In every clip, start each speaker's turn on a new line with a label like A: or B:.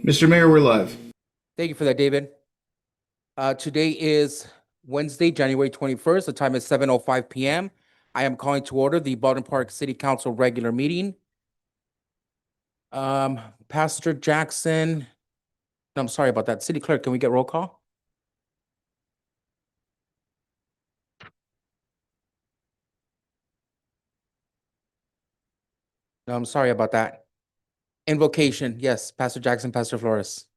A: Mr. Mayor, we're live.
B: Thank you for that, David. Today is Wednesday, January 21st. The time is 7:05 p.m. I am calling to order the Baldwin Park City Council regular meeting. Pastor Jackson, no, I'm sorry about that. City Clerk, can we get roll call? No, I'm sorry about that. Invocation, yes, Pastor Jackson, Pastor Flores.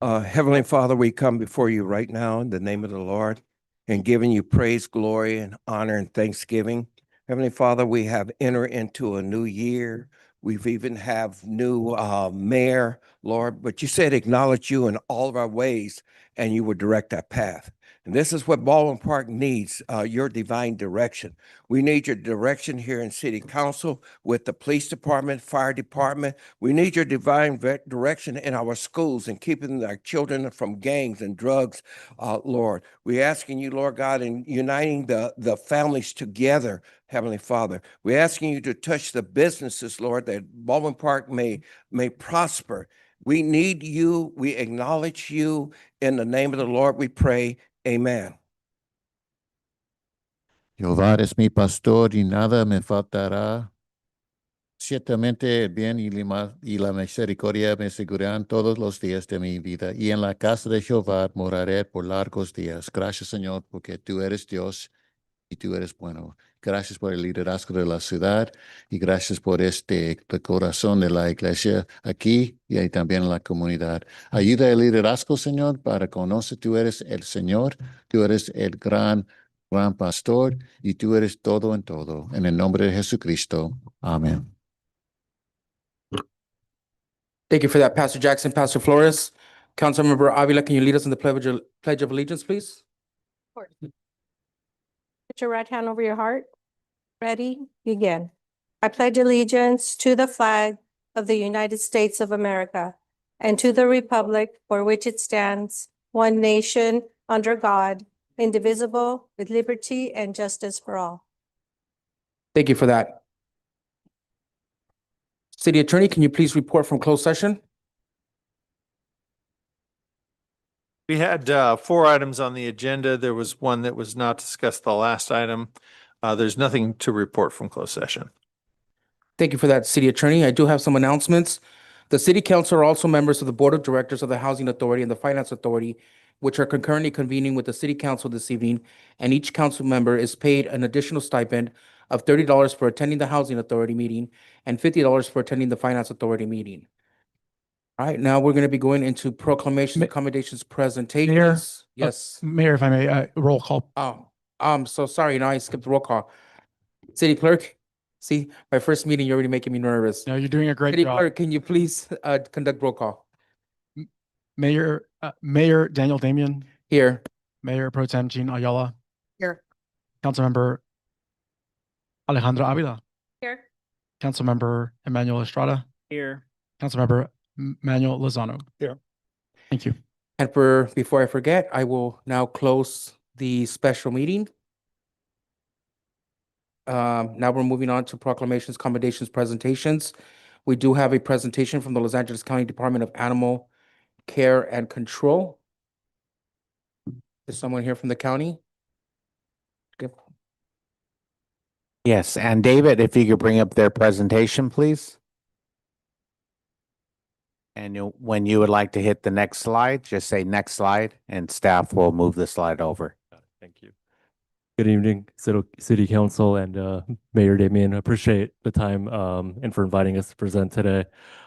C: Heavenly Father, we come before you right now in the name of the Lord and giving you praise, glory, and honor and thanksgiving. Heavenly Father, we have entered into a new year. We've even have new mayor, Lord, but you said acknowledge you in all of our ways and you would direct our path. And this is what Baldwin Park needs, your divine direction. We need your direction here in City Council with the police department, fire department. We need your divine direction in our schools and keeping our children from gangs and drugs, Lord. We're asking you, Lord God, in uniting the families together, Heavenly Father. We're asking you to touch the businesses, Lord, that Baldwin Park may prosper. We need you. We acknowledge you. In the name of the Lord, we pray. Amen.
D: Jehová es mi pastor y nada me faltará. Ciertamente el bien y la misericordia me seguirán todos los días de mi vida, y en la casa de Jehová moraré por largos días. Gracias, Señor, porque tú eres Dios y tú eres bueno. Gracias por el liderazgo de la ciudad y gracias por el corazón de la iglesia aquí y ahí también en la comunidad. Ayuda el liderazgo, Señor, para conocer tú eres el Señor, tú eres el gran pastor y tú eres todo en todo. En el nombre de Jesucristo. Amén.
B: Thank you for that, Pastor Jackson, Pastor Flores. Councilmember Avila, can you lead us in the Pledge of Allegiance, please?
E: Put your right hand over your heart. Ready? Begin. I pledge allegiance to the flag of the United States of America and to the republic for which it stands, one nation, under God, indivisible, with liberty and justice for all.
B: Thank you for that. City Attorney, can you please report from closed session?
F: We had 4 items on the agenda. There was one that was not discussed, the last item. There's nothing to report from closed session.
B: Thank you for that, City Attorney. I do have some announcements. The City Council are also members of the Board of Directors of the Housing Authority and the Finance Authority, which are concurrently convening with the City Council this evening, and each council member is paid an additional stipend of $30 for attending the Housing Authority meeting and $50 for attending the Finance Authority meeting. All right, now we're going to be going into proclamations, accommodations, presentations. Yes.
G: Mayor, if I may, roll call.
B: Oh, I'm so sorry. Now I skipped the roll call. City Clerk, see, my first meeting, you're already making me nervous.
G: No, you're doing a great
B: City
G: job.
B: Clerk, can you please conduct roll call?
G: Mayor Daniel Damian,
B: Here.
G: Mayor Pro Tem Jean Ayala.
E: Here.
G: Councilmember Alejandra Avila.
E: Here.
G: Councilmember Emmanuel Estrada.
F: Here.
G: Councilmember Manuel Lozano.
F: Here.
G: Thank you.
B: And before I forget, I will now close the special meeting. Now we're moving on to proclamations, commendations, presentations. We do have a presentation from the Los Angeles County Department of Animal Care and Control. Is someone here from the county? Good.
H: Yes, and David, if you could bring up their presentation, please. And when you would like to hit the next slide, just say next slide, and staff will move the slide over.
I: Thank you. Good evening, City Council and Mayor Damian. I appreciate the time and for inviting us to present today.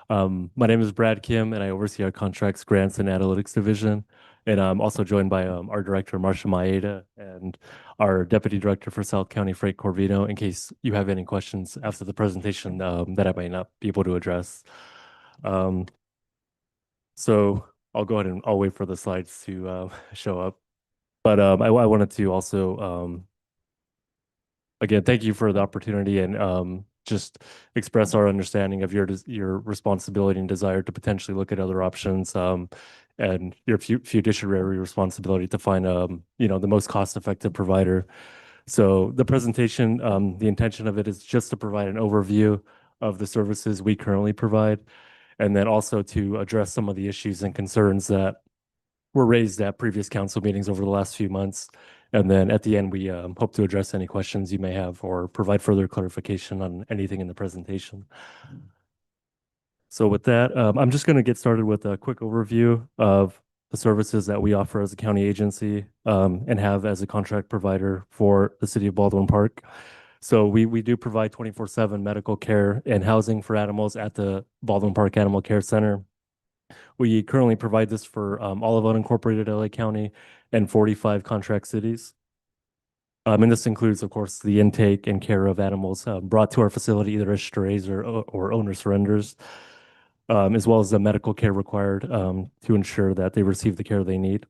I: My name is Brad Kim, and I oversee our contracts, grants, and analytics division. And I'm also joined by our director, Marcia Maeda, and our deputy director for South County Freight Corvino, in case you have any questions after the presentation that I might not be able to address. So I'll go ahead and I'll wait for the slides to show up. But I wanted to also, again, thank you for the opportunity and just express our understanding of your responsibility and desire to potentially look at other options and your fiduciary responsibility to find, the most cost-effective provider. So the presentation, the intention of it is just to provide an overview of the services we currently provide and then also to address some of the issues and concerns that were raised at previous council meetings over the last few months. And then at the end, we hope to address any questions you may have or provide further clarification on anything in the presentation. So with that, I'm just going to get started with a quick overview of the services that we offer as a county agency and have as a contract provider for the city of Baldwin Park. So we do provide 24/7 medical care and housing for animals at the Baldwin Park Animal Care Center. We currently provide this for all of unincorporated LA County and 45 contract cities. And this includes, of course, the intake and care of animals brought to our facility either as strays or owner surrenders, as well as the medical care required to ensure that they receive the care they need.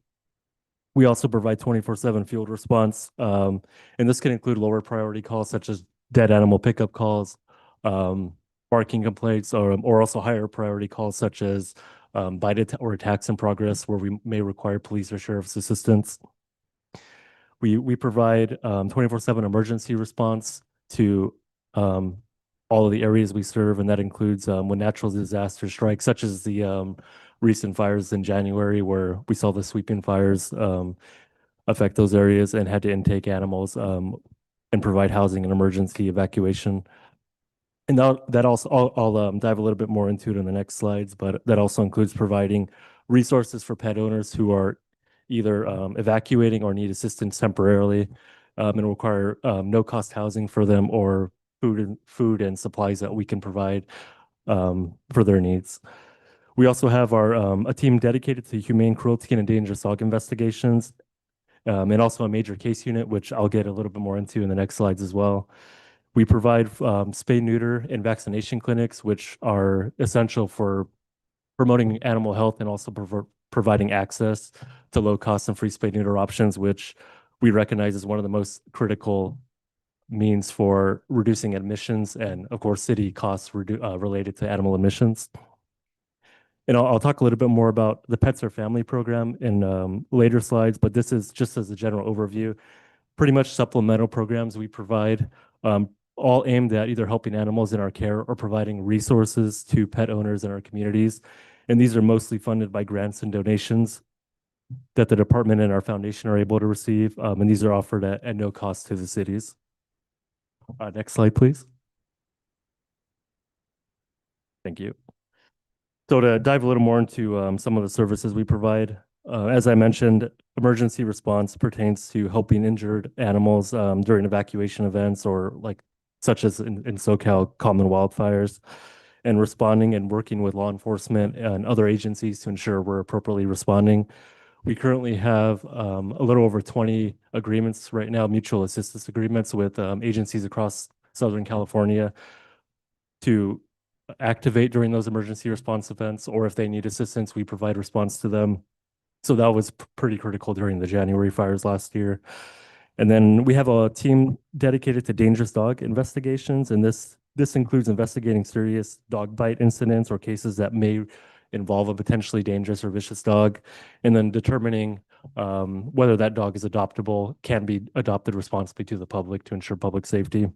I: We also provide 24/7 field response, and this can include lower priority calls such as dead animal pickup calls, barking complaints, or also higher priority calls such as bite or attacks in progress where we may require police or sheriff's assistance. We provide 24/7 emergency response to all of the areas we serve, and that includes when natural disasters strike, such as the recent fires in January, where we saw the sweeping fires affect those areas and had to intake animals and provide housing and emergency evacuation. And that also, I'll dive a little bit more into it in the next slides, but that also includes providing resources for pet owners who are either evacuating or need assistance temporarily and require no-cost housing for them or food and supplies that we can provide for their needs. We also have a team dedicated to humane cruelty and endangered dog investigations, and also a major case unit, which I'll get a little bit more into in the next slides as well. We provide spay, neuter, and vaccination clinics, which are essential for promoting animal health and also providing access to low-cost and free spay neuter options, which we recognize as one of the most critical means for reducing admissions and, of course, city costs related to animal admissions. And I'll talk a little bit more about the Pets Are Family program in later slides, but this is just as a general overview. Pretty much supplemental programs we provide, all aimed at either helping animals in our care or providing resources to pet owners in our communities. And these are mostly funded by grants and donations that the department and our foundation are able to receive. And these are offered at no cost to the cities. Next slide, please. Thank you. So to dive a little more into some of the services we provide, as I mentioned, emergency response pertains to helping injured animals during evacuation events or such as in SoCal common wildfires, and responding and working with law enforcement and other agencies to ensure we're appropriately responding. We currently have a little over 20 agreements right now, mutual assistance agreements with agencies across Southern California to activate during those emergency response events, or if they need assistance, we provide response to them. So that was pretty critical during the January fires last year. And then we have a team dedicated to dangerous dog investigations, and this includes investigating serious dog bite incidents or cases that may involve a potentially dangerous or vicious dog, and then determining whether that dog is adoptable, can be adopted responsibly to the public to ensure public safety.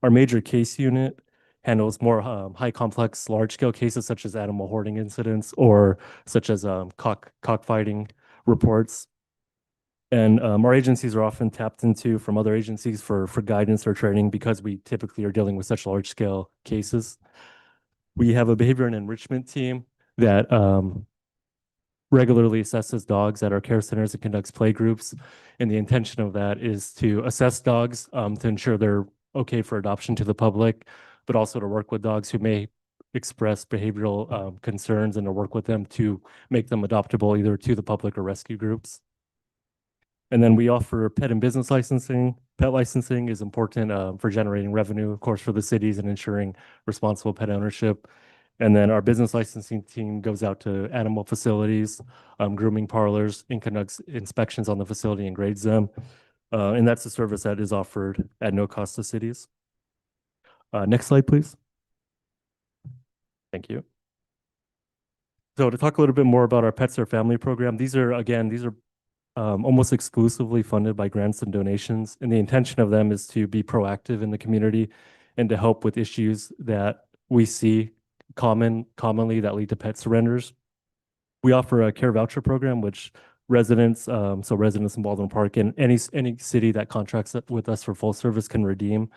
I: Our major case unit handles more high complex, large scale cases such as animal hoarding incidents or such as cockfighting reports. And our agencies are often tapped into from other agencies for guidance or training because we typically are dealing with such large scale cases. We have a behavior and enrichment team that regularly assesses dogs at our care centers and conducts play groups. And the intention of that is to assess dogs to ensure they're okay for adoption to the public, but also to work with dogs who may express behavioral concerns and to work with them to make them adoptable either to the public or rescue groups. And then we offer pet and business licensing. Pet licensing is important for generating revenue, of course, for the cities and ensuring responsible pet ownership. And then our business licensing team goes out to animal facilities, grooming parlors, and conducts inspections on the facility and grades them. And that's a service that is offered at no cost to cities. Next slide, please. Thank you. So to talk a little bit more about our Pets Are Family program, these are almost exclusively funded by grants and donations. And the intention of them is to be proactive in the community and to help with issues that we see commonly that lead to pet surrenders. We offer a care voucher program, which residents, so residents in Baldwin Park and any city that contracts with us for full service can redeem.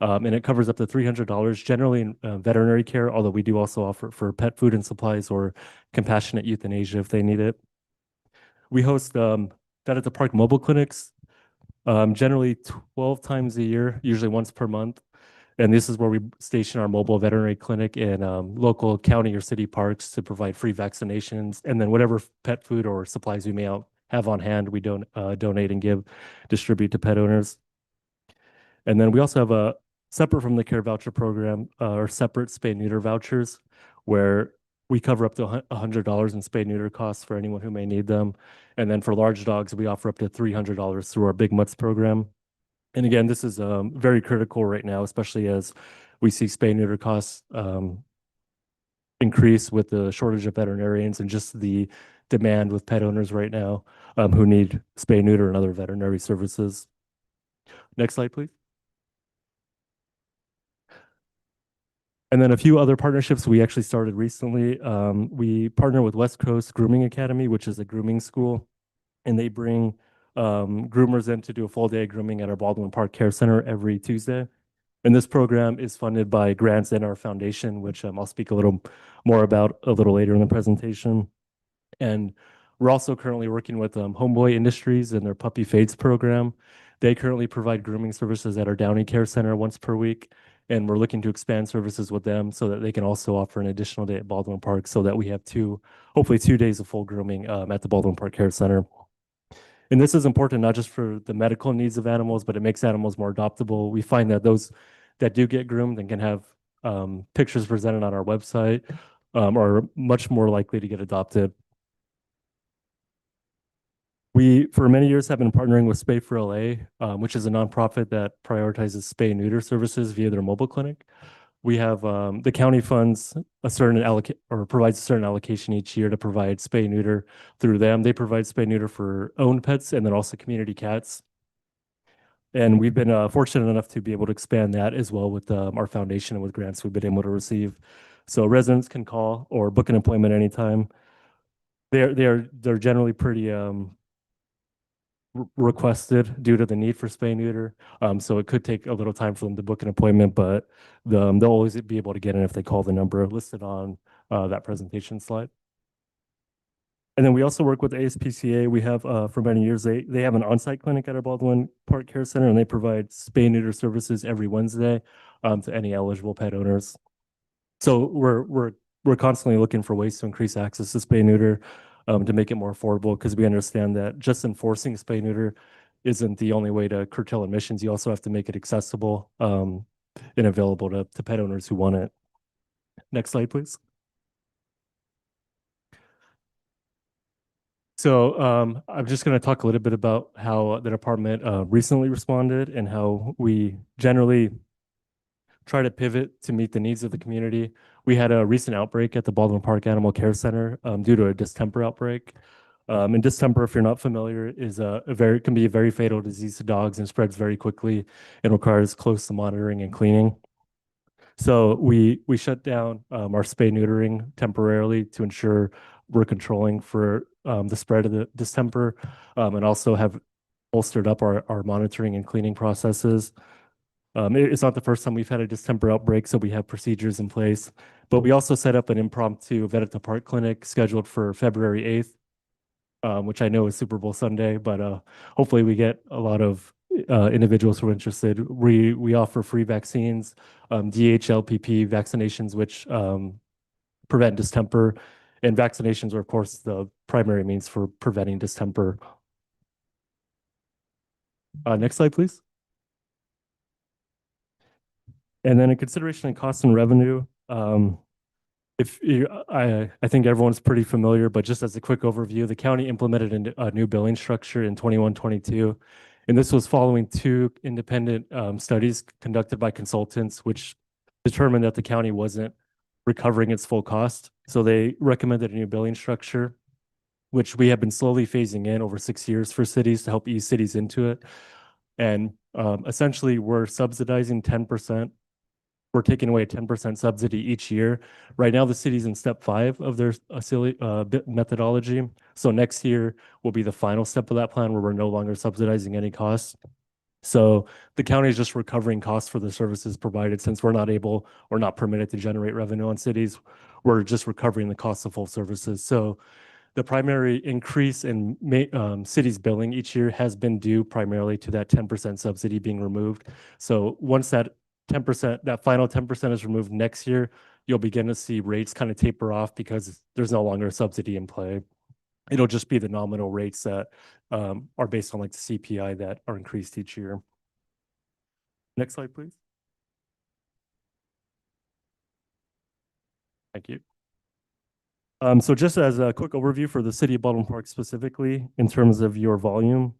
I: And it covers up to $300, generally in veterinary care, although we do also offer it for pet food and supplies or compassionate euthanasia if they need it. We host Vet at the Park mobile clinics, generally 12 times a year, usually once per month. And this is where we station our mobile veterinary clinic in local county or city parks to provide free vaccinations. And then whatever pet food or supplies we may have on hand, we donate and distribute to pet owners. And then we also have a separate from the care voucher program, or separate spay neuter vouchers, where we cover up to $100 in spay neuter costs for anyone who may need them. And then for large dogs, we offer up to $300 through our Big Mutts program. And again, this is very critical right now, especially as we see spay neuter costs increase with the shortage of veterinarians and just the demand with pet owners right now who need spay neuter and other veterinary services. Next slide, please. And then a few other partnerships we actually started recently. We partner with West Coast Grooming Academy, which is a grooming school, and they bring groomers in to do a full day of grooming at our Baldwin Park Care Center every Tuesday. And this program is funded by grants in our foundation, which I'll speak a little more about a little later in the presentation. And we're also currently working with Homeboy Industries and their Puppy Fades program. They currently provide grooming services at our Downey Care Center once per week. And we're looking to expand services with them so that they can also offer an additional day at Baldwin Park so that we have hopefully 2 days of full grooming at the Baldwin Park Care Center. And this is important not just for the medical needs of animals, but it makes animals more adoptable. We find that those that do get groomed and can have pictures presented on our website are much more likely to get adopted. We, for many years, have been partnering with Spay for LA, which is a nonprofit that prioritizes spay and neuter services via their mobile clinic. We have the county funds a certain provides a certain allocation each year to provide spay and neuter through them. They provide spay and neuter for owned pets and then also community cats. And we've been fortunate enough to be able to expand that as well with our foundation and with grants we've been able to receive. So residents can call or book an appointment anytime. They're generally pretty requested due to the need for spay and neuter. So it could take a little time for them to book an appointment, but they'll always be able to get in if they call the number listed on that presentation slide. And then we also work with ASPCA. We have for many years, they have an on-site clinic at our Baldwin Park Care Center, and they provide spay and neuter services every Wednesday to any eligible pet owners. So we're constantly looking for ways to increase access to spay and neuter, to make it more affordable, because we understand that just enforcing spay neuter isn't the only way to curtail admissions. You also have to make it accessible and available to pet owners who want it. Next slide, please. So I'm just going to talk a little bit about how the department recently responded and how we generally try to pivot to meet the needs of the community. We had a recent outbreak at the Baldwin Park Animal Care Center due to a distemper outbreak. And distemper, if you're not familiar, is can be a very fatal disease to dogs and spreads very quickly and requires close monitoring and cleaning. So we shut down our spay neutering temporarily to ensure we're controlling for the spread of the distemper, and also have bolstered up our monitoring and cleaning processes. It's not the first time we've had a distemper outbreak, so we have procedures in place. But we also set up an impromptu Vet at the Park clinic scheduled for February 8th, which I know is Super Bowl Sunday, but hopefully we get a lot of individuals who are interested. We offer free vaccines, DHLPP vaccinations, which prevent distemper, and vaccinations are, of course, the primary means for preventing distemper. Next slide, please. And then in consideration of cost and revenue, I think everyone's pretty familiar, but just as a quick overview, the county implemented a new billing structure in 21-22, and this was following 2 independent studies conducted by consultants, which determined that the county wasn't recovering its full cost. So they recommended a new billing structure, which we have been slowly phasing in over 6 years for cities to help ease cities into it. And essentially, we're subsidizing 10%. we're taking away a 10% subsidy each year. Right now, the city's in step 5 of their methodology. So next year will be the final step of that plan where we're no longer subsidizing any costs. So the county is just recovering costs for the services provided since we're not able or not permitted to generate revenue on cities. We're just recovering the cost of full services. So the primary increase in cities billing each year has been due primarily to that 10% subsidy being removed. So once that 10%, that final 10% is removed next year, you'll begin to see rates kind of taper off because there's no longer a subsidy in play. It'll just be the nominal rates that are based on like the CPI that are increased each year. Next slide, please. Thank you. So just as a quick overview for the city of Baldwin Park specifically, in terms of your volume,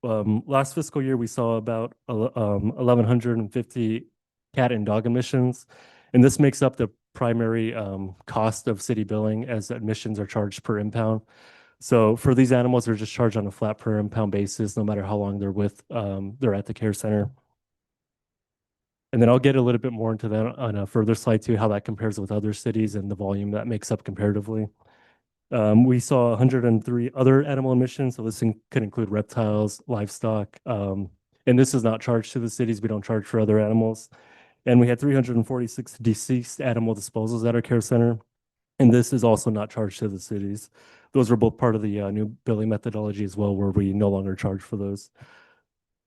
I: last fiscal year we saw about 1,150 cat and dog admissions, and this makes up the primary cost of city billing as admissions are charged per impound. So for these animals, they're just charged on a flat per impound basis, no matter how long they're at the care center. And then I'll get a little bit more into that on a further slide too, how that compares with other cities and the volume that makes up comparatively. We saw 103 other animal admissions, so this could include reptiles, livestock, and this is not charged to the cities. We don't charge for other animals. And we had 346 deceased animal disposals at our care center, and this is also not charged to the cities. Those were both part of the new billing methodology as well, where we no longer charge for those.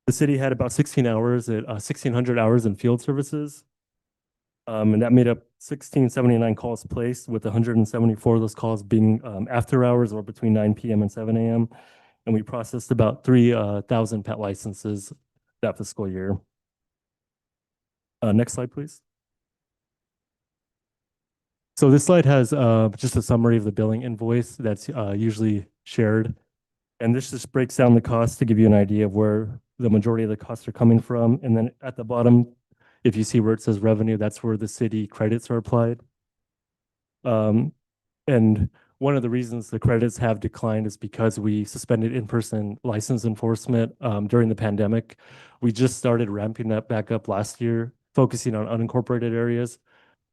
I: The city had about 1,600 hours in field services. And that made up 1,679 calls placed, with 174 of those calls being after hours or between 9 p.m. and 7 a.m. And we processed about 3,000 pet licenses that fiscal year. Next slide, please. So this slide has just a summary of the billing invoice that's usually shared. And this just breaks down the costs to give you an idea of where the majority of the costs are coming from. And then at the bottom, if you see where it says revenue, that's where the city credits are applied. And one of the reasons the credits have declined is because we suspended in-person license enforcement during the pandemic. We just started ramping that back up last year, focusing on unincorporated areas.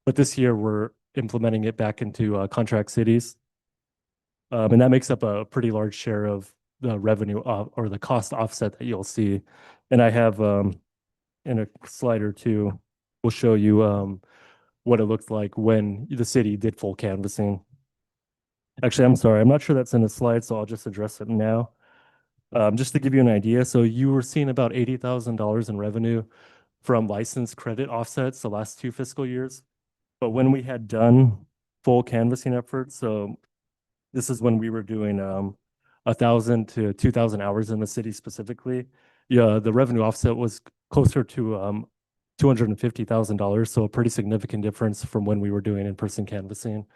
I: But this year, we're implementing it back into contract cities. And that makes up a pretty large share of the revenue or the cost offset that you'll see. And I have in a slide or two, we'll show you what it looked like when the city did full canvassing. Actually, I'm sorry, I'm not sure that's in the slide, so I'll just address it now. Just to give you an idea, so you were seeing about $80,000 in revenue from license credit offsets the last 2 fiscal years. But when we had done full canvassing efforts, so this is when we were doing 1,000 to 2,000 hours in the city specifically, yeah, the revenue offset was closer to $250,000, so a pretty significant difference from when we were doing in-person canvassing.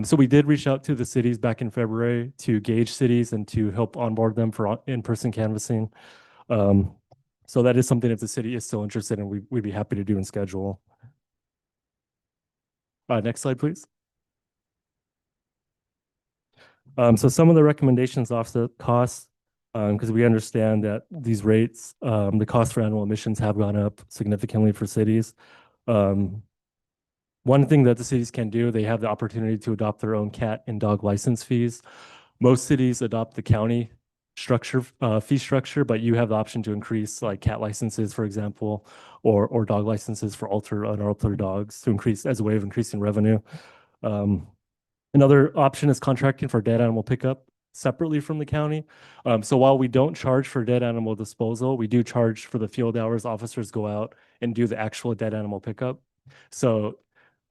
I: So we did reach out to the cities back in February to gauge cities and to help onboard them for in-person canvassing. So that is something if the city is still interested in, we'd be happy to do and schedule. Next slide, please. So some of the recommendations offset costs, because we understand that these rates, the cost for animal emissions have gone up significantly for cities. One thing that the cities can do, they have the opportunity to adopt their own cat and dog license fees. Most cities adopt the county structure, fee structure, but you have the option to increase like cat licenses, for example, or dog licenses for unaltered dogs to increase as a way of increasing revenue. Another option is contracting for dead animal pickup separately from the county. So while we don't charge for dead animal disposal, we do charge for the field hours officers go out and do the actual dead animal pickup. So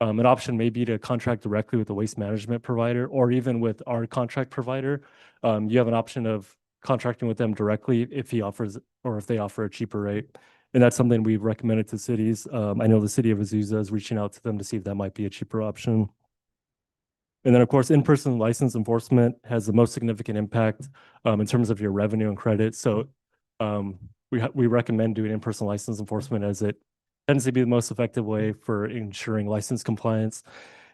I: an option may be to contract directly with the waste management provider, or even with our contract provider. You have an option of contracting with them directly if he offers, or if they offer a cheaper rate. And that's something we've recommended to cities. I know the city of Azusa is reaching out to them to see if that might be a cheaper option. And then, of course, in-person license enforcement has the most significant impact in terms of your revenue and credit. So we recommend doing in-person license enforcement, as it tends to be the most effective way for ensuring license compliance.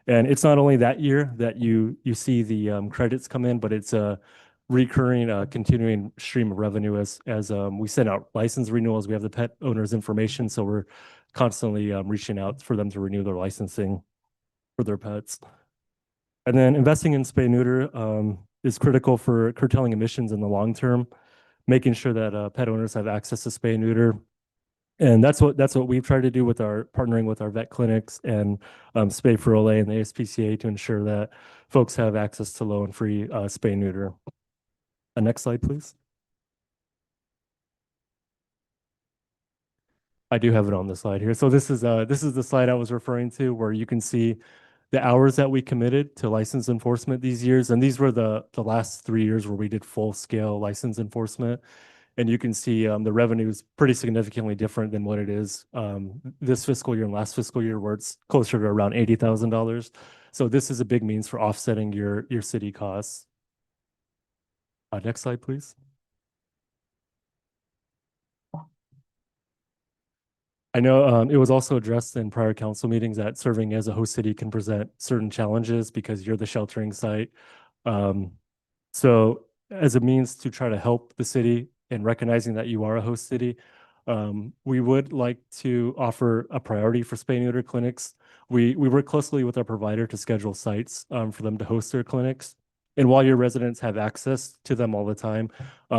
I: And it's not only that year that you see the credits come in, but it's a recurring, continuing stream of revenue as we send out license renewals. We have the pet owner's information, so we're constantly reaching out for them to renew their licensing for their pets. And then investing in spay neuter is critical for curtailing emissions in the long term, making sure that pet owners have access to spay neuter. And that's what we've tried to do with our partnering with our vet clinics and Spay for Olay and the ASPCA to ensure that folks have access to low and free spay neuter. Next slide, please. I do have it on the slide here. So this is the slide I was referring to, where you can see the hours that we committed to license enforcement these years. And these were the last 3 years where we did full scale license enforcement. And you can see the revenue is pretty significantly different than what it is this fiscal year and last fiscal year, where it's closer to around $80,000. So this is a big means for offsetting your city costs. Next slide, please. I know it was also addressed in prior council meetings that serving as a host city can present certain challenges because you're the sheltering site. So as a means to try to help the city in recognizing that you are a host city, we would like to offer a priority for spay neuter clinics. We work closely with our provider to schedule sites for them to host their clinics. And while your residents have access to them all the time,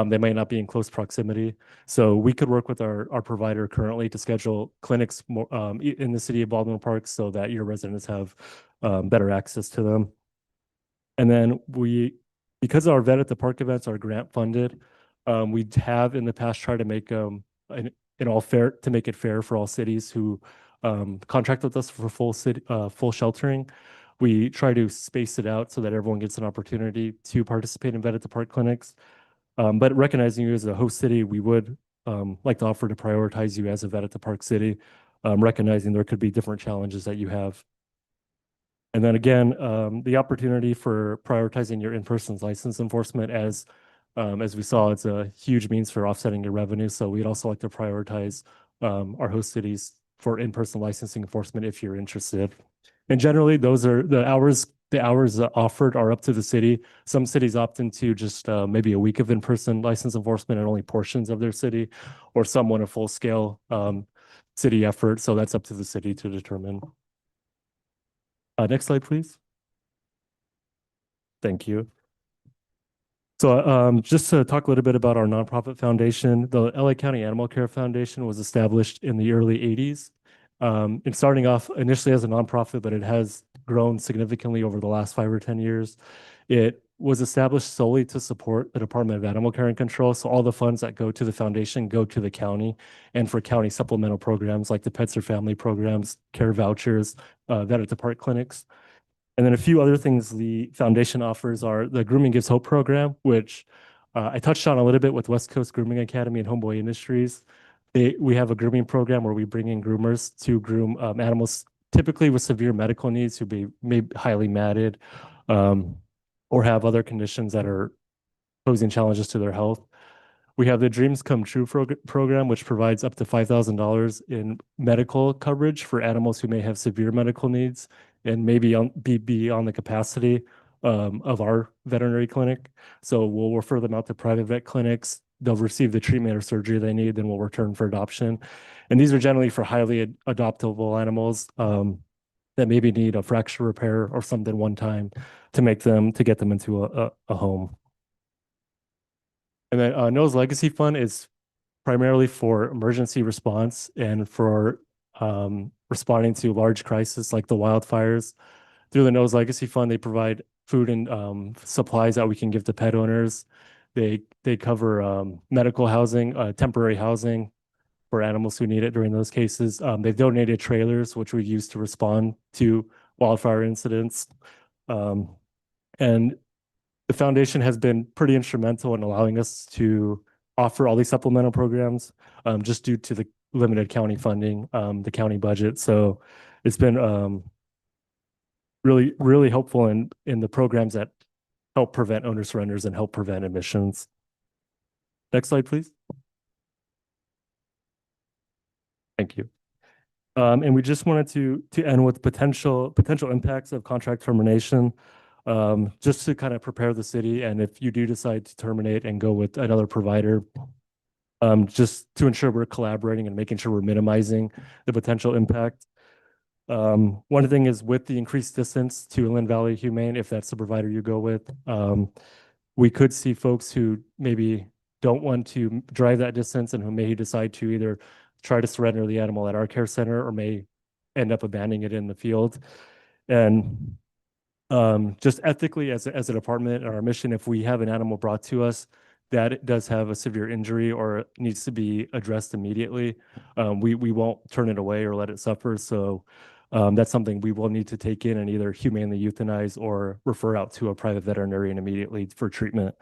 I: they might not be in close proximity. So we could work with our provider currently to schedule clinics more, in the city of Baldwin Park so that your residents have better access to them. And then because our Vet at the Park events are grant funded, we have in the past tried to make to make it fair for all cities who contract with us for full sheltering. We try to space it out so that everyone gets an opportunity to participate in Vet at the Park clinics. But recognizing you as a host city, we would like to offer to prioritize you as a Vet at the Park city, recognizing there could be different challenges that you have. And then again, the opportunity for prioritizing your in-person license enforcement as we saw, it's a huge means for offsetting your revenue. So we'd also like to prioritize our host cities for in-person licensing enforcement if you're interested. And generally, those are the hours offered are up to the city. Some cities opt into just maybe a week of in-person license enforcement and only portions of their city, or some want a full-scale city effort. So that's up to the city to determine. Next slide, please. Thank you. So just to talk a little bit about our nonprofit foundation, the LA County Animal Care Foundation was established in the early 80s. And starting off initially as a nonprofit, but it has grown significantly over the last 5 or 10 years. It was established solely to support the Department of Animal Care and Control. So all the funds that go to the foundation go to the county, and for county supplemental programs like the Pets or Family programs, care vouchers, Vet at the Park clinics. And then a few other things the foundation offers are the Grooming Gives Hope program, which I touched on a little bit with West Coast Grooming Academy and Homeboy Industries. We have a grooming program where we bring in groomers to groom animals, typically with severe medical needs, who may be highly matted or have other conditions that are posing challenges to their health. We have the Dreams Come True program, which provides up to $5,000 in medical coverage for animals who may have severe medical needs and maybe be beyond the capacity of our veterinary clinic. So we'll refer them out to private vet clinics. They'll receive the treatment or surgery they need, then we'll return for adoption. And these are generally for highly adoptable animals that maybe need a fracture repair or something one time to get them into a home. And then Noah's Legacy Fund is primarily for emergency response and for responding to large crises like the wildfires. Through the Noah's Legacy Fund, they provide food and supplies that we can give to pet owners. They cover medical housing, temporary housing for animals who need it during those cases. They've donated trailers, which we use to respond to wildfire incidents. And the foundation has been pretty instrumental in allowing us to offer all these supplemental programs just due to the limited county funding, the county budget. So it's been really, really helpful in the programs that help prevent owner surrenders and help prevent emissions. Next slide, please. Thank you. And we just wanted to end with potential impacts of contract termination, just to kind of prepare the city. And if you do decide to terminate and go with another provider, just to ensure we're collaborating and making sure we're minimizing the potential impact. One thing is with the increased distance to Inland Valley Humane, if that's the provider you go with, we could see folks who maybe don't want to drive that distance and who may decide to either try to surrender the animal at our care center or may end up abandoning it in the field. And just ethically as a department and our mission, if we have an animal brought to us that it does have a severe injury or needs to be addressed immediately, we won't turn it away or let it suffer. So that's something we will need to take in and either humanely euthanize or refer out to a private veterinarian immediately for treatment.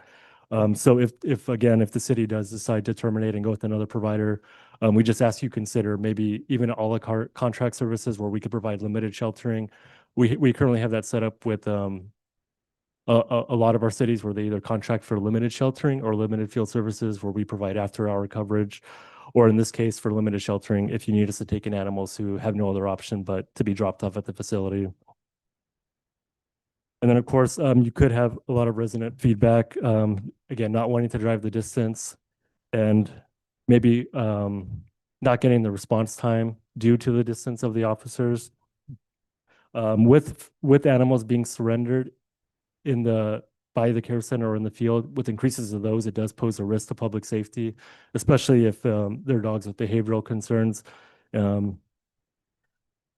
I: So if the city does decide to terminate and go with another provider, we just ask you consider maybe even a la carte contract services where we could provide limited sheltering. We currently have that set up with a lot of our cities where they either contract for limited sheltering or limited field services where we provide after-hour coverage, or in this case for limited sheltering if you need us to take in animals who have no other option but to be dropped off at the facility. And then, of course, you could have a lot of resident feedback, again, not wanting to drive the distance and maybe not getting the response time due to the distance of the officers. With animals being surrendered by the care center or in the field, with increases of those, it does pose a risk to public safety, especially if they're dogs with behavioral concerns.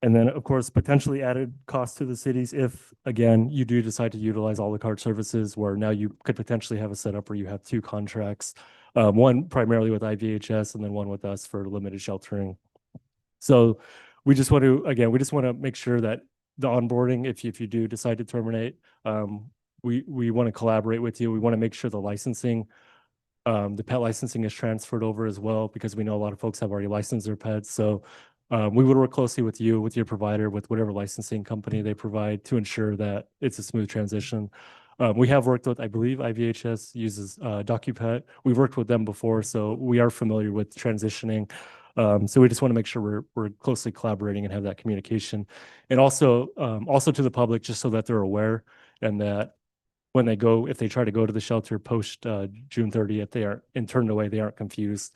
I: And then, of course, potentially added cost to the cities if, again, you do decide to utilize a la carte services where now you could potentially have a setup where you have two contracts, one primarily with IVHS and then one with us for limited sheltering. So we just want to make sure that the onboarding, if you do decide to terminate, we want to collaborate with you. We want to make sure the licensing, the pet licensing is transferred over as well, because we know a lot of folks have already licensed their pets. So we would work closely with you, with your provider, with whatever licensing company they provide to ensure that it's a smooth transition. We have worked with, I believe IVHS uses DocuPet. We've worked with them before, so we are familiar with transitioning. So we just want to make sure we're closely collaborating and have that communication. And also to the public, just so that they're aware and that when they go, if they try to go to the shelter post June 30th, they aren't turned away, they aren't confused.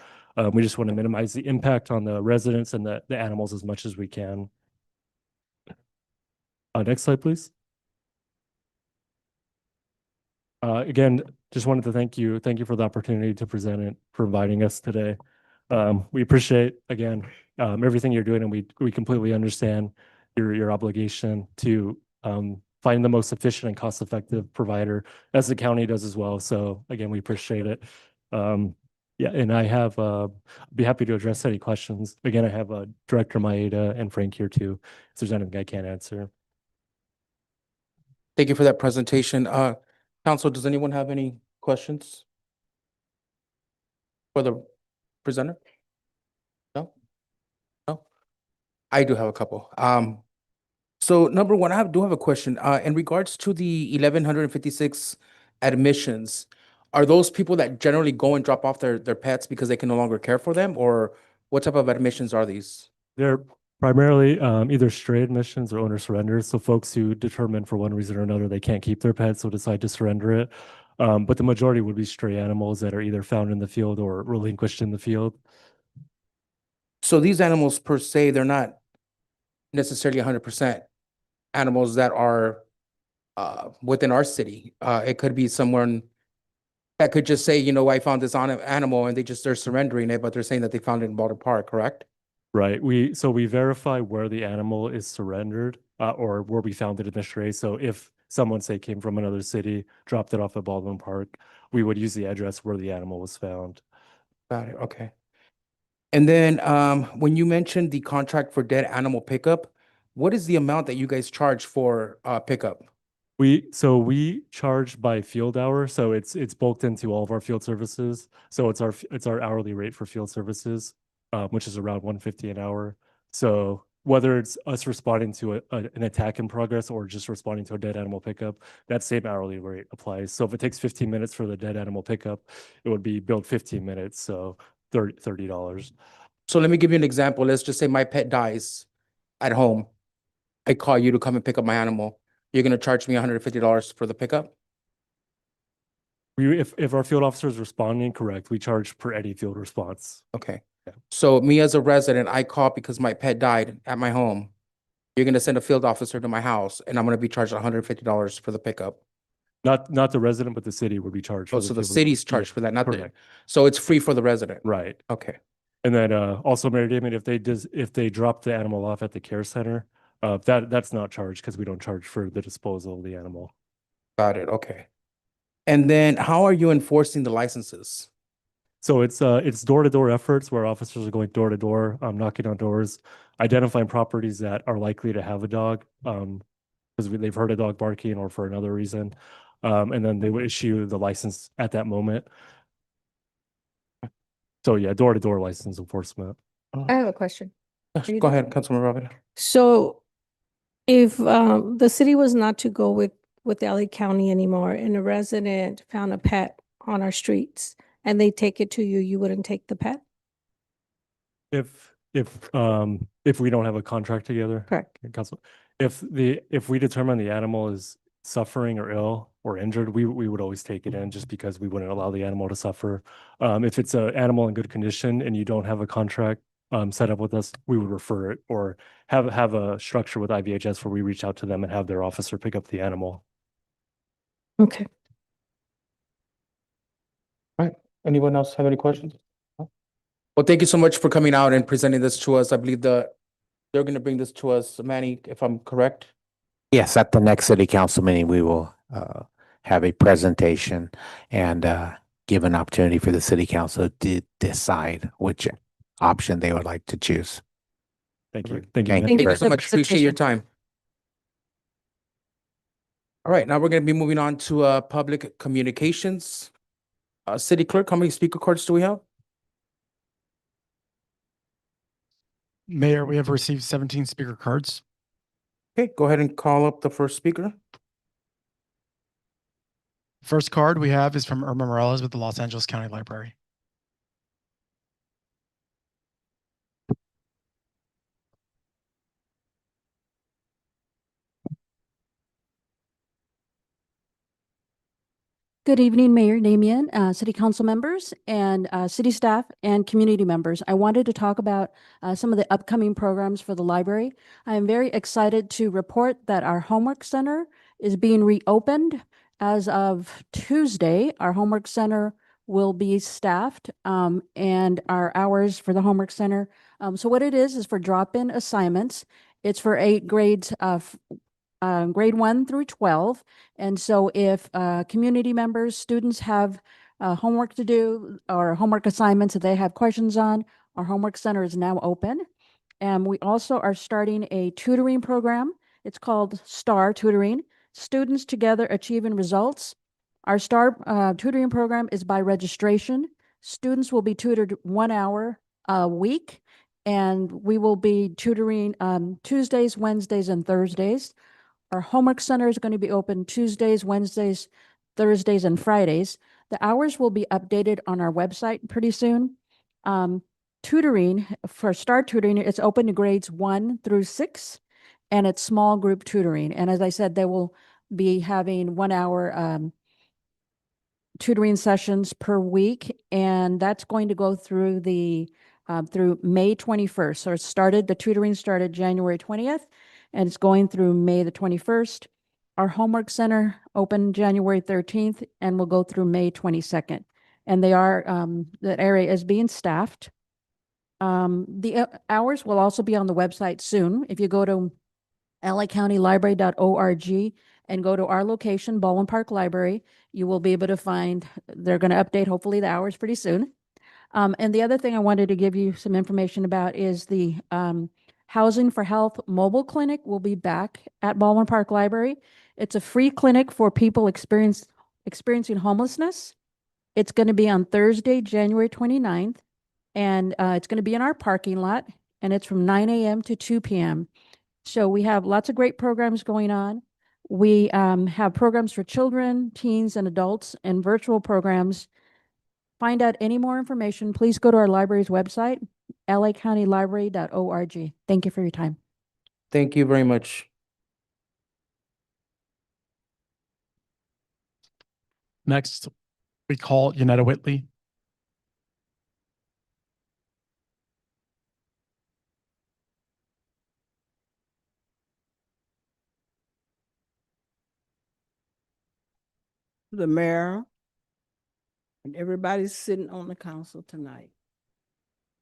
I: We just want to minimize the impact on the residents and the animals as much as we can. Next slide, please. Again, just wanted to thank you for the opportunity to present it, for inviting us today. We appreciate, again, everything you're doing, and we completely understand your obligation to find the most efficient and cost-effective provider, as the county does as well. So again, we appreciate it. Yeah, and I'd be happy to address any questions. Again, I have Director Maeda and Frank here too, if there's anything I can't answer.
B: Thank you for that presentation. Council, does anyone have any questions for the presenter? No? No? I do have a couple. So number one, I do have a question. In regards to the 1,156 admissions, are those people that generally go and drop off their pets because they can no longer care for them, or what type of admissions are these?
I: They're primarily either stray admissions or owner surrenders. So folks who determine for one reason or another they can't keep their pets, so decide to surrender it. But the majority would be stray animals that are either found in the field or relinquished in the field.
B: So these animals per se, they're not necessarily 100% animals that are within our city. It could be someone that could just say, you know, I found this animal, and they're surrendering it, but they're saying that they found it in Baldwin Park, correct?
I: Right. So we verify where the animal is surrendered or where we found it in the stray. So if someone, say, came from another city, dropped it off at Baldwin Park, we would use the address where the animal was found.
B: Got it, okay. And then when you mentioned the contract for dead animal pickup, what is the amount that you guys charge for pickup?
I: We charge by field hour, so it's bulked into all of our field services. So it's our hourly rate for field services, which is around $150 an hour. So whether it's us responding to an attack in progress or just responding to a dead animal pickup, that same hourly rate applies. So if it takes 15 minutes for the dead animal pickup, it would be billed 15 minutes, so $30.
B: So let me give you an example. Let's just say my pet dies at home. I call you to come and pick up my animal. You're going to charge me $150 for the pickup?
I: If our field officer is responding correct, we charge per any field response.
B: Okay.
I: Yeah.
B: So me as a resident, I call because my pet died at my home. You're gonna send a field officer to my house and I'm gonna be charged $150 for the pickup.
I: Not the resident, but the city would be charged.
B: Oh,
I: for
B: so the
I: field-
B: city's
I: yeah,
B: charged for that, not the,
I: correct.
B: so it's free for the resident?
I: Right.
B: Okay,
I: And then also, Mayor Damon, if they drop the animal off at the care center, that's not charged because we don't charge for the disposal of the animal.
B: got it, okay. And then how are you enforcing the licenses?
I: So it's door-to-door efforts where officers are going door to door, knocking on doors, identifying properties that are likely to have a dog, because they've heard a dog barking or for another reason. And then they will issue the license at that moment. So yeah, door-to-door license enforcement.
E: I have a question.
B: Go ahead, Councilman Robin.
E: So if the city was not to go with LA County anymore and a resident found a pet on our streets and they take it to you, you wouldn't take the pet?
I: If we don't have a contract together.
E: Correct.
I: Council, if we determine the animal is suffering or ill or injured, we would always take it in just because we wouldn't allow the animal to suffer. If it's an animal in good condition and you don't have a contract set up with us, we would refer it or have a structure with IVHS where we reach out to them and have their officer pick up the animal.
E: Okay.
B: Anyone else have any questions? Well, thank you so much for coming out and presenting this to us. I believe they're gonna bring this to us, Manny, if I'm correct.
H: Yes, at the next city council meeting, we will have a presentation and give an opportunity for the city council to decide which option they would like to choose.
I: Thank you.
H: Thank
I: Thank you.
H: you.
I: Mayor.
B: Thank you
E: for
B: so
E: the
B: much. Appreciate your
E: presentation.
B: time. All right, now we're gonna be moving on to public communications. City Clerk, how many speaker cards do we have?
G: Mayor, we have received 17 speaker cards.
B: Okay, go ahead and call up the first speaker.
G: First card we have is from Irma Morales with the Los Angeles County Library.
A: Good evening, Mayor Damian, City Council members, and city staff and community members. I wanted to talk about some of the upcoming programs for the library. I am very excited to report that our homework center is being reopened as of Tuesday. Our homework center will be staffed, and our hours for the homework center. So what it is for drop-in assignments. It's for 8 grades of grade 1 through 12. And so if community members, students have homework to do or homework assignments that they have questions on, our homework center is now open. And we also are starting a tutoring program. It's called STAR Tutoring, Students Together Achieving Results. Our STAR tutoring program is by registration. Students will be tutored 1 hour a week, and we will be tutoring Tuesdays, Wednesdays, and Thursdays. Our homework center is going to be open Tuesdays, Wednesdays, Thursdays, and Fridays. The hours will be updated on our website pretty soon. Tutoring, for STAR Tutoring, it's open to grades 1 through 6, and it's small group tutoring. And as I said, they will be having 1 hour tutoring sessions per week, and that's going to go through through May 21st. So the tutoring started January 20th. And it's going through May the 21st. Our homework center opened January 13th and will go through May 22nd. And that area is being staffed. The hours will also be on the website soon. If you go to lacountylibrary.org and go to our location, Baldwin Park Library, you will be able to find, they're going to update hopefully the hours pretty soon. And the other thing I wanted to give you some information about is the Housing for Health mobile clinic will be back at Baldwin Park Library. It's a free clinic for people experiencing homelessness. It's going to be on Thursday, January 29th, and it's going to be in our parking lot, and it's from 9 a.m. to 2 p.m. So we have lots of great programs going on. We have programs for children, teens, and adults, and virtual programs. Find out any more information, please go to our library's website, lacountylibrary.org. Thank you for your time.
B: Thank you very much.
G: Next, We call Yanetta Whitley.
J: The mayor and everybody sitting on the council tonight.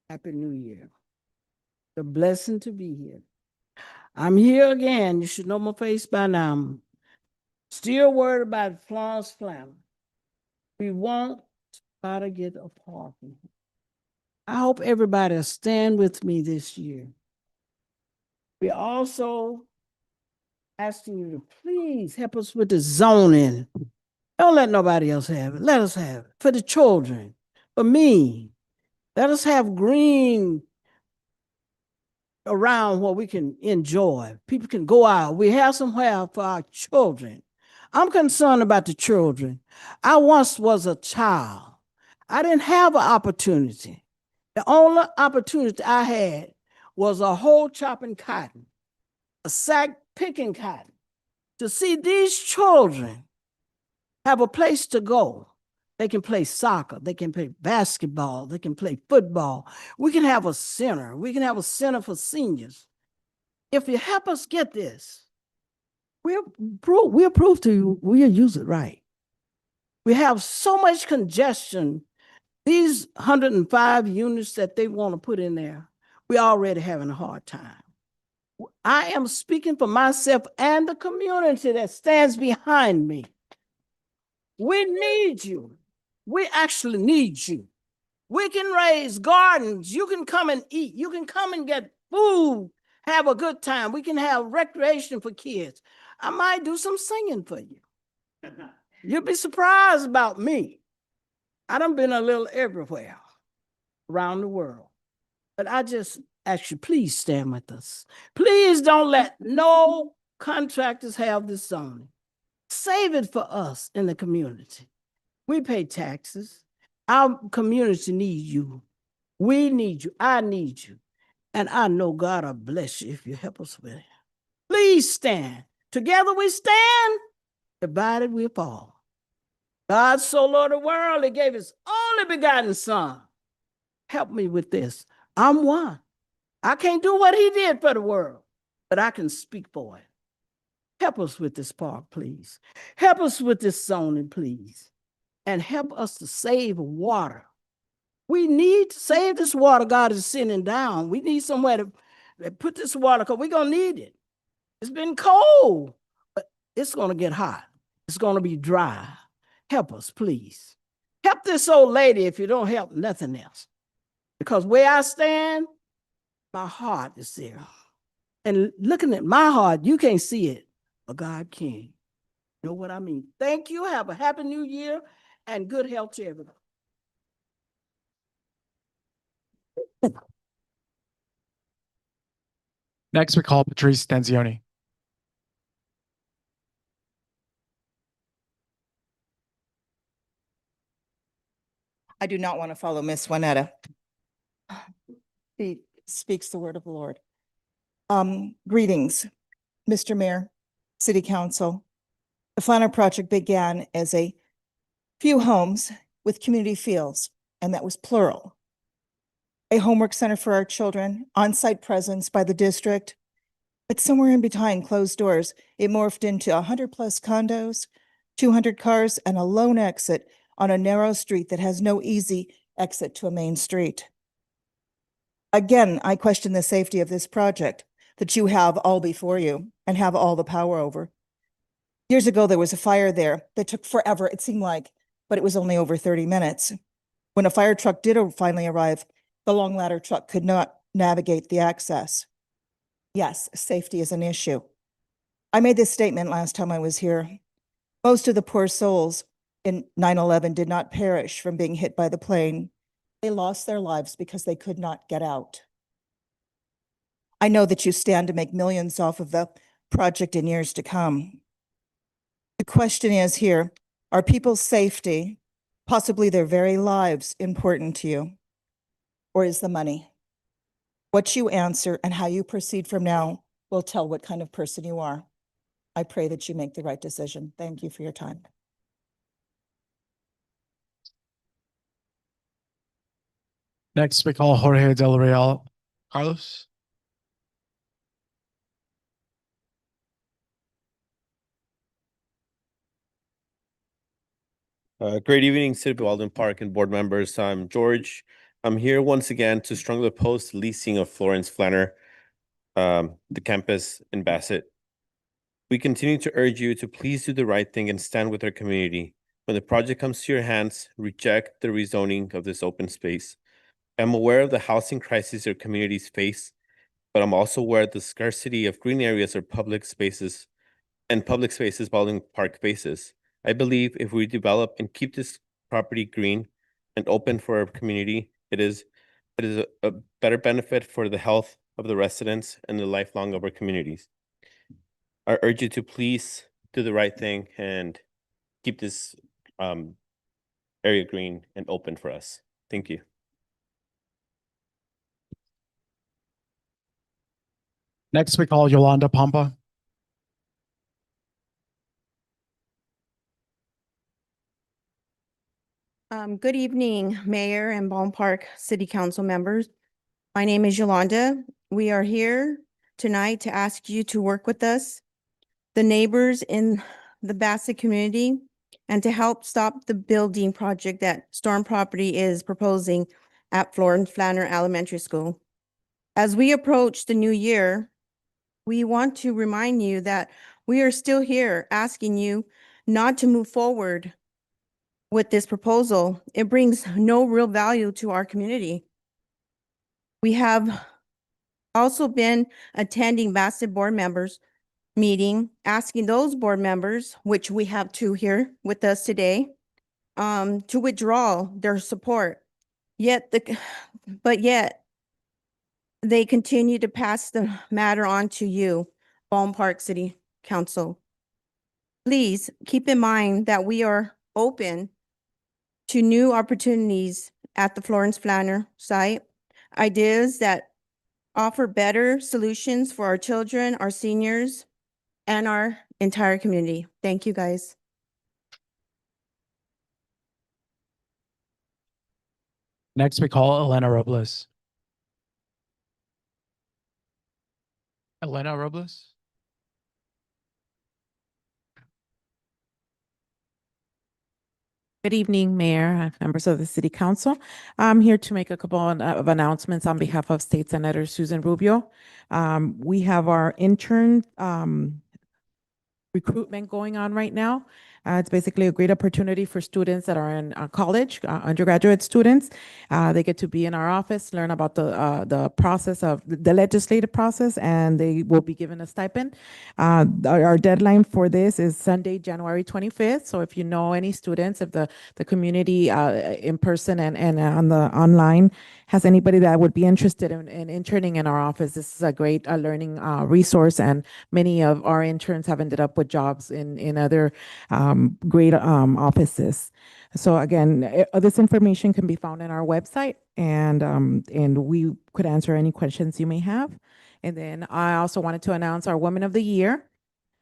J: Happy New Year. It's a blessing to be here. I'm here again. You should know my face by now. I'm still worried about Florence Flammer. We won't try to get a parking. I hope everybody will stand with me this year. We also asking you to please help us with the zoning. Don't let nobody else have it. Let us have it. For the children, for me. Let us have green around where we can enjoy. People can go out. We have somewhere for our children. I'm concerned about the children. I once was a child. I didn't have an opportunity. The only opportunity I had was a hoe chopping cotton, a sack picking cotton. To see these children have a place to go. They can play soccer, they can play basketball, they can play football. We can have a center. We can have a center for seniors. If you help us get this, we'll prove to you we'll use it right. We have so much congestion. These 105 units that they want to put in there, we're already having a hard time. I am speaking for myself and the community that stands behind me. We need you. We actually need you. We can raise gardens. You can come and eat. You can come and get food, have a good time. We can have recreation for kids. I might do some singing for you. You'll be surprised about me. I done been a little everywhere around the world. But I just ask you, please stand with us. Please don't let no contractors have this zoning. Save it for us in the community. We pay taxes. Our community needs you. We need you. I need you. And I know God will bless you if you help us with it. Please stand. Together we stand. Divided we fall. God so loved the world, he gave his only begotten son. Help me with this. I'm one. I can't do what he did for the world, but I can speak for it. Help us with this park, please. Help us with this zoning, please. And help us to save water. We need to save this water God is sending down. We need somewhere to put this water because we're going to need it. It's been cold, but it's going to get hot. It's going to be dry. Help us, please. Help this old lady if you don't help nothing else. Because where I stand, my heart is there. And looking at my heart, you can't see it, but God can. You know what I mean? Thank you. Have a happy new year and good health to everybody.
G: Next, we call Patrice Stanzioni.
K: I do not want to follow Miss Juanetta. She speaks the word of the Lord. Greetings, Mr. Mayor, City Council. The Flanner Project began as a few homes with community feels, and that was plural. A homework center for our children, on-site presence by the district, but somewhere in behind closed doors, it morphed into 100+ condos, 200 cars, and a lone exit on a narrow street that has no easy exit to a main street. Again, I question the safety of this project that you have all before you and have all the power over. Years ago, there was a fire there that took forever, it seemed like, but it was only over 30 minutes. When a fire truck did finally arrive, the long ladder truck could not navigate the access. Yes, safety is an issue. I made this statement last time I was here. Most of the poor souls in 9/11 did not perish from being hit by the plane. They lost their lives because they could not get out. I know that you stand to make millions off of the project in years to come. The question is here, are people's safety, possibly their very lives, important to you? Or is the money? What you answer and how you proceed from now will tell what kind of person you are. I pray that you make the right decision. Thank you for your time.
G: Next, we call Jorge Del Real. Carlos?
L: Great evening, City of Baldwin Park and board members. I'm George. I'm here once again to strongly oppose the leasing of Florence Flanner, the campus in Bassett. We continue to urge you to please do the right thing and stand with our community. When the project comes to your hands, reject the rezoning of this open space. I'm aware of the housing crisis our communities face, but I'm also aware of the scarcity of green areas or public spaces Baldwin Park faces. I believe if we develop and keep this property green and open for our community, it is a better benefit for the health of the residents and the lifelong of our communities. I urge you to please do the right thing and keep this area green and open for us. Thank you.
G: Next, we call Yolanda Pompa.
M: Good evening, Mayor and Baldwin Park City Council members. My name is Yolanda. We are here tonight to ask you to work with us, the neighbors in the Bassett community, and to help stop the building project that Storm Property is proposing at Florence Flanner Elementary School. As we approach the new year, we want to remind you that we are still here asking you not to move forward with this proposal. It brings no real value to our community. We have also been attending Bassett board members meeting, asking those board members, which we have two here with us today, to withdraw their support. Yet they continue to pass the matter on to you, Baldwin Park City Council. Please keep in mind that we are open to new opportunities at the Florence Flanner site, ideas that offer better solutions for our children, our seniors, and our entire community. Thank you, guys.
G: Next, we call Elena Robles. Elena Robles?
N: Good evening, Mayor, members of the City Council. I'm here to make a couple of announcements on behalf of State Senator Susan Rubio. We have our intern recruitment going on right now. It's basically a great opportunity for students that are in college, undergraduate students. They get to be in our office, learn about the process of the legislative process, and they will be given a stipend. Our deadline for this is Sunday, January 25th. So if you know any students, if the community in person and on the online has anybody that would be interested in interning in our office, this is a great learning resource, and many of our interns have ended up with jobs in other great offices. So again, this information can be found in our website, and we could answer any questions you may have. And then I also wanted to announce our Women of the Year.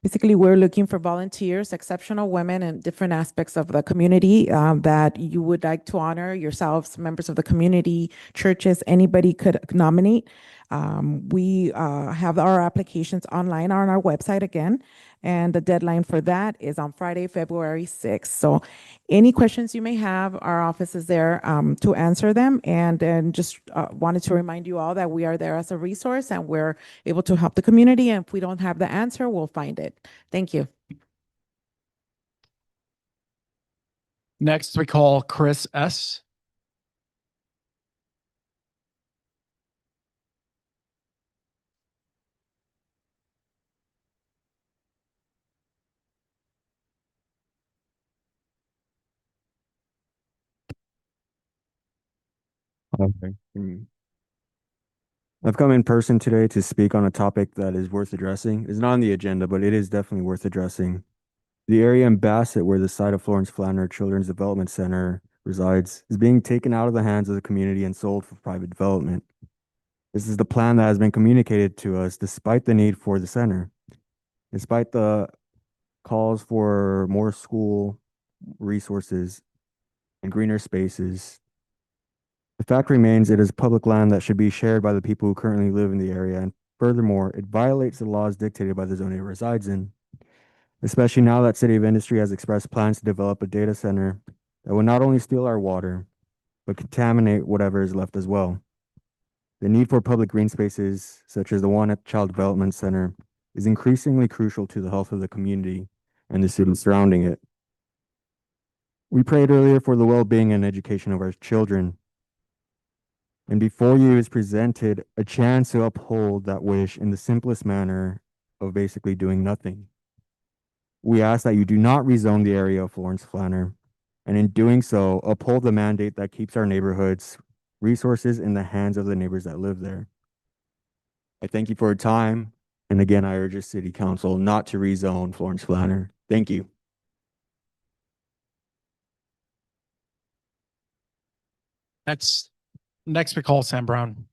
N: Basically, we're looking for volunteers, exceptional women in different aspects of the community that you would like to honor yourselves, members of the community, churches, anybody could nominate. We have our applications online on our website again, and the deadline for that is on Friday, February 6th. So any questions you may have, our office is there to answer them. And then just wanted to remind you all that we are there as a resource, and we're able to help the community. And if we don't have the answer, we'll find it. Thank you.
G: Next, we call Chris S.
O: Okay. I've come in person today to speak on a topic that is worth addressing. It's not on the agenda, but it is definitely worth addressing. The area in Bassett where the site of Florence Flanner Children's Development Center resides is being taken out of the hands of the community and sold for private development. This is the plan that has been communicated to us despite the need for the center. Despite the calls for more school resources and greener spaces, The fact remains it is public land that should be shared by the people who currently live in the area, and furthermore, it violates the laws dictated by the zone it resides in, especially now that City of Industry has expressed plans to develop a data center that will not only steal our water, but contaminate whatever is left as well. The need for public green spaces, such as the one at Child Development Center, is increasingly crucial to the health of the community and the city surrounding it. We prayed earlier for the well-being and education of our children. And before you is presented a chance to uphold that wish in the simplest manner of basically doing nothing. We ask that you do not rezone the area of Florence Flanner, and in doing so, uphold the mandate that keeps our neighborhoods resources in the hands of the neighbors that live there. I thank you for your time. And again, I urge the City Council not to rezone Florence Flanner. Thank you.
G: Next we call Sam Brown.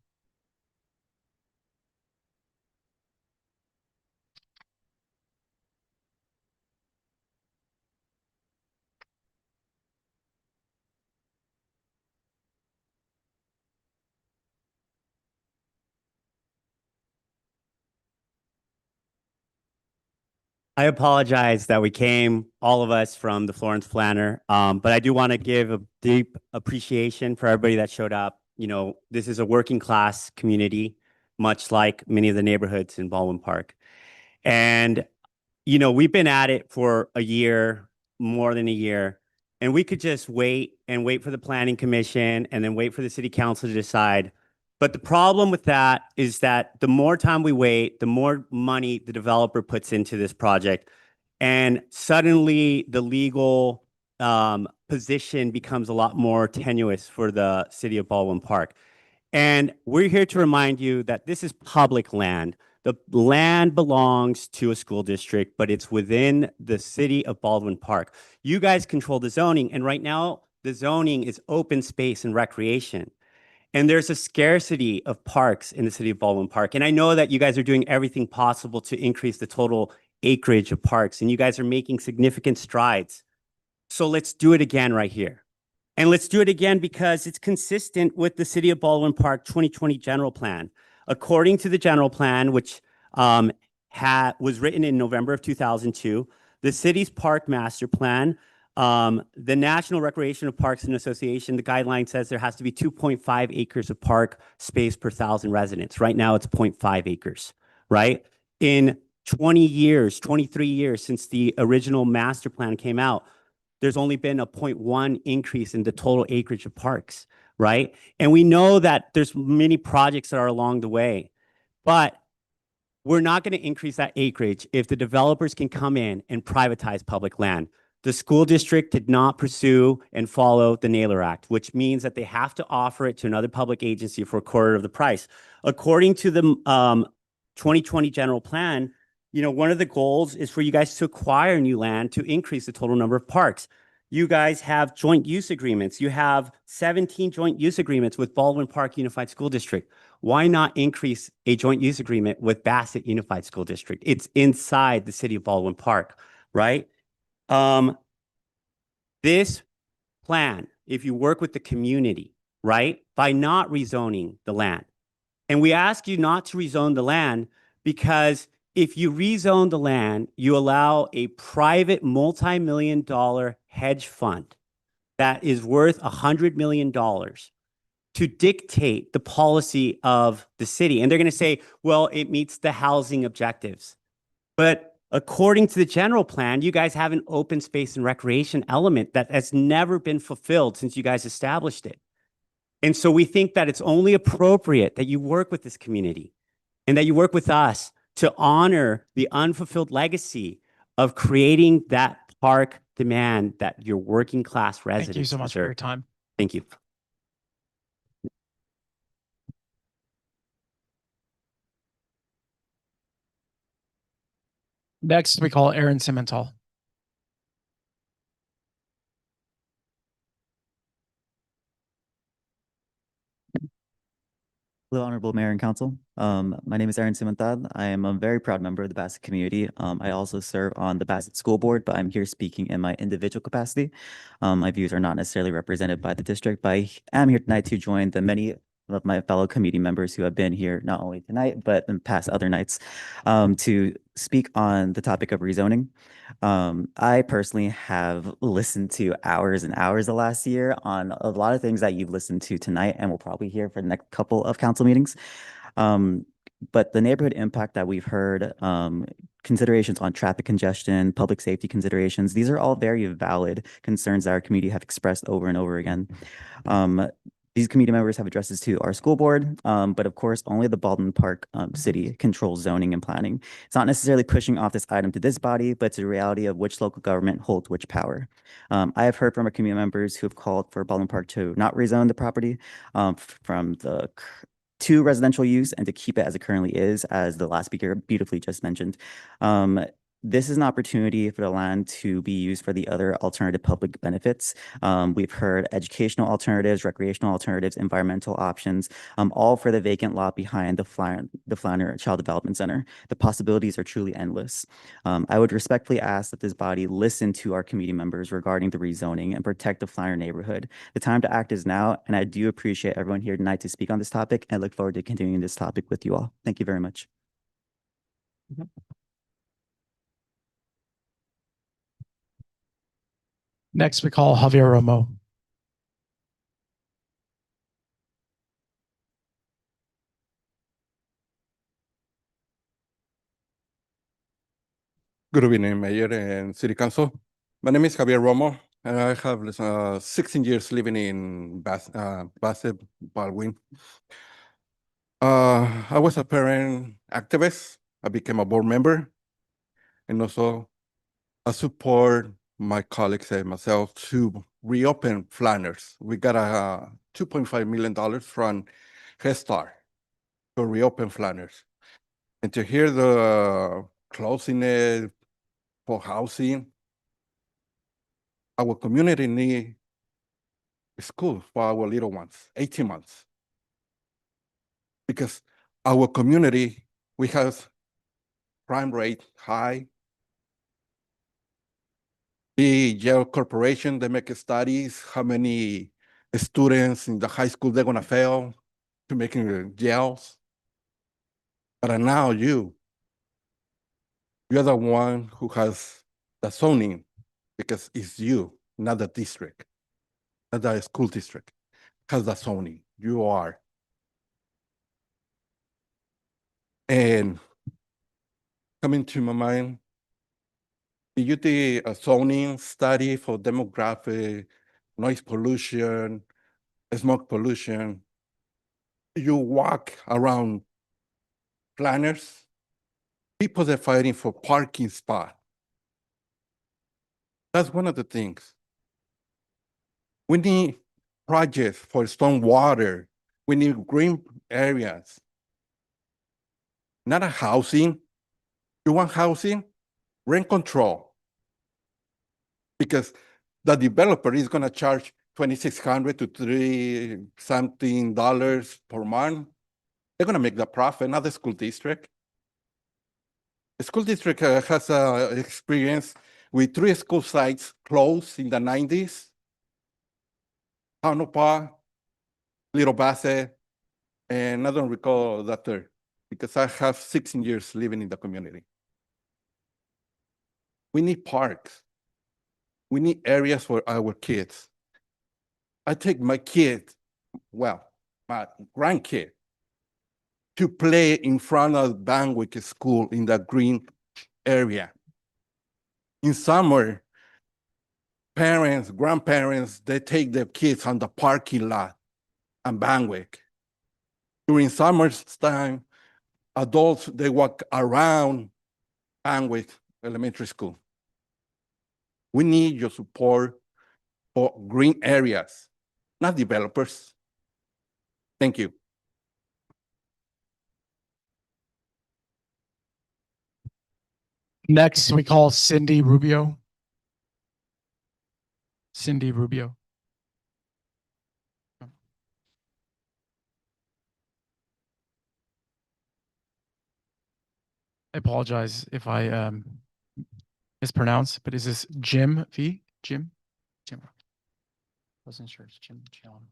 P: I apologize that we came, all of us from the Florence Flanner, but I do want to give a deep appreciation for everybody that showed up. You know, this is a working class community, much like many of the neighborhoods in Baldwin Park. And, you know, we've been at it for a year, more than a year, and we could just wait and wait for the Planning Commission and then wait for the City Council to decide. But the problem with that is that the more time we wait, the more money the developer puts into this project. And suddenly the legal position becomes a lot more tenuous for the city of Baldwin Park. And we're here to remind you that this is public land. The land belongs to a school district, but it's within the city of Baldwin Park. You guys control the zoning, and right now the zoning is open space and recreation. And there's a scarcity of parks in the city of Baldwin Park. And I know that you guys are doing everything possible to increase the total acreage of parks, and you guys are making significant strides. So let's do it again right here. And let's do it again because it's consistent with the City of Baldwin Park 2020 general plan. According to the general plan, which was written in November of 2002, the city's park master plan, the National Recreation of Parks and Association, the guideline says there has to be 2.5 acres of park space per 1,000 residents. Right now it's 0.5 acres, right? In 20 years, 23 years since the original master plan came out, there's only been a 0.1 increase in the total acreage of parks, right? And we know that there's many projects that are along the way, but we're not going to increase that acreage if the developers can come in and privatize public land. The school district did not pursue and follow the Naylor Act, which means that they have to offer it to another public agency for a quarter of the price. According to the 2020 general plan, you know, one of the goals is for you guys to acquire new land to increase the total number of parks. You guys have joint use agreements. You have 17 joint use agreements with Baldwin Park Unified School District. Why not increase a joint use agreement with Bassett Unified School District? It's inside the city of Baldwin Park, right? This plan, if you work with the community, right, by not rezoning the land, and we ask you not to rezone the land because if you rezone the land, you allow a private multi-million-dollar hedge fund that is worth $100 million to dictate the policy of the city. And they're going to say, well, it meets the housing objectives. But according to the general plan, you guys have an open space and recreation element that has never been fulfilled since you guys established it. And so we think that it's only appropriate that you work with this community and that you work with us to honor the unfulfilled legacy of creating that park demand that your working class residents
G: Thank you so much for your time.
P: Thank you.
G: Next, we call Aaron Simmental.
Q: Hello, Honorable Mayor and Council. My name is Aaron Simantad. I am a very proud member of the Bassett community. I also serve on the Bassett School Board, but I'm here speaking in my individual capacity. My views are not necessarily represented by the district, but I am here tonight to join the many of my fellow committee members who have been here not only tonight, but in past other nights, to speak on the topic of rezoning. I personally have listened to hours and hours the last year on a lot of things that you've listened to tonight and will probably hear for the next couple of council meetings. But the neighborhood impact that we've heard, considerations on traffic congestion, public safety considerations, these are all very valid concerns that our community have expressed over and over again. These committee members have addresses to our school board, but of course, only the Baldwin Park City controls zoning and planning. It's not necessarily pushing off this item to this body, but it's a reality of which local government holds which power. I have heard from our community members who have called for Baldwin Park to not rezone the property from the to residential use and to keep it as it currently is, as the last speaker beautifully just mentioned. This is an opportunity for the land to be used for the other alternative public benefits. We've heard educational alternatives, recreational alternatives, environmental options, all for the vacant lot behind the Flanner Child Development Center. The possibilities are truly endless. I would respectfully ask that this body listen to our committee members regarding the rezoning and protect the Flanner neighborhood. The time to act is now, and I do appreciate everyone here tonight to speak on this topic, and I look forward to continuing this topic with you all. Thank you very much.
G: Next, we call Javier Romo.
R: Good evening, Mayor and City Council. My name is Javier Romo, and I have 16 years living in Bassett, Baldwin. I was a parent activist. I became a board member, and also I support my colleagues and myself to reopen Flanners. We got a $2.5 million from Head Start to reopen Flanners. And to hear the closing it for housing, our community need school for our little ones, 18 months. Because our community, we have crime rate high. The Yale Corporation, they make studies how many students in the high school they're gonna fail to making jails. But now you're the one who has the zoning, because it's you, not the district, not the school district, has the zoning. You are. And coming to my mind, did you do a zoning study for demographic, noise pollution, smoke pollution? You walk around Flanners, people are fighting for parking spot. That's one of the things. We need projects for stormwater. We need green areas. Not a housing. You want housing? Rent control. Because the developer is gonna charge $2,600 to $3 something per month. They're gonna make the profit, not the school district. The school district has experience with 3 school sites closed in the 90s. Tonopah, Little Bassett, and I don't recall the third, because I have 16 years living in the community. We need parks. We need areas for our kids. I take my kid, well, my grandkid, to play in front of Banwick School in the green area. In summer, parents, grandparents, they take their kids on the parking lot in Banwick. During summertime, adults, they walk around Banwick Elementary School. We need your support for green areas, not developers. Thank you.
G: Next, we call Cindy Rubio. Cindy Rubio. I apologize if I mispronounce, but is this Jim V? Jim? Wasn't sure. It's Jim John.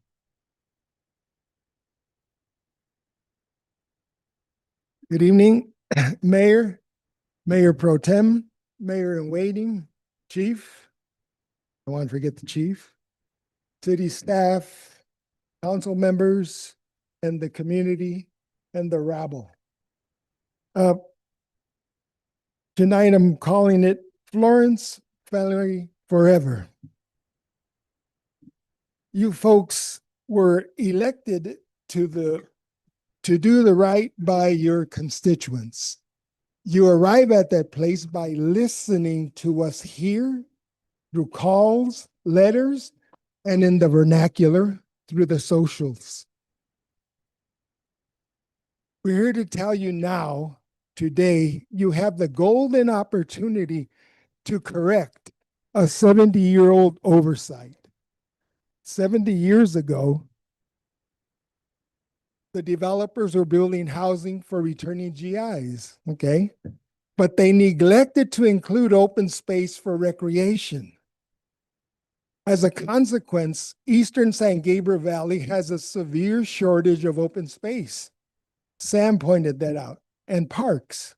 S: Good evening, Mayor, Mayor Pro Tem, Mayor in Waiting, Chief. I want to forget the chief, city staff, council members, and the community and the rabble. Tonight I'm calling it Florence Family Forever. You folks were elected to do the right by your constituents. You arrive at that place by listening to us here through calls, letters, and in the vernacular through the socials. We're here to tell you now, today, you have the golden opportunity to correct a 70-year-old oversight. 70 years ago, the developers were building housing for returning GIs, okay? But they neglected to include open space for recreation. As a consequence, Eastern San Gabriel Valley has a severe shortage of open space. Sam pointed that out, and parks.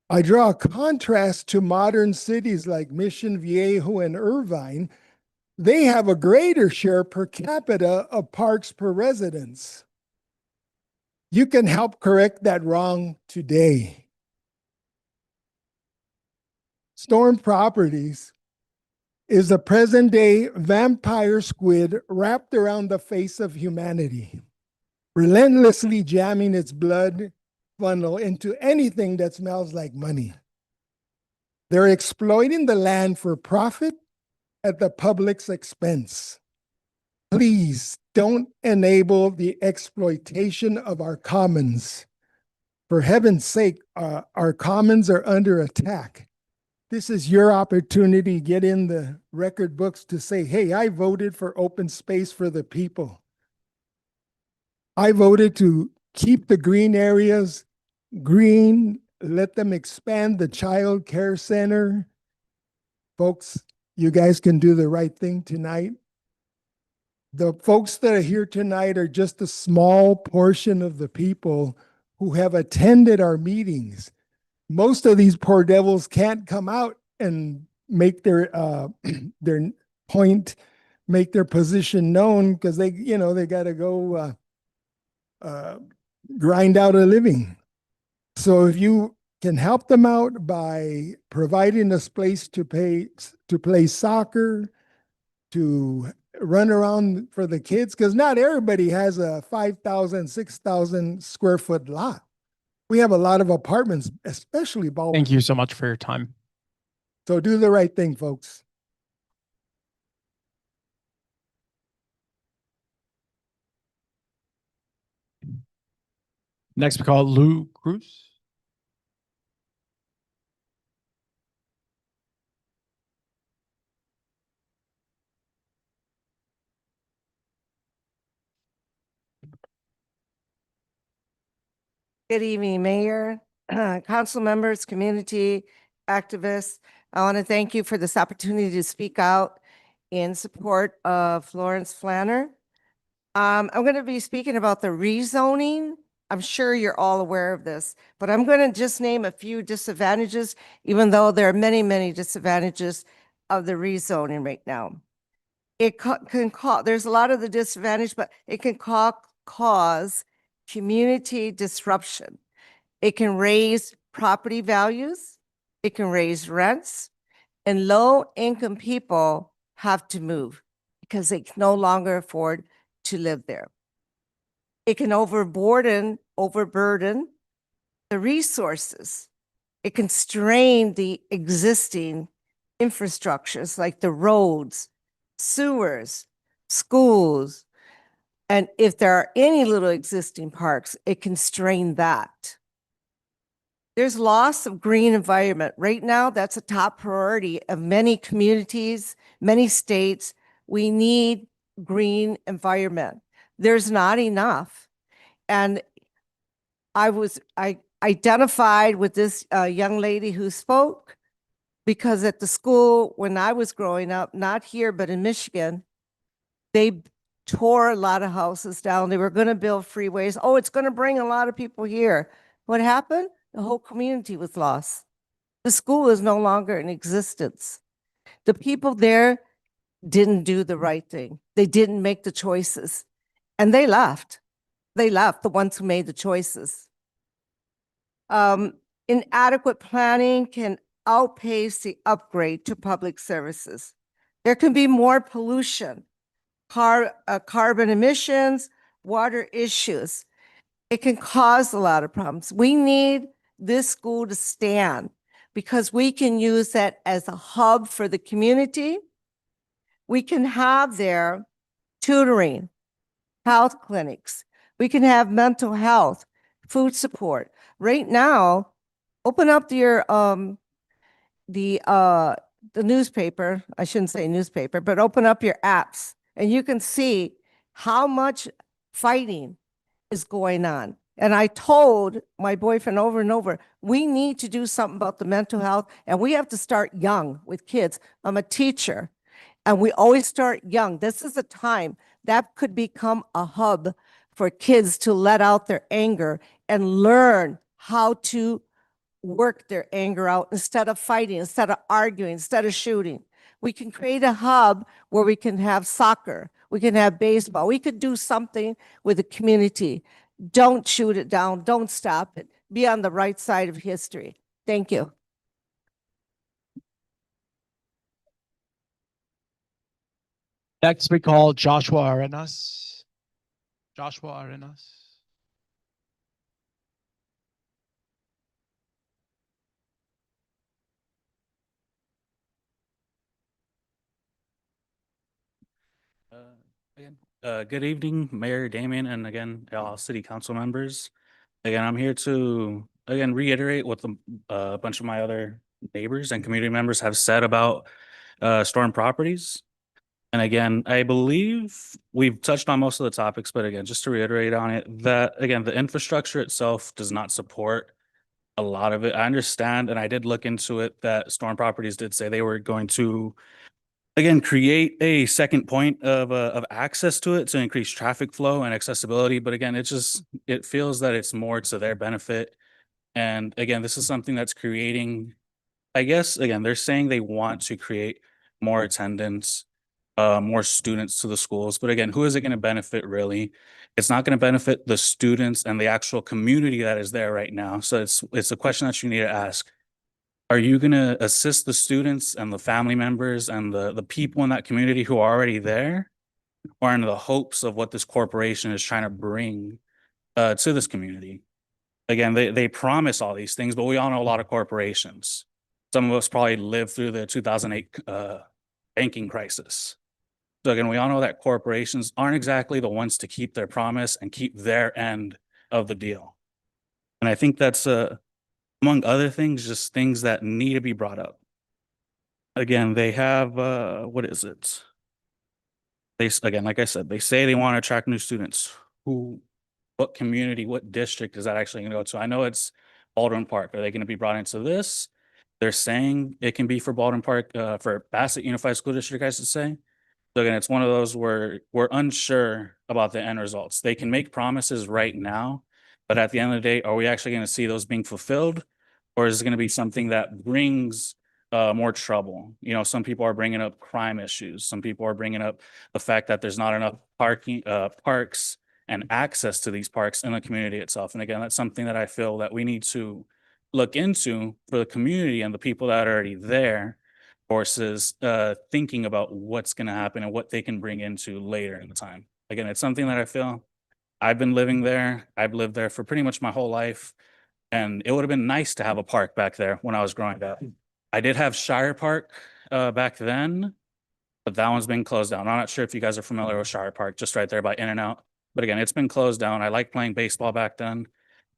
S: I draw a contrast to modern cities like Mission Viejo and Irvine. They have a greater share per capita of parks per residence. You can help correct that wrong today. Storm Properties is a present-day vampire squid wrapped around the face of humanity, relentlessly jamming its blood funnel into anything that smells like money. They're exploiting the land for profit at the public's expense. Please don't enable the exploitation of our commons. For heaven's sake, our commons are under attack. This is your opportunity to get in the record books to say, hey, I voted for open space for the people. I voted to keep the green areas green, let them expand the child care center. Folks, you guys can do the right thing tonight. The folks that are here tonight are just a small portion of the people who have attended our meetings. Most of these poor devils can't come out and make their point, make their position known because they got to go grind out a living. So if you can help them out by providing a place to play soccer, to run around for the kids, because not everybody has a 5,000, 6,000 square foot lot. We have a lot of apartments, especially ballpark.
G: Thank you so much for your time.
S: So do the right thing, folks.
G: Next, we call Lou Cruz.
T: Good evening, Mayor, council members, community activists. I want to thank you for this opportunity to speak out in support of Florence Flanner. I'm going to be speaking about the rezoning. I'm sure you're all aware of this, but I'm going to just name a few disadvantages, even though there are many, many disadvantages of the rezoning right now. It can cause, there's a lot of the disadvantage, but it can cause community disruption. It can raise property values. It can raise rents, and low-income people have to move because they can no longer afford to live there. It can overburden the resources. It can strain the existing infrastructures like the roads, sewers, schools, and if there are any little existing parks, it can strain that. There's loss of green environment. Right now, that's a top priority of many communities, many states. We need green environment. There's not enough. And I identified with this young lady who spoke because at the school when I was growing up, not here, but in Michigan, they tore a lot of houses down. They were going to build freeways. Oh, it's going to bring a lot of people here. What happened? The whole community was lost. The school is no longer in existence. The people there didn't do the right thing. They didn't make the choices. And they left. They left, the ones who made the choices. Inadequate planning can outpace the upgrade to public services. There can be more pollution, carbon emissions, water issues. It can cause a lot of problems. We need this school to stand because we can use that as a hub for the community. We can have there tutoring, health clinics. We can have mental health, food support. Right now, open up your the newspaper. I shouldn't say newspaper, but open up your apps and you can see how much fighting is going on. And I told my boyfriend over and over, we need to do something about the mental health and we have to start young with kids. I'm a teacher and we always start young. This is a time that could become a hub for kids to let out their anger and learn how to work their anger out instead of fighting, instead of arguing, instead of shooting. We can create a hub where we can have soccer, we can have baseball, we could do something with the community. Don't shoot it down, don't stop it. Be on the right side of history. Thank you.
G: Next, we call Joshua Arenas. Joshua Arenas.
U: Good evening, Mayor Damien, and again, all city council members. Again, I'm here to, again, reiterate what a bunch of my other neighbors and community members have said about storm properties. And again, I believe we've touched on most of the topics, but again, just to reiterate on it, that again, the infrastructure itself does not support a lot of it. I understand, and I did look into it, that storm properties did say they were going to again, create a second point of access to it to increase traffic flow and accessibility. But again, it feels that it's more to their benefit. And again, this is something that's creating, I guess, again, they're saying they want to create more attendance, more students to the schools. But again, who is it going to benefit really? It's not going to benefit the students and the actual community that is there right now. So it's a question that you need to ask. Are you going to assist the students and the family members and the people in that community who are already there, or in the hopes of what this corporation is trying to bring to this community? Again, they promise all these things, but we all know a lot of corporations. Some of us probably lived through the 2008 banking crisis. So again, we all know that corporations aren't exactly the ones to keep their promise and keep their end of the deal. And I think that's among other things, just things that need to be brought up. Again, they have, what is it? Again, like I said, they say they want to attract new students. What community, what district is that actually going to go to? I know it's Baldwin Park. Are they going to be brought into this? They're saying it can be for Baldwin Park, for Bassett Unified School District, I should say. So again, it's one of those where we're unsure about the end results. They can make promises right now, but at the end of the day, are we actually going to see those being fulfilled? Or is it going to be something that brings more trouble? You know, some people are bringing up crime issues. Some people are bringing up the fact that there's not enough parks and access to these parks in the community itself. And again, that's something that I feel that we need to look into for the community and the people that are already there versus thinking about what's going to happen and what they can bring into later in the time. Again, it's something that I feel I've been living there. I've lived there for pretty much my whole life. And it would have been nice to have a park back there when I was growing up. I did have Shire Park back then, but that one's been closed down. I'm not sure if you guys are familiar with Shire Park, just right there by In-N-Out. But again, it's been closed down. I like playing baseball back then.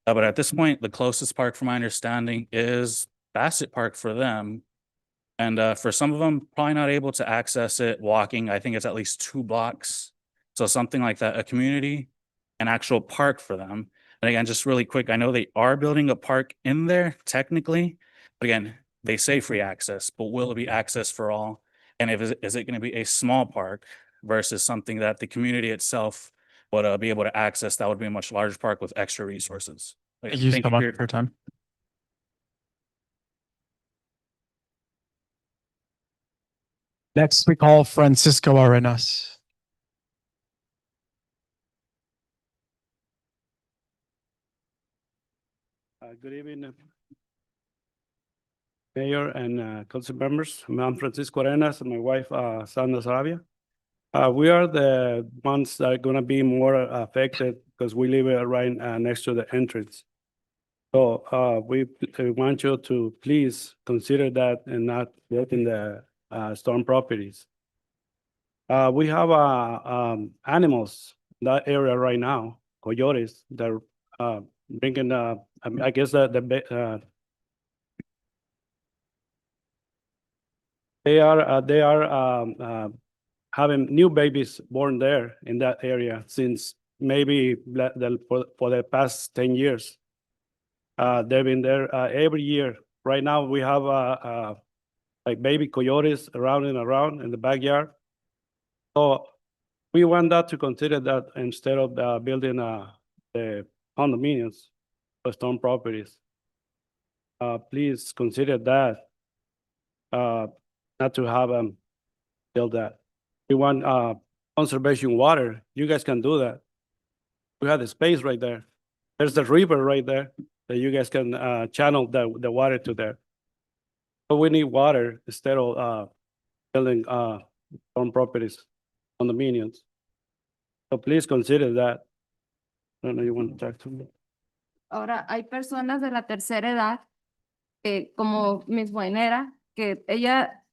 U: But at this point, the closest park, from my understanding, is Bassett Park for them. And for some of them, probably not able to access it walking. I think it's at least 2 blocks. So something like that, a community, an actual park for them. And again, just really quick, I know they are building a park in there technically. But again, they say free access, but will it be access for all? And is it going to be a small park versus something that the community itself would be able to access? That would be a much larger park with extra resources.
G: Thank you so much for your time. Next, we call Francisco Arenas.
C: Good evening, Mayor and council members. I'm Francisco Arenas and my wife, Sandra Sarabia. We are the ones that are going to be more affected because we live right next to the entrance. So we want you to please consider that and not building the storm properties. We have animals in that area right now, coyotes, that are bringing, I guess that they are having new babies born there in that area since maybe for the past 10 years. They've been there every year. Right now we have like baby coyotes around and around in the backyard. So we want that to consider that instead of building the condominiums for storm properties. Please consider that, not to have them build that. We want conservation water. You guys can do that. We have the space right there. There's the river right there that you guys can channel the water to there. So we need water instead of building storm properties, condominiums. So please consider that. I don't know, you want to talk to me?
V: Ahora, hay personas de la tercera edad, como Miss Buenera, que ella,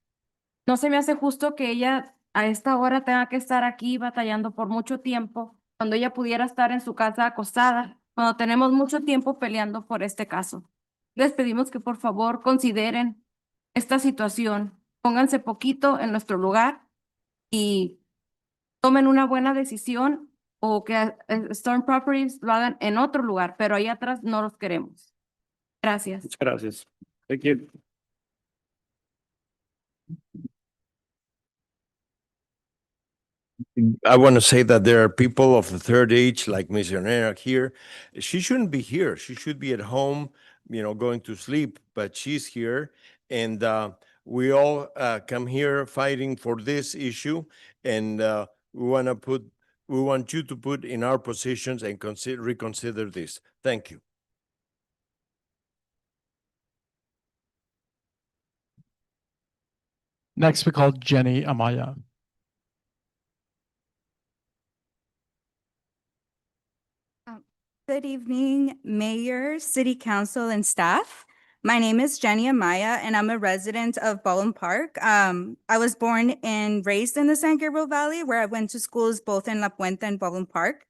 V: no se me hace justo que ella a esta hora tenga que estar aquí batallando por mucho tiempo, cuando ella pudiera estar en su casa acostada, cuando tenemos mucho tiempo peleando por este caso. Les pedimos que por favor consideren esta situación, pónganse poquito en nuestro lugar y tomen una buena decisión o que Storm Properties lo hagan en otro lugar, pero ahí atrás no los queremos. Gracias.
C: Muchas gracias. Thank you.
W: I want to say that there are people of the third age, like Ms. Yanera here. She shouldn't be here. She should be at home, going to sleep, but she's here. And we all come here fighting for this issue. And we want you to put in our positions and reconsider this. Thank you.
G: Next, we call Jenny Amaya.
X: Good evening, Mayor, City Council, and staff. My name is Jenny Amaya, and I'm a resident of Baldwin Park. I was born and raised in the San Gabriel Valley, where I went to schools both in La Puente and Baldwin Park.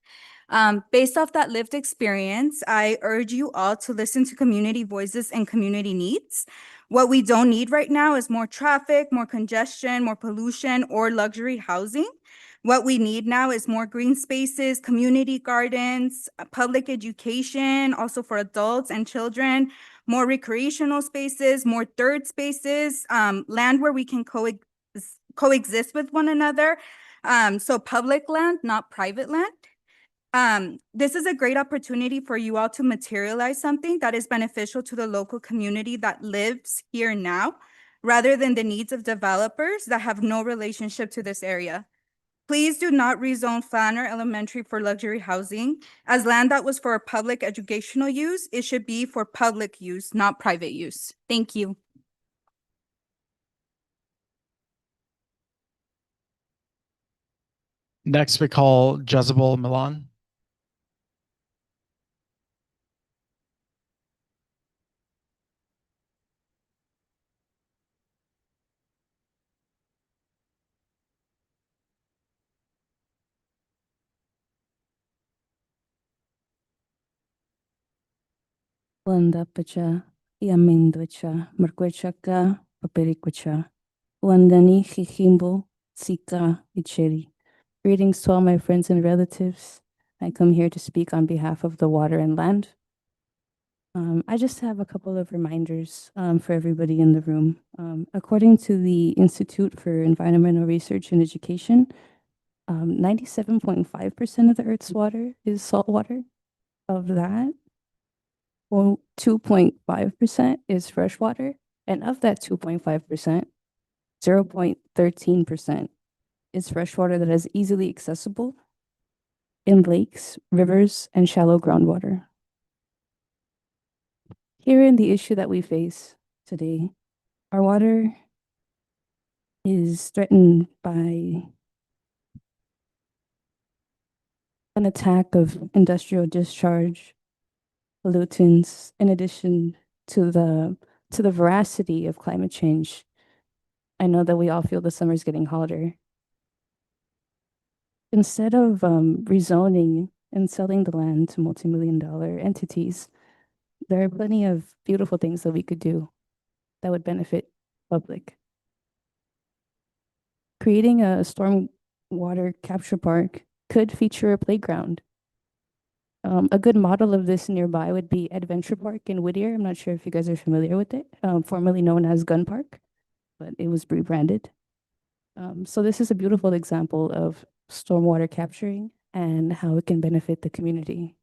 X: Based off that lived experience, I urge you all to listen to community voices and community needs. What we don't need right now is more traffic, more congestion, more pollution, or luxury housing. What we need now is more green spaces, community gardens, public education, also for adults and children, more recreational spaces, more third spaces, land where we can coexist with one another. So public land, not private land. This is a great opportunity for you all to materialize something that is beneficial to the local community that lives here now, rather than the needs of developers that have no relationship to this area. Please do not rezone Flanner Elementary for luxury housing. As land that was for public educational use, it should be for public use, not private use. Thank you.
G: Next, we call Jezebel Milan.
Y: Wanda pacha, Yamindwacha, Merquechaka, Paperiquacha, Wandani, Hijimbo, Sika, Icheri. Greetings to all my friends and relatives. I come here to speak on behalf of the water and land. I just have a couple of reminders for everybody in the room. According to the Institute for Environmental Research and Education, 97.5% of the Earth's water is salt water. Of that, 2.5% is fresh water. And of that 2.5%, 0.13% is fresh water that is easily accessible in lakes, rivers, and shallow groundwater. Herein the issue that we face today, our water is threatened by an attack of industrial discharge, pollutants, in addition to the veracity of climate change. I know that we all feel the summer's getting hotter. Instead of rezoning and selling the land to multi-million-dollar entities, there are plenty of beautiful things that we could do that would benefit public. Creating a stormwater capture park could feature a playground. A good model of this nearby would be Adventure Park in Whittier. I'm not sure if you guys are familiar with it, formerly known as Gun Park, but it was rebranded. So this is a beautiful example of stormwater capturing and how it can benefit the community.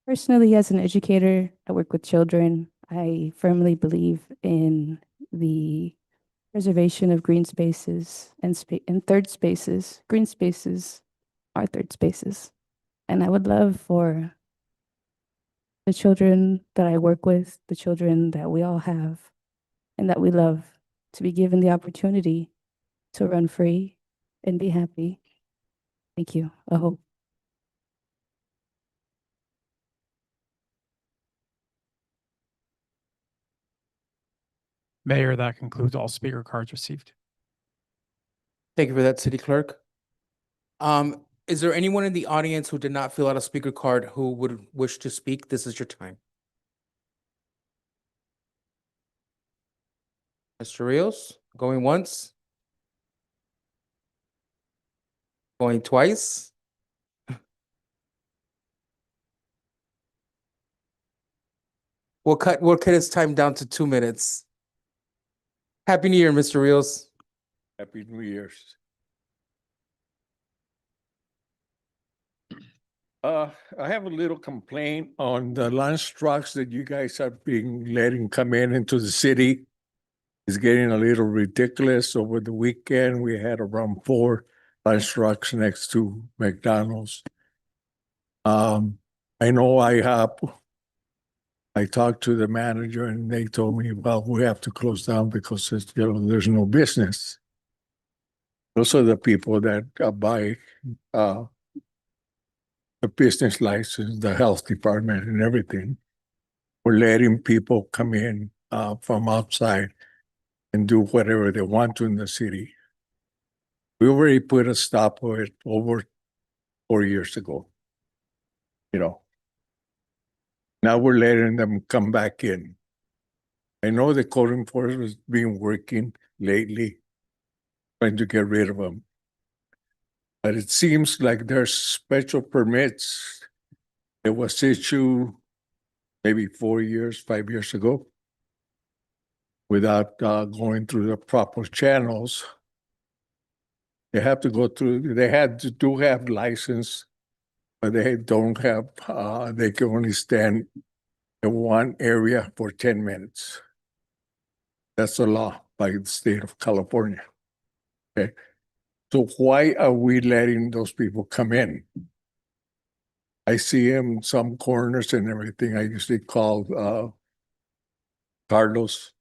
Y: Personally, as an educator, I work with children. I firmly believe in the preservation of green spaces and third spaces. Green spaces are third spaces. And I would love for the children that I work with, the children that we all have and that we love, to be given the opportunity to run free and be happy. Thank you. I hope.
G: Mayor, that concludes all speaker cards received.
B: Thank you for that, City Clerk. Is there anyone in the audience who did not fill out a speaker card who would wish to speak? This is your time. Mr. Rios, going once? Going twice? We'll cut his time down to 2 minutes. Happy New Year, Mr. Rios.
W: Happy New Year's. I have a little complaint on the lunch trucks that you guys are letting come into the city. It's getting a little ridiculous. Over the weekend, we had around 4 lunch trucks next to McDonald's. I know I talked to the manager and they told me, well, we have to close down because there's no business. Those are the people that buy the business license, the health department and everything. We're letting people come in from outside and do whatever they want to in the city. We already put a stop to it over 4 years ago. Now we're letting them come back in. I know the code enforcement has been working lately, trying to get rid of them. But it seems like there's special permits that was issued maybe 4 years, 5 years ago, without going through the proper channels. They have to go through, do have license, but they don't have, they can only stand in one area for 10 minutes. That's the law by the state of California. Okay. So why are we letting those people come in? I see him in some corners and everything. I usually call Carlos.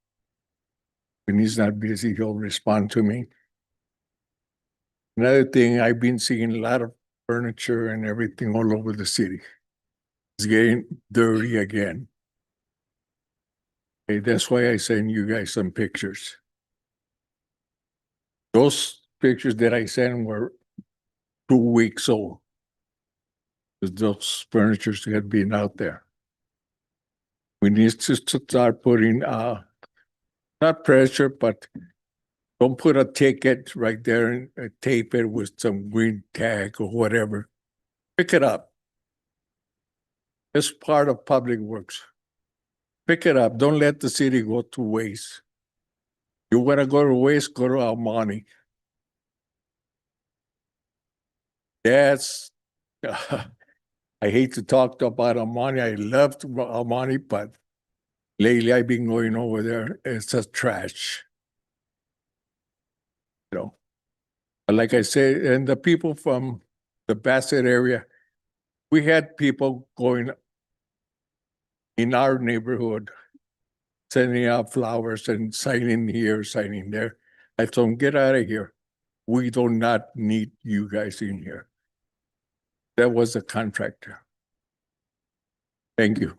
W: When he's not busy, he'll respond to me. Another thing, I've been seeing a lot of furniture and everything all over the city. It's getting dirty again. Okay, that's why I send you guys some pictures. Those pictures that I sent were 2 weeks old. Those furnitures had been out there. We need to start putting not pressure, but Don't put a ticket right there and tape it with some green tag or whatever. Pick it up. It's part of public works. Pick it up. Don't let the city go to waste. You want to go to waste, go to Almani. That's, I hate to talk about Almani. I loved Almani, but lately I've been going over there. It's just trash. You know, but like I say, and the people from the Bassett area, we had people going in our neighborhood, sending out flowers and signing here, signing there. I told them, get out of here. We do not need you guys in here. That was the contractor. Thank you.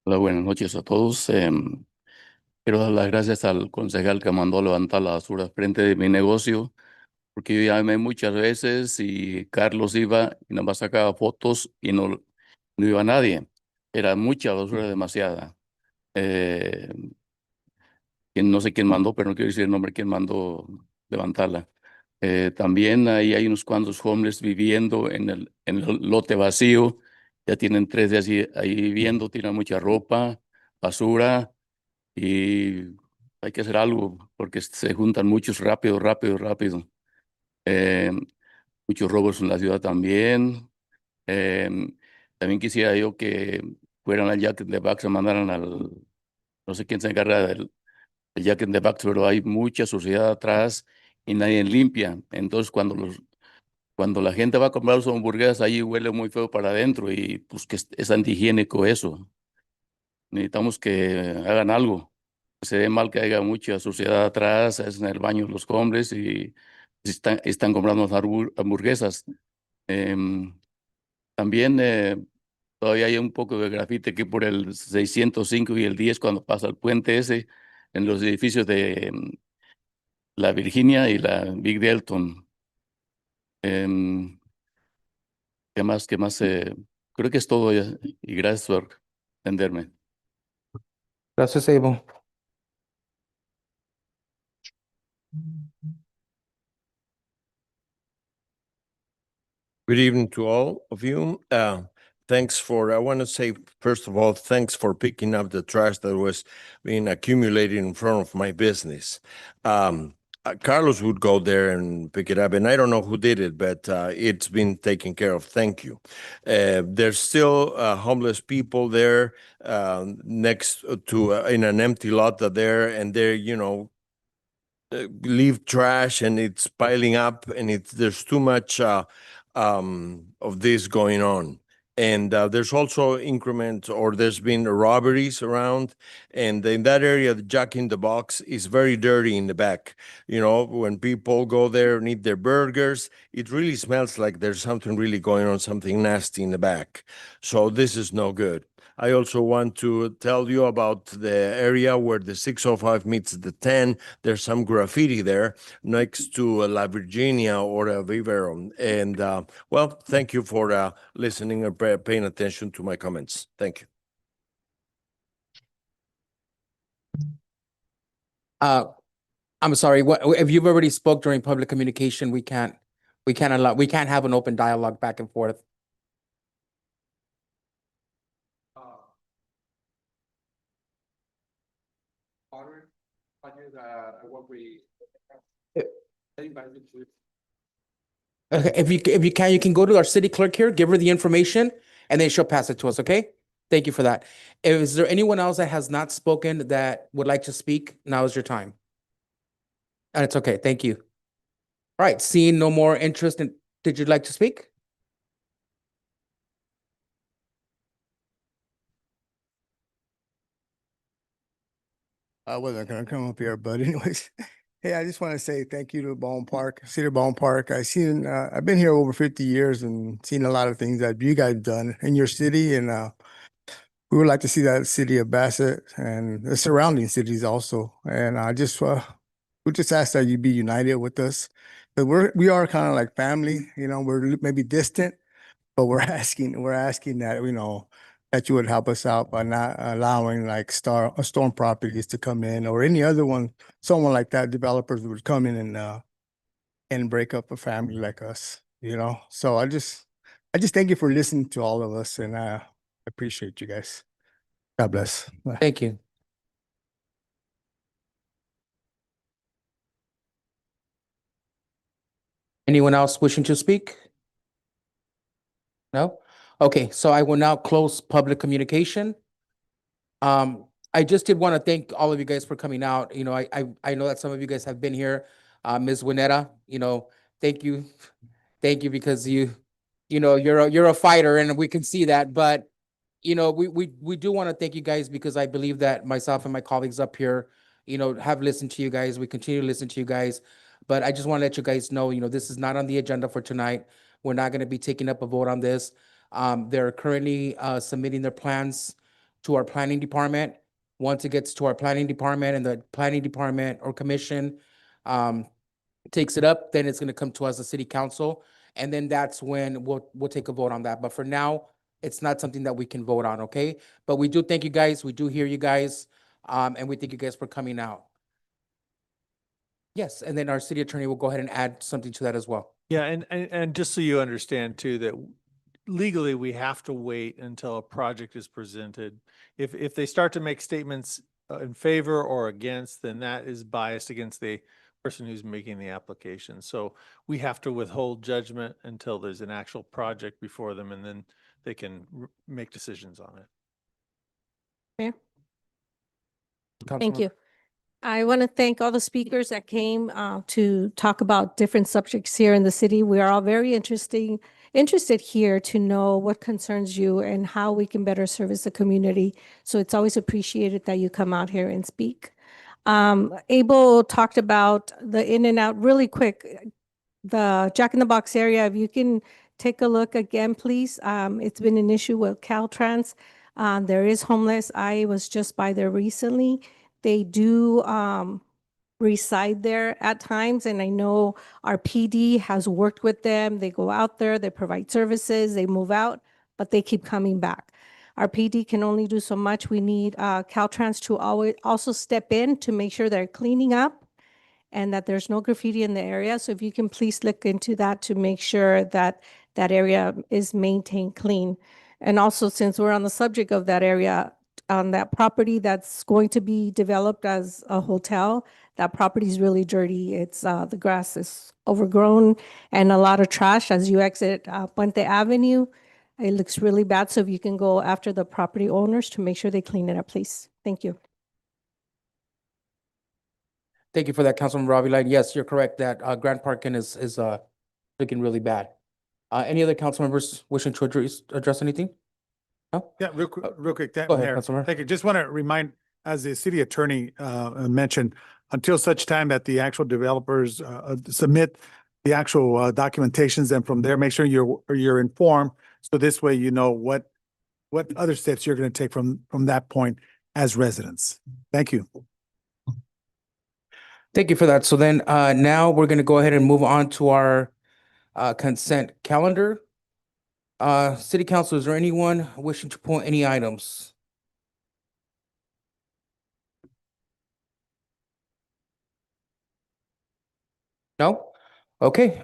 D: Hola, buenas noches a todos. Quiero dar las gracias al concejal que mandó a levantar la basura frente de mi negocio, porque yo llamé muchas veces y Carlos iba y nada más sacaba fotos y no iba nadie. Era mucha basura, demasiada. No sé quién mandó, pero no quiero decir el nombre, quién mandó levantarla. También ahí hay unos cuantos homeless viviendo en el lote vacío. Ya tienen 3 días ahí viviendo, tienen mucha ropa, basura, y hay que hacer algo porque se juntan muchos rápido. Eh, Muchos robos en la ciudad también. También quisiera yo que fueran al Jack in the Box, se mandaran no sé quién se encarga del Jack in the Box, pero hay mucha suciedad atrás y nadie limpia. Entonces, cuando la gente va a comprar sus hamburguesas, ahí huele muy feo para adentro y pues que es antihigiénico eso. Necesitamos que hagan algo. Se ve mal que haya mucha suciedad atrás, es en el baño los hombres y están comprando hamburguesas. También todavía hay un poco de grafite aquí por el 605 y el 10 cuando pasa el puente ese en los edificios de la Virginia y la Big Delton. ¿Qué más? Creo que es todo ya. Y gracias por atenderme.
B: Gracias, Abel.
W: Good evening to all of you. I want to say, first of all, thanks for picking up the trash that was being accumulated in front of my business. Carlos would go there and pick it up, and I don't know who did it, but it's been taken care of. Thank you. There's still homeless people there next to in an empty lot there, and they're, leave trash and it's piling up, and there's too much of this going on. And there's also there's been robberies around. And in that area, the Jack in the Box is very dirty in the back. When people go there and eat their burgers, it really smells like there's something really going on, something nasty in the back. So this is no good. I also want to tell you about the area where the 605 meets the 10. There's some graffiti there next to La Virginia or Vivero. And well, thank you for listening and paying attention to my comments. Thank you.
B: I'm sorry. If you've already spoke during public communication, we can't have an open dialogue back and forth. Okay, if you can, you can go to our city clerk here, give her the information, and then she'll pass it to us, okay? Thank you for that. Is there anyone else that has not spoken that would like to speak? Now is your time. And it's okay, thank you. All right, seeing no more interest did you like to speak?
E: I wasn't gonna come up here, but anyways, hey, I just want to say thank you to Baldwin Park, City of Baldwin Park. I've been here over 50 years and seen a lot of things that you guys done in your city, and we would like to see that city of Bassett and the surrounding cities also. And we just ask that you be united with us But we are kind of like family, you know, we're maybe distant, but we're asking that, you know, that you would help us out by not allowing like storm properties to come in or any other one, someone like that, developers would come in and break up a family like us, you know? So I just thank you for listening to all of us, and I appreciate you guys. God bless. Bye.
B: Thank you. Anyone else wishing to speak? No? Okay, so I will now close public communication. I just did want to thank all of you guys for coming out. You know, I know that some of you guys have been here. Ms. Winetta, you know, thank you. Thank you, because you know, you're a fighter, and we can see that. But, you know, we do want to thank you guys, because I believe that myself and my colleagues up here, you know, have listened to you guys. We continue to listen to you guys. But I just want to let you guys know, you know, this is not on the agenda for tonight. We're not going to be taking up a vote on this. They're currently submitting their plans to our planning department. Once it gets to our planning department and the planning department or commission takes it up, then it's going to come to us, the city council. And then that's when we'll take a vote on that. But for now, it's not something that we can vote on, okay? But we do thank you guys. We do hear you guys. And we thank you guys for coming out. Yes, and then our city attorney will go ahead and add something to that as well.
A: Yeah, and just so you understand too, that legally we have to wait until a project is presented. If they start to make statements in favor or against, then that is biased against the person who's making the application. So we have to withhold judgment until there's an actual project before them, and then they can make decisions on it.
F: Mayor? Thank
B: Councilwoman-
F: you. I want to thank all the speakers that came to talk about different subjects here in the city. We are all very interested here to know what concerns you and how we can better service the community. So it's always appreciated that you come out here and speak. Abel talked about the in and out really quick. The Jack in the Box area, if you can take a look again, please. It's been an issue with Caltrans. There is homeless. I was just by there recently. They do reside there at times, and I know our PD has worked with them. They go out there, they provide services, they move out, but they keep coming back. Our PD can only do so much. We need Caltrans to always also step in to make sure they're cleaning up and that there's no graffiti in the area. So if you can please look into that to make sure that that area is maintained clean. And also, since we're on the subject of that area, on that property that's going to be developed as a hotel, that property is really dirty. It's the grass is overgrown and a lot of trash as you exit Puente Avenue. It looks really bad. So if you can go after the property owners to make sure they clean it up, please. Thank you.
B: Thank you for that, Councilman Ravila. Yes, you're correct that Grand Parkin is looking really bad. Any other council members wishing to address anything? No?
H: Yeah, real quick.
B: Go ahead, Councilmember.
H: Thank you. Just want to remind, as the city attorney mentioned, until such time that the actual developers submit the actual documentations, and from there, make sure you're informed. So this way, you know what other steps you're going to take from that point as residents. Thank you.
B: Thank you for that. So then now we're going to go ahead and move on to our consent calendar. City Council, is there anyone wishing to pull any items? No? Okay.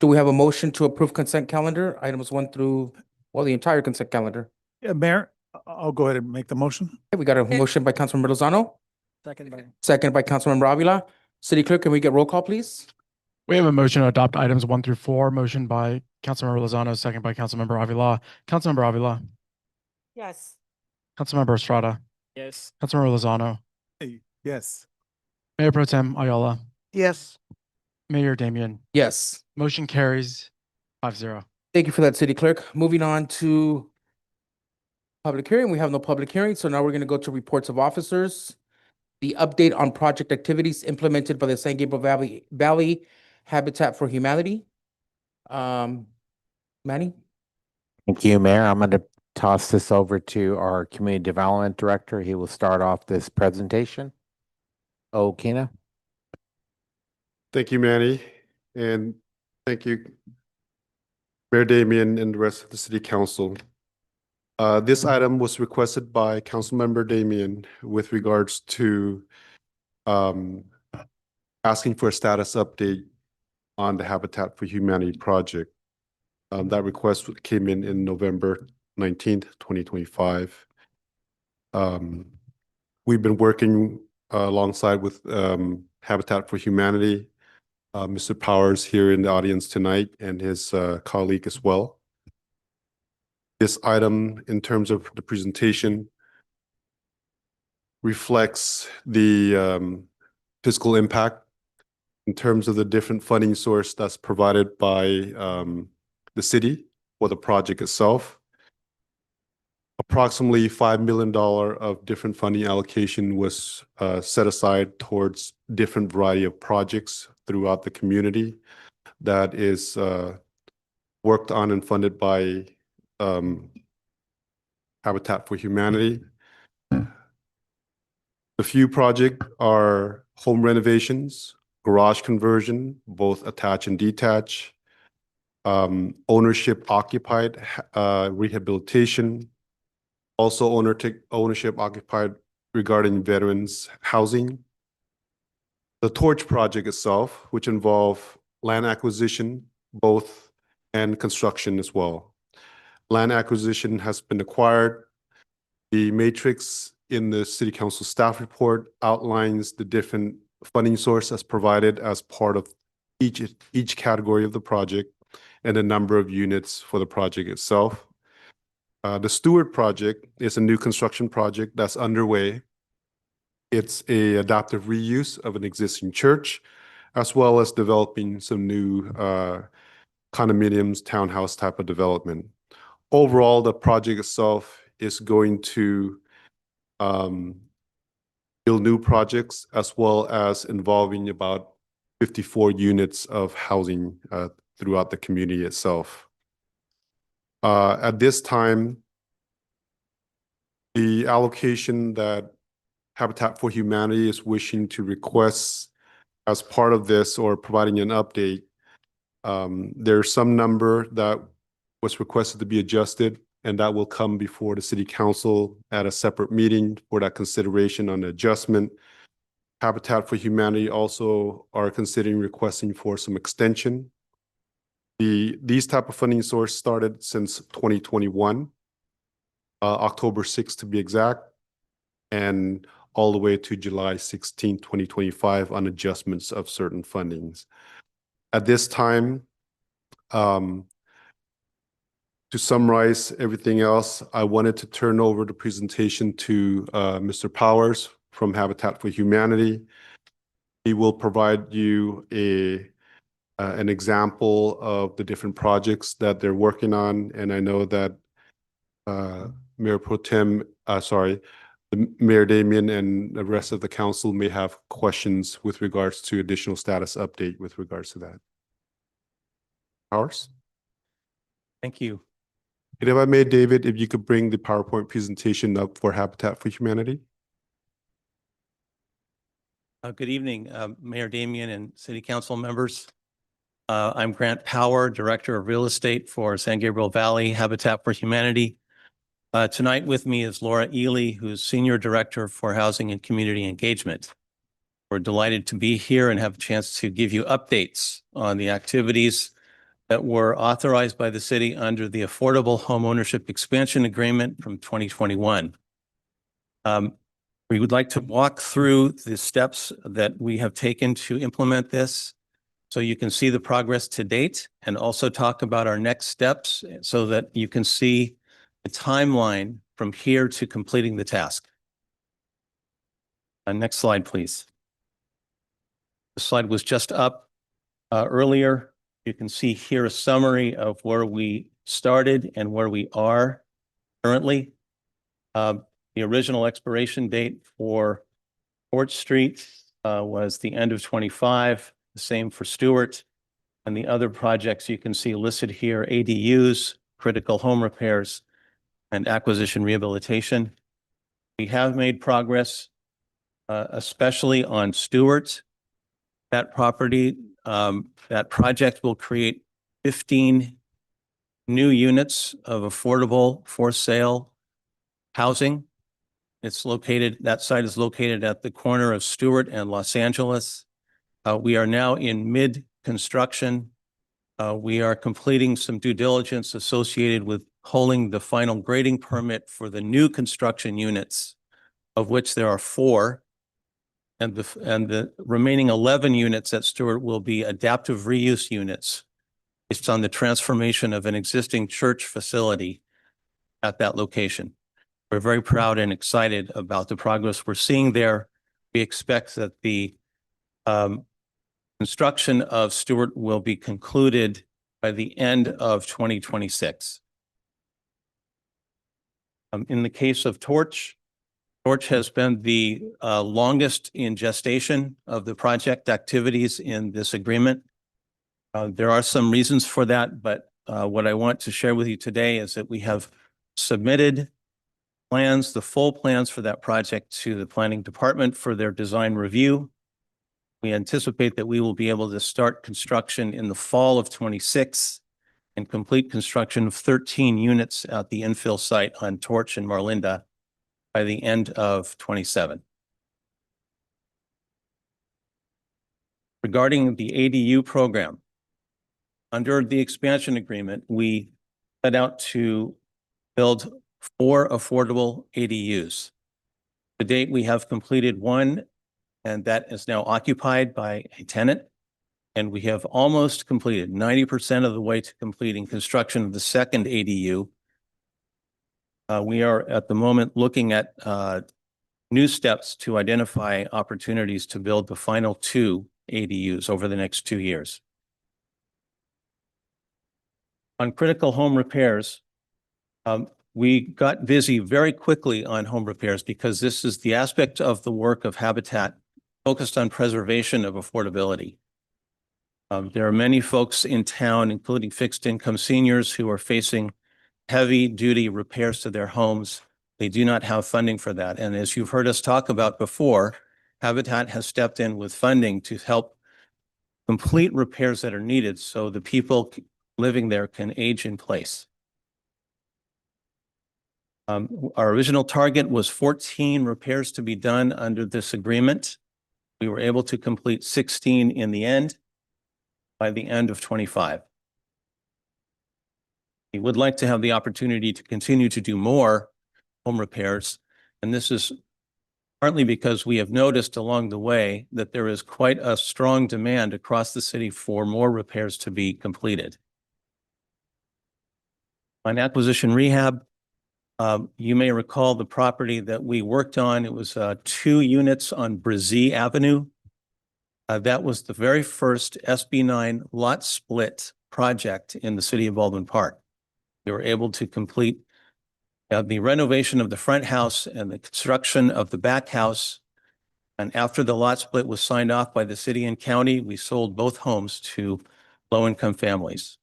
B: Do we have a motion to approve consent calendar, items 1 through, well, the entire consent calendar?
H: Yeah, Mayor, I'll go ahead and make the motion.
B: Okay, we got a motion by Councilmember Lozano, second by Councilmember Avila. City Clerk, can we get roll call, please?
G: We have a motion to adopt items 1 through 4, motion by Councilmember Lozano, second by Councilmember Avila. Councilmember Avila,
F: Yes.
G: Councilmember Estrada,
A: Yes.
G: Councilmember Lozano,
H: Yes.
G: Mayor Pro Tem Ayala,
T: Yes.
G: Mayor Damian.
B: Yes.
G: Motion carries 5-0.
B: Thank you for that, City Clerk. Moving on to public hearing. We have no public hearing, so now we're going to go to reports of officers. The update on project activities implemented by the San Gabriel Valley Habitat for Humanity. Manny?
I: Thank you, Mayor. I'm going to toss this over to our Community Development Director. He will start off this presentation. Okina.
J: Thank you, Manny. and thank you, Mayor Damian and the rest of the city council. This item was requested by Councilmember Damian with regards to asking for a status update on the Habitat for Humanity project. That request came in November 19th, 2025. We've been working alongside with Habitat for Humanity, Mr. Powers here in the audience tonight, and his colleague as well. This item, in terms of the presentation, reflects the fiscal impact in terms of the different funding source that's provided by the city for the project itself. Approximately $5 million of different funding allocation was set aside towards different variety of projects throughout the community that is worked on and funded by Habitat for Humanity. The few projects are home renovations, garage conversion, both attached and detached, ownership occupied rehabilitation, also ownership occupied regarding veterans housing. The Torch project itself, which involve land acquisition, both, and construction as well. Land acquisition has been acquired. The matrix in the City Council staff report outlines the different funding source as provided as part of each category of the project and the number of units for the project itself. The Stewart project is a new construction project that's underway. It's a adaptive reuse of an existing church, as well as developing some new condominiums, townhouse type of development. Overall, the project itself is going to build new projects, as well as involving about 54 units of housing throughout the community itself. At this time, the allocation that Habitat for Humanity is wishing to request as part of this, or providing an update, there's some number that was requested to be adjusted, and that will come before the City Council at a separate meeting for that consideration on the adjustment. Habitat for Humanity also are considering requesting for some extension. These type of funding source started since 2021, October 6th to be exact, and all the way to July 16, 2025 on adjustments of certain fundings. At this time, to summarize everything else, I wanted to turn over the presentation to Mr. Powers from Habitat for Humanity. He will provide you an example of the different projects that they're working on, and I know that Mayor Damian and the rest of the council may have questions with regards to additional status update with regards to that. Powers?
K: Thank you.
J: And if I may, David, if you could bring the PowerPoint presentation up for Habitat for Humanity.
K: Good evening, Mayor Damian and City Council members. I'm Grant Power, Director of Real Estate for San Gabriel Valley Habitat for Humanity. Tonight with me is Laura Ely, who's Senior Director for Housing and Community Engagement. We're delighted to be here and have a chance to give you updates on the activities that were authorized by the city under the Affordable Homeownership Expansion Agreement from 2021. We would like to walk through the steps that we have taken to implement this so you can see the progress to date, and also talk about our next steps so that you can see the timeline from here to completing the task. Next slide, please. The slide was just up earlier. You can see here a summary of where we started and where we are currently. The original expiration date for Fort Street was the end of 25, the same for Stewart. And the other projects you can see listed here, ADUs, critical home repairs, and acquisition rehabilitation. We have made progress, especially on Stewart. That property that project will create 15 new units of affordable for sale housing. That site is located at the corner of Stewart and Los Angeles. We are now in mid-construction. We are completing some due diligence associated with holding the final grading permit for the new construction units, of which there are 4. And the remaining 11 units at Stewart will be adaptive reuse units based on the transformation of an existing church facility at that location. We're very proud and excited about the progress we're seeing there. We expect that the construction of Stewart will be concluded by the end of 2026. In the case of Torch has been the longest in gestation of the project activities in this agreement. There are some reasons for that, but what I want to share with you today is that we have submitted plans, the full plans for that project, to the planning department for their design review. We anticipate that we will be able to start construction in the fall of 26 and complete construction of 13 units at the infill site on Torch and Marlinda by the end of 27. Regarding the ADU program, under the expansion agreement, we set out to build 4 affordable ADUs. To date, we have completed 1, and that is now occupied by a tenant. And we have almost completed 90% of the way to completing construction of the second ADU. We are at the moment looking at new steps to identify opportunities to build the final 2 ADUs over the next 2 years. On critical home repairs, we got busy very quickly on home repairs because this is the aspect of the work of Habitat focused on preservation of affordability. There are many folks in town, including fixed income seniors, who are facing heavy duty repairs to their homes. They do not have funding for that. And as you've heard us talk about before, Habitat has stepped in with funding to help complete repairs that are needed so the people living there can age in place. Our original target was 14 repairs to be done under this agreement. We were able to complete 16 in the end by the end of 25. We would like to have the opportunity to continue to do more home repairs. And this is partly because we have noticed along the way that there is quite a strong demand across the city for more repairs to be completed. On acquisition rehab, you may recall the property that we worked on. It was 2 units on Brazee Avenue. That was the very first SB9 lot split project in the city of Baldwin Park. We were able to complete the renovation of the front house and the construction of the back house. And after the lot split was signed off by the city and county, we sold both homes to low-income families.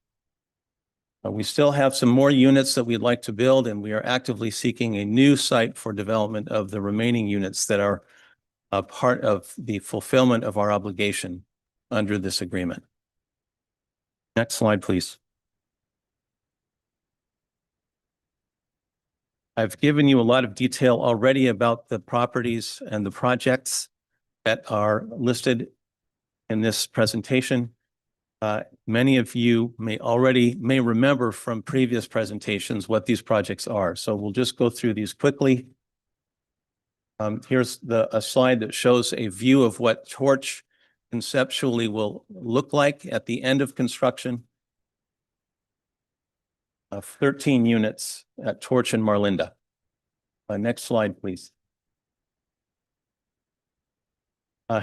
K: We still have some more units that we'd like to build, and we are actively seeking a new site for development of the remaining units that are a part of the fulfillment of our obligation under this agreement. Next slide, please. I've given you a lot of detail already about the properties and the projects that are listed in this presentation. Many of you may remember from previous presentations what these projects are. So we'll just go through these quickly. Here's a slide that shows a view of what Torch conceptually will look like at the end of construction of 13 units at Torch and Marlinda. Next slide, please.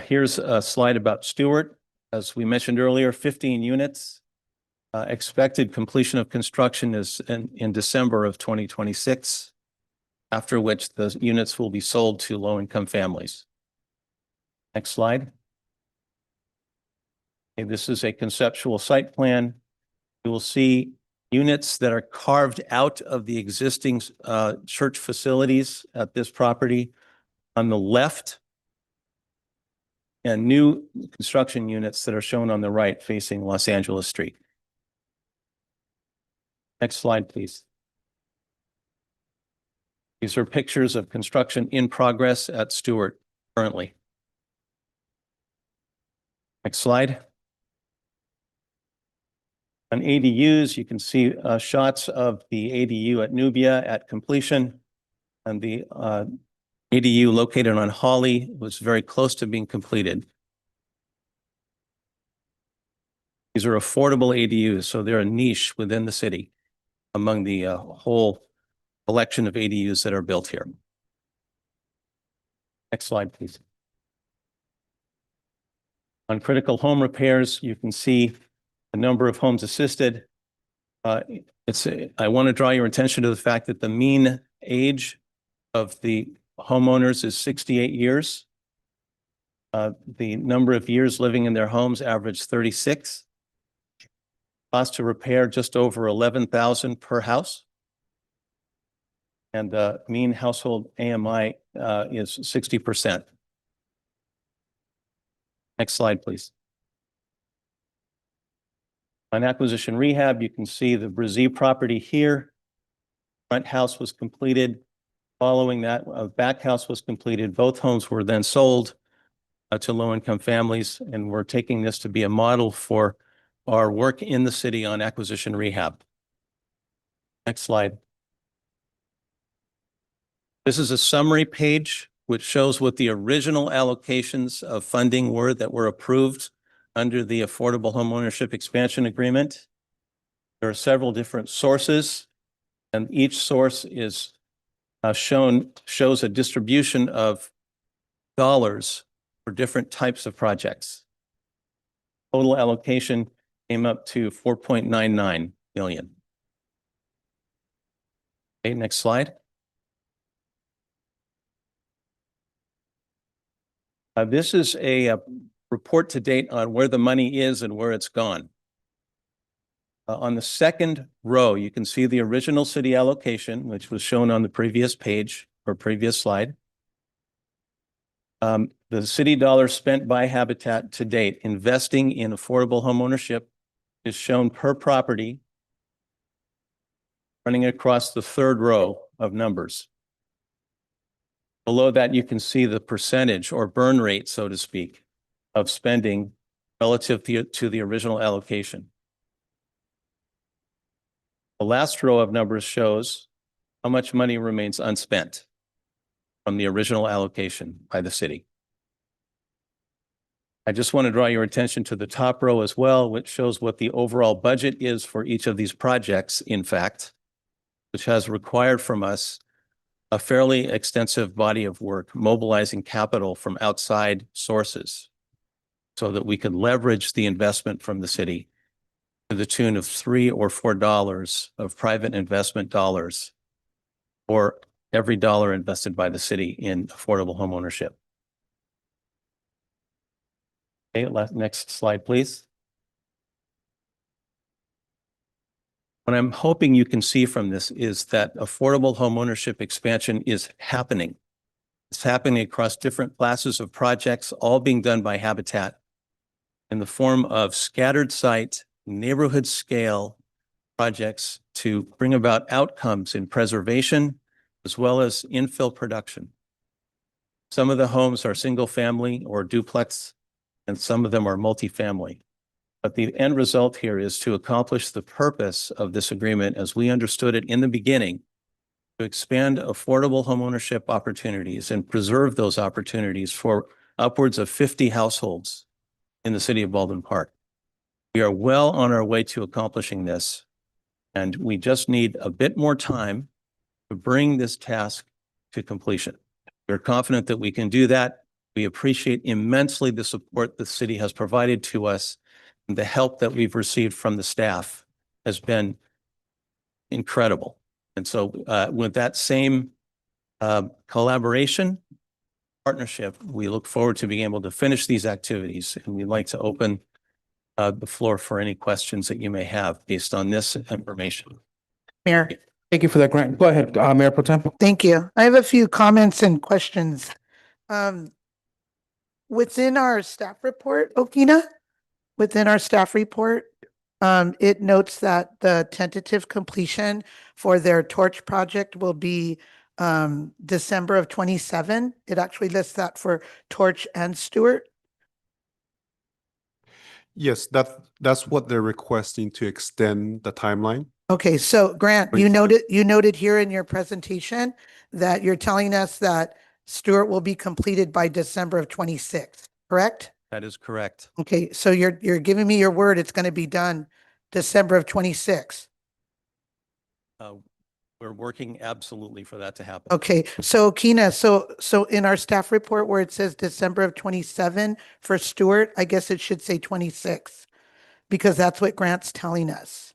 K: Here's a slide about Stewart. As we mentioned earlier, 15 units. Expected completion of construction is in December of 2026, after which the units will be sold to low-income families. Next slide. Okay, this is a conceptual site plan. You will see units that are carved out of the existing church facilities at this property. On the left and new construction units that are shown on the right facing Los Angeles Street. Next slide, please. These are pictures of construction in progress at Stewart currently. Next slide. On ADUs, you can see shots of the ADU at Nubia at completion, and the ADU located on Holly was very close to being completed. These are affordable ADUs, so they're a niche within the city among the whole collection of ADUs that are built here. Next slide, please. On critical home repairs, you can see the number of homes assisted. I want to draw your attention to the fact that the mean age of the homeowners is 68 years. The number of years living in their homes average 36. Cost to repair just over 11,000 per house. And the mean household AMI is 60%. Next slide, please. On acquisition rehab, you can see the Brzee property here. Front house was completed. Following that, a back house was completed. Both homes were then sold to low-income families, and we're taking this to be a model for our work in the city on acquisition rehab. Next slide. This is a summary page which shows what the original allocations of funding were that were approved under the Affordable Homeownership Expansion Agreement. There are several different sources, and each source is shows a distribution of dollars for different types of projects. Total allocation came up to $4.99 billion. Okay, next slide. This is a report to date on where the money is and where it's gone. On the second row, you can see the original city allocation, which was shown on the previous page or previous slide. The city dollars spent by Habitat to date investing in affordable homeownership is shown per property, running across the third row of numbers. Below that, you can see the percentage or burn rate, so to speak, of spending relative to the original allocation. The last row of numbers shows how much money remains unspent from the original allocation by the city. I just want to draw your attention to the top row as well, which shows what the overall budget is for each of these projects, in fact, which has required from us a fairly extensive body of work, mobilizing capital from outside sources so that we could leverage the investment from the city to the tune of $3 or $4 of private investment dollars for every dollar invested by the city in affordable homeownership. Okay, next slide, please. What I'm hoping you can see from this is that affordable homeownership expansion is happening. It's happening across different classes of projects, all being done by Habitat in the form of scattered site, neighborhood scale projects to bring about outcomes in preservation as well as infill production. Some of the homes are single family or duplex, and some of them are multifamily. But the end result here is to accomplish the purpose of this agreement as we understood it in the beginning, to expand affordable homeownership opportunities and preserve those opportunities for upwards of 50 households in the city of Baldwin Park. We are well on our way to accomplishing this, and we just need a bit more time to bring this task to completion. We're confident that we can do that. We appreciate immensely the support the city has provided to us. The help that we've received from the staff has been incredible. And so with that same collaboration, partnership, we look forward to being able to finish these activities. And we'd like to open the floor for any questions that you may have based on this information.
L: Mayor.
B: Thank you for that, Grant. Go ahead, Mayor Pro Tem.
L: Thank you. I have a few comments and questions. within our staff report, Okina, within our staff report, it notes that the tentative completion for their torch project will be December of 27. It actually lists that for Torch and Stewart.
J: Yes, that's what they're requesting, to extend the timeline.
L: Okay, so Grant,
J: Please.
L: you noted here in your presentation that you're telling us that Stewart will be completed by December of 26, correct?
K: That is correct.
L: Okay, so you're giving me your word it's going to be done December of 26.
K: We're working absolutely for that to happen.
L: Okay, so Kina, so in our staff report where it says December of 27 for Stewart, I guess it should say 26 because that's what Grant's telling us.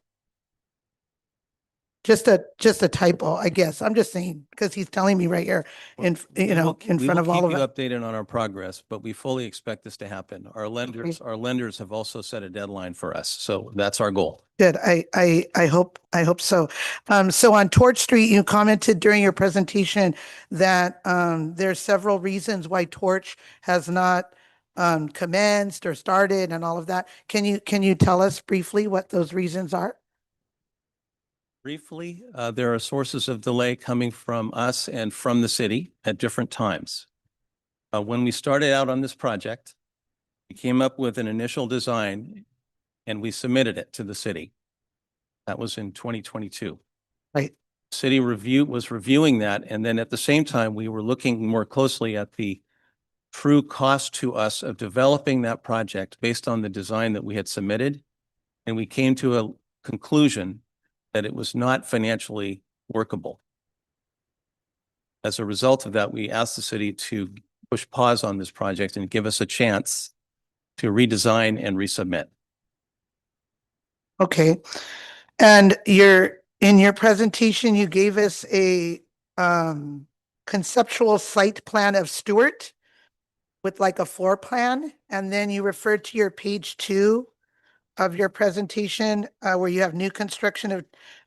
L: Just a typo, I guess. I'm just saying because he's telling me right here in
K: We will-
L: in
K: we
L: front
K: will
L: of all
K: keep
L: of
K: you
L: it.
K: updated on our progress, but we fully expect this to happen. Our lenders have also set a deadline for us. So that's our goal.
L: Good. I hope so. So on Torch Street, you commented during your presentation that there's several reasons why Torch has not commenced or started and all of that. Can you tell us briefly what those reasons are?
K: Briefly, there are sources of delay coming from us and from the city at different times. When we started out on this project, we came up with an initial design and we submitted it to the city. That was in 2022.
L: Right.
K: City was reviewing that, and then at the same time, we were looking more closely at the true cost to us of developing that project based on the design that we had submitted. And we came to a conclusion that it was not financially workable. As a result of that, we asked the city to push pause on this project and give us a chance to redesign and resubmit.
L: Okay. And in your presentation, you gave us a conceptual site plan of Stewart with like a floor plan. And then you referred to your page 2 of your presentation where you have new construction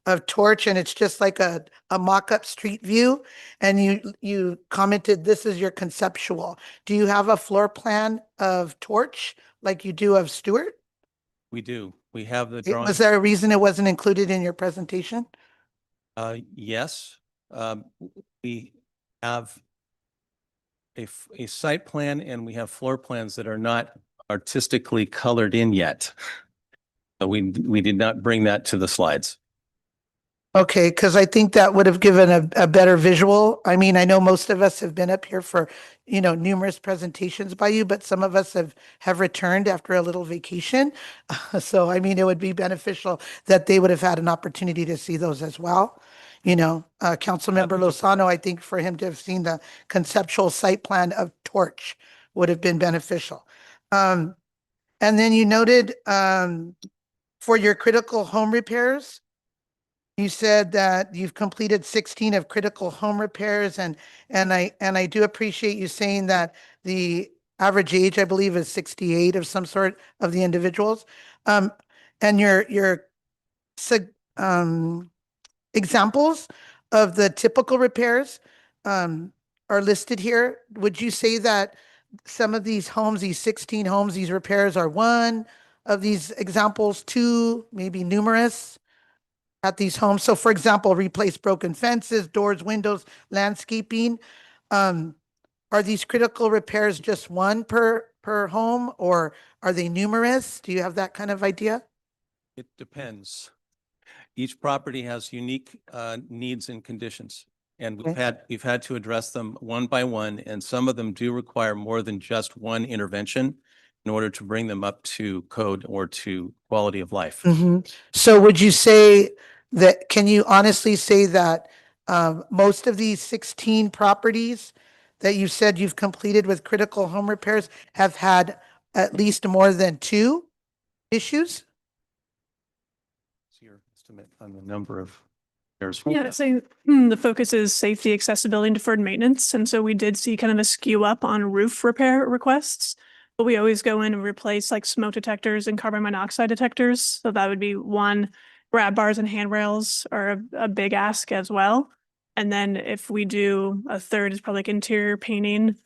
L: of Torch, and it's just like a mock-up street view. And you commented this is your conceptual. Do you have a floor plan of Torch like you do of Stewart?
K: We do. We have the drawing.
L: Was there a reason it wasn't included in your presentation?
K: Yes, we have a site plan and we have floor plans that are not artistically colored in yet. We did not bring that to the slides.
L: Okay, because I think that would have given a better visual. I mean, I know most of us have been up here for, numerous presentations by you, but some of us have returned after a little vacation. So, I mean, it would be beneficial that they would have had an opportunity to see those as well. Councilmember Lozano, I think for him to have seen the conceptual site plan of Torch would have been beneficial. And then you noted for your critical home repairs, you said that you've completed 16 of critical home repairs, and I do appreciate you saying that the average age, I believe, is 68 of some sort of the individuals. And your examples of the typical repairs are listed here. Would you say that some of these homes, these 16 homes, these repairs are one of these examples, two, maybe numerous at these homes? So for example, replace broken fences, doors, windows, landscaping. Are these critical repairs just one per home, or are they numerous? Do you have that kind of idea?
K: It depends. Each property has unique needs and conditions. And we've had to address them one by one, and some of them do require more than just one intervention in order to bring them up to code or to quality of life.
L: So would you say that, can you honestly say that most of these 16 properties that you said you've completed with critical home repairs have had at least more than 2 issues?
K: What's your estimate on the number of repairs?
M: Yeah, so the focus is safety, accessibility, and deferred maintenance. And so we did see kind of a skew up on roof repair requests, but we always go in and replace like smoke detectors and carbon monoxide detectors. So that would be one. Grab bars and handrails are a big ask as well. And then if we do a third is probably like interior painting,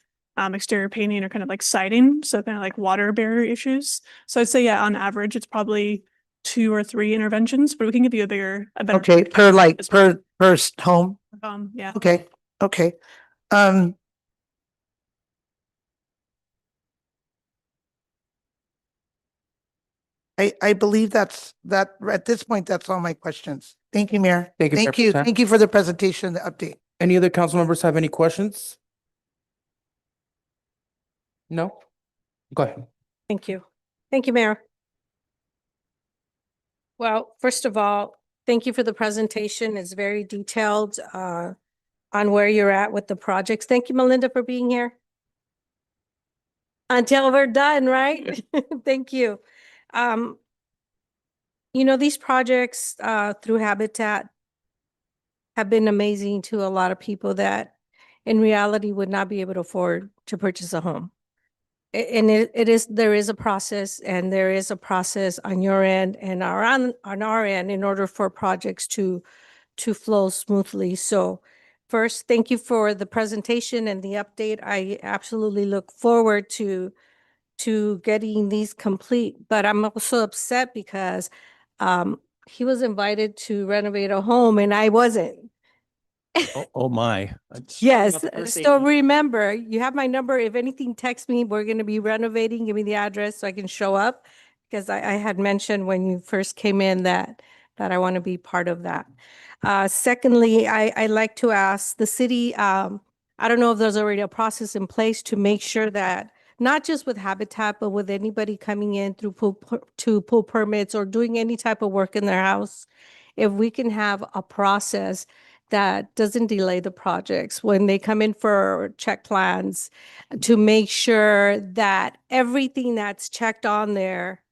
M: exterior painting or kind of like siding, so kind of like water barrier issues. So I'd say, yeah, on average, it's probably 2 or 3 interventions, but we can give you a better.
L: Okay, per home?
M: Yeah.
L: Okay, okay. I believe that at this point, that's all my questions. Thank you, Mayor.
B: Thank you, Mayor
L: Thank
B: Pro
L: you.
B: Tem.
L: Thank you for the presentation, the update.
B: Any other council members have any questions? No? Go ahead.
F: Thank you. Thank you, Mayor. Well, first of all, thank you for the presentation. It's very detailed on where you're at with the projects. Thank you, Melinda, for being here. Until we're done, right? Thank you. You know, these projects through Habitat have been amazing to a lot of people that in reality would not be able to afford to purchase a home. And there is a process, and there is a process on your end and on our end in order for projects to flow smoothly. So first, thank you for the presentation and the update. I absolutely look forward to getting these complete, but I'm also upset because he was invited to renovate a home and I wasn't.
K: Oh, my. That's-
F: Yes, so remember, you have my number. If anything, text me. We're gonna be renovating. Give me the address so I can show up. Because I had mentioned when you first came in that I want to be part of that. Secondly, I like to ask the city, I don't know if there's already a process in place to make sure that not just with Habitat, but with anybody coming in through pull permits or doing any type of work in their house, if we can have a process that doesn't delay the projects when they come in for check plans, to make sure that everything that's checked on there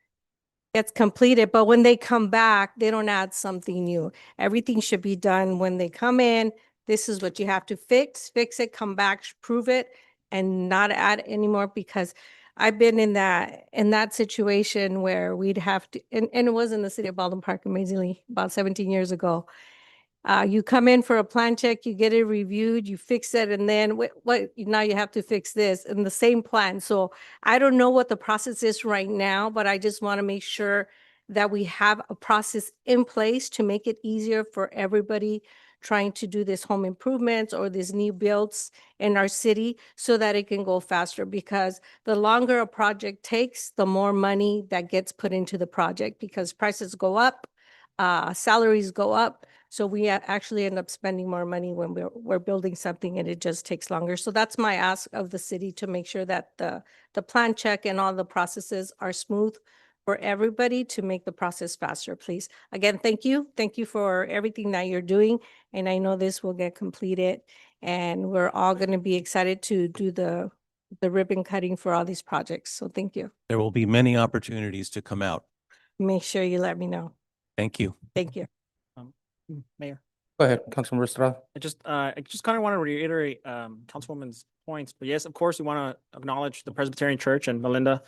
F: gets completed, but when they come back, they don't add something new. Everything should be done when they come in. This is what you have to fix it, come back, prove it, and not add anymore, because I've been in that situation where we'd have to, and it was in the city of Baldwin Park, amazingly, about 17 years ago. You come in for a plan check, you get it reviewed, you fix it, and then what, now you have to fix this in the same plan. So I don't know what the process is right now, but I just want to make sure that we have a process in place to make it easier for everybody trying to do this home improvements or these new builds in our city, so that it can go faster, because the longer a project takes, the more money that gets put into the project, because prices go up, salaries go up. So we actually end up spending more money when we're building something, and it just takes longer. So that's my ask of the city, to make sure that the plan check and all the processes are smooth for everybody, to make the process faster, please. Again, thank you. Thank you for everything that you're doing. And I know this will get completed, and we're all going to be excited to do the ribbon cutting for all these projects. So thank you.
K: There will be many opportunities to come out.
F: Make sure you let me know.
K: Thank you.
F: Thank you.
N: Mayor,
B: Go ahead, Councilmember Estrada.
N: I just kind of want to reiterate Councilwoman's points, but yes, of course, we want to acknowledge the Presbyterian Church and Melinda.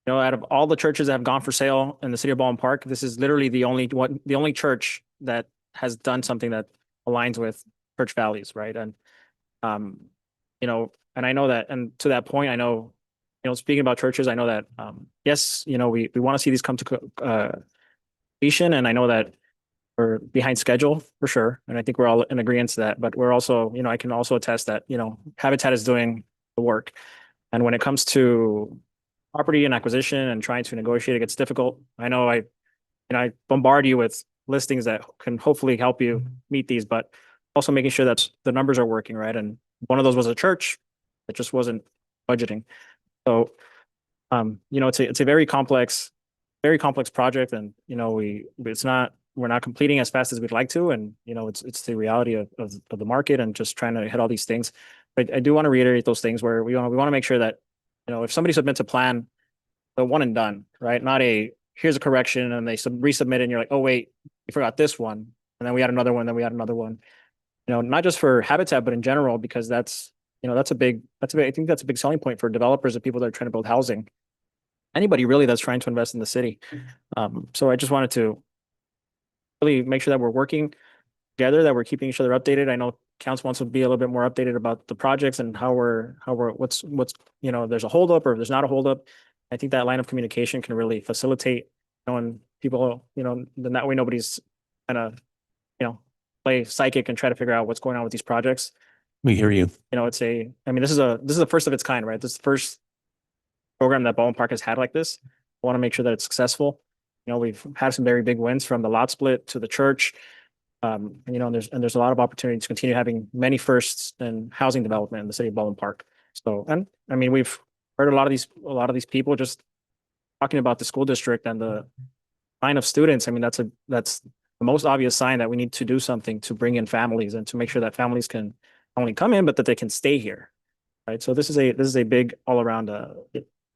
N: You know, out of all the churches that have gone for sale in the city of Baldwin Park, this is literally the only church that has done something that aligns with church values, right? And you know, and I know that, and to that point, I know, you know, speaking about churches, I know that yes, you know, we want to see these come to completion, and I know that we're behind schedule for sure. And I think we're all in agreement to that, but we're also, you know, I can also attest that, you know, Habitat is doing the work. And when it comes to property and acquisition and trying to negotiate, it gets difficult. I know I bombard you with listings that can hopefully help you meet these, but also making sure that the numbers are working, right? And one of those was a church that just wasn't budgeting. So, you know, it's a very complex project, and, you know, we're not completing as fast as we'd like to. And, you know, it's the reality of the market and just trying to hit all these things. But I do want to reiterate those things where we want to make sure that, you know, if somebody submits a plan, the one and done, right? Not here's a correction and they resubmit it and you're like, oh, wait, you forgot this one. And then we had another one, then we had another one. You know, not just for Habitat, but in general, because that's, you know, I think that's a big selling point for developers and people that are trying to build housing. Anybody really that's trying to invest in the city. So I just wanted to really make sure that we're working together, that we're keeping each other updated. I know council wants to be a little bit more updated about the projects and how we're, what's, you know, there's a holdup or if there's not a holdup. I think that line of communication can really facilitate knowing people, you know, then that way nobody's gonna, you know, play psychic and try to figure out what's going on with these projects.
K: We hear you.
N: You know, it's a, I mean, this is a first of its kind, right? This is the first program that Baldwin Park has had like this. I want to make sure that it's successful. You know, we've had some very big wins from the lot split to the church. You know, and there's a lot of opportunity to continue having many firsts in housing development in the city of Baldwin Park. So, and I mean, we've heard a lot of these people just talking about the school district and the line of students. I mean, that's the most obvious sign that we need to do something to bring in families and to make sure that families can not only come in, but that they can stay here. Right. So this is a big all around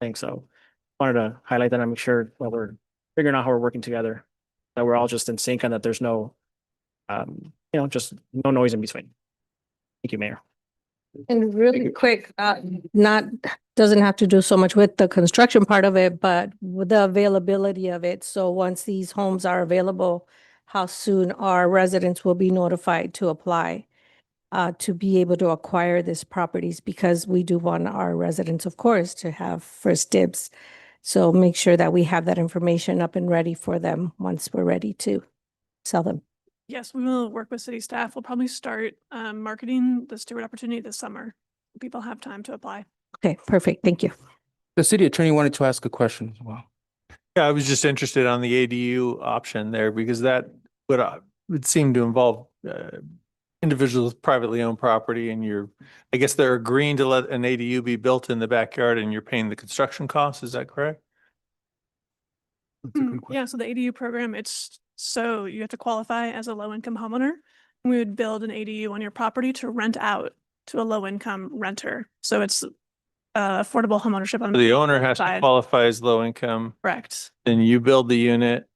N: thing. So I wanted to highlight that and make sure while we're figuring out how we're working together, that we're all just in sync and that there's no, you know, just no noise in between. Thank you, Mayor.
F: And really quick, doesn't have to do so much with the construction part of it, but with the availability of it. So once these homes are available, how soon our residents will be notified to apply to be able to acquire these properties, because we do want our residents, of course, to have first dibs. So make sure that we have that information up and ready for them once we're ready to sell them.
M: Yes, we will work with city staff. We'll probably start marketing the Steward opportunity this summer. People have time to apply.
F: Okay, perfect. Thank you.
B: The city attorney wanted to ask a question as well.
A: Yeah, I was just interested on the ADU option there because that would seem to involve individuals with privately owned property, and I guess they're agreeing to let an ADU be built in the backyard and you're paying the construction costs. Is that correct?
M: Yeah, so the ADU program, so you have to qualify as a low-income homeowner. We would build an ADU on your property to rent out to a low-income renter. So it's affordable homeownership on
A: The owner has to
M: side.
A: qualify as low income.
M: Correct.
A: Then you build the unit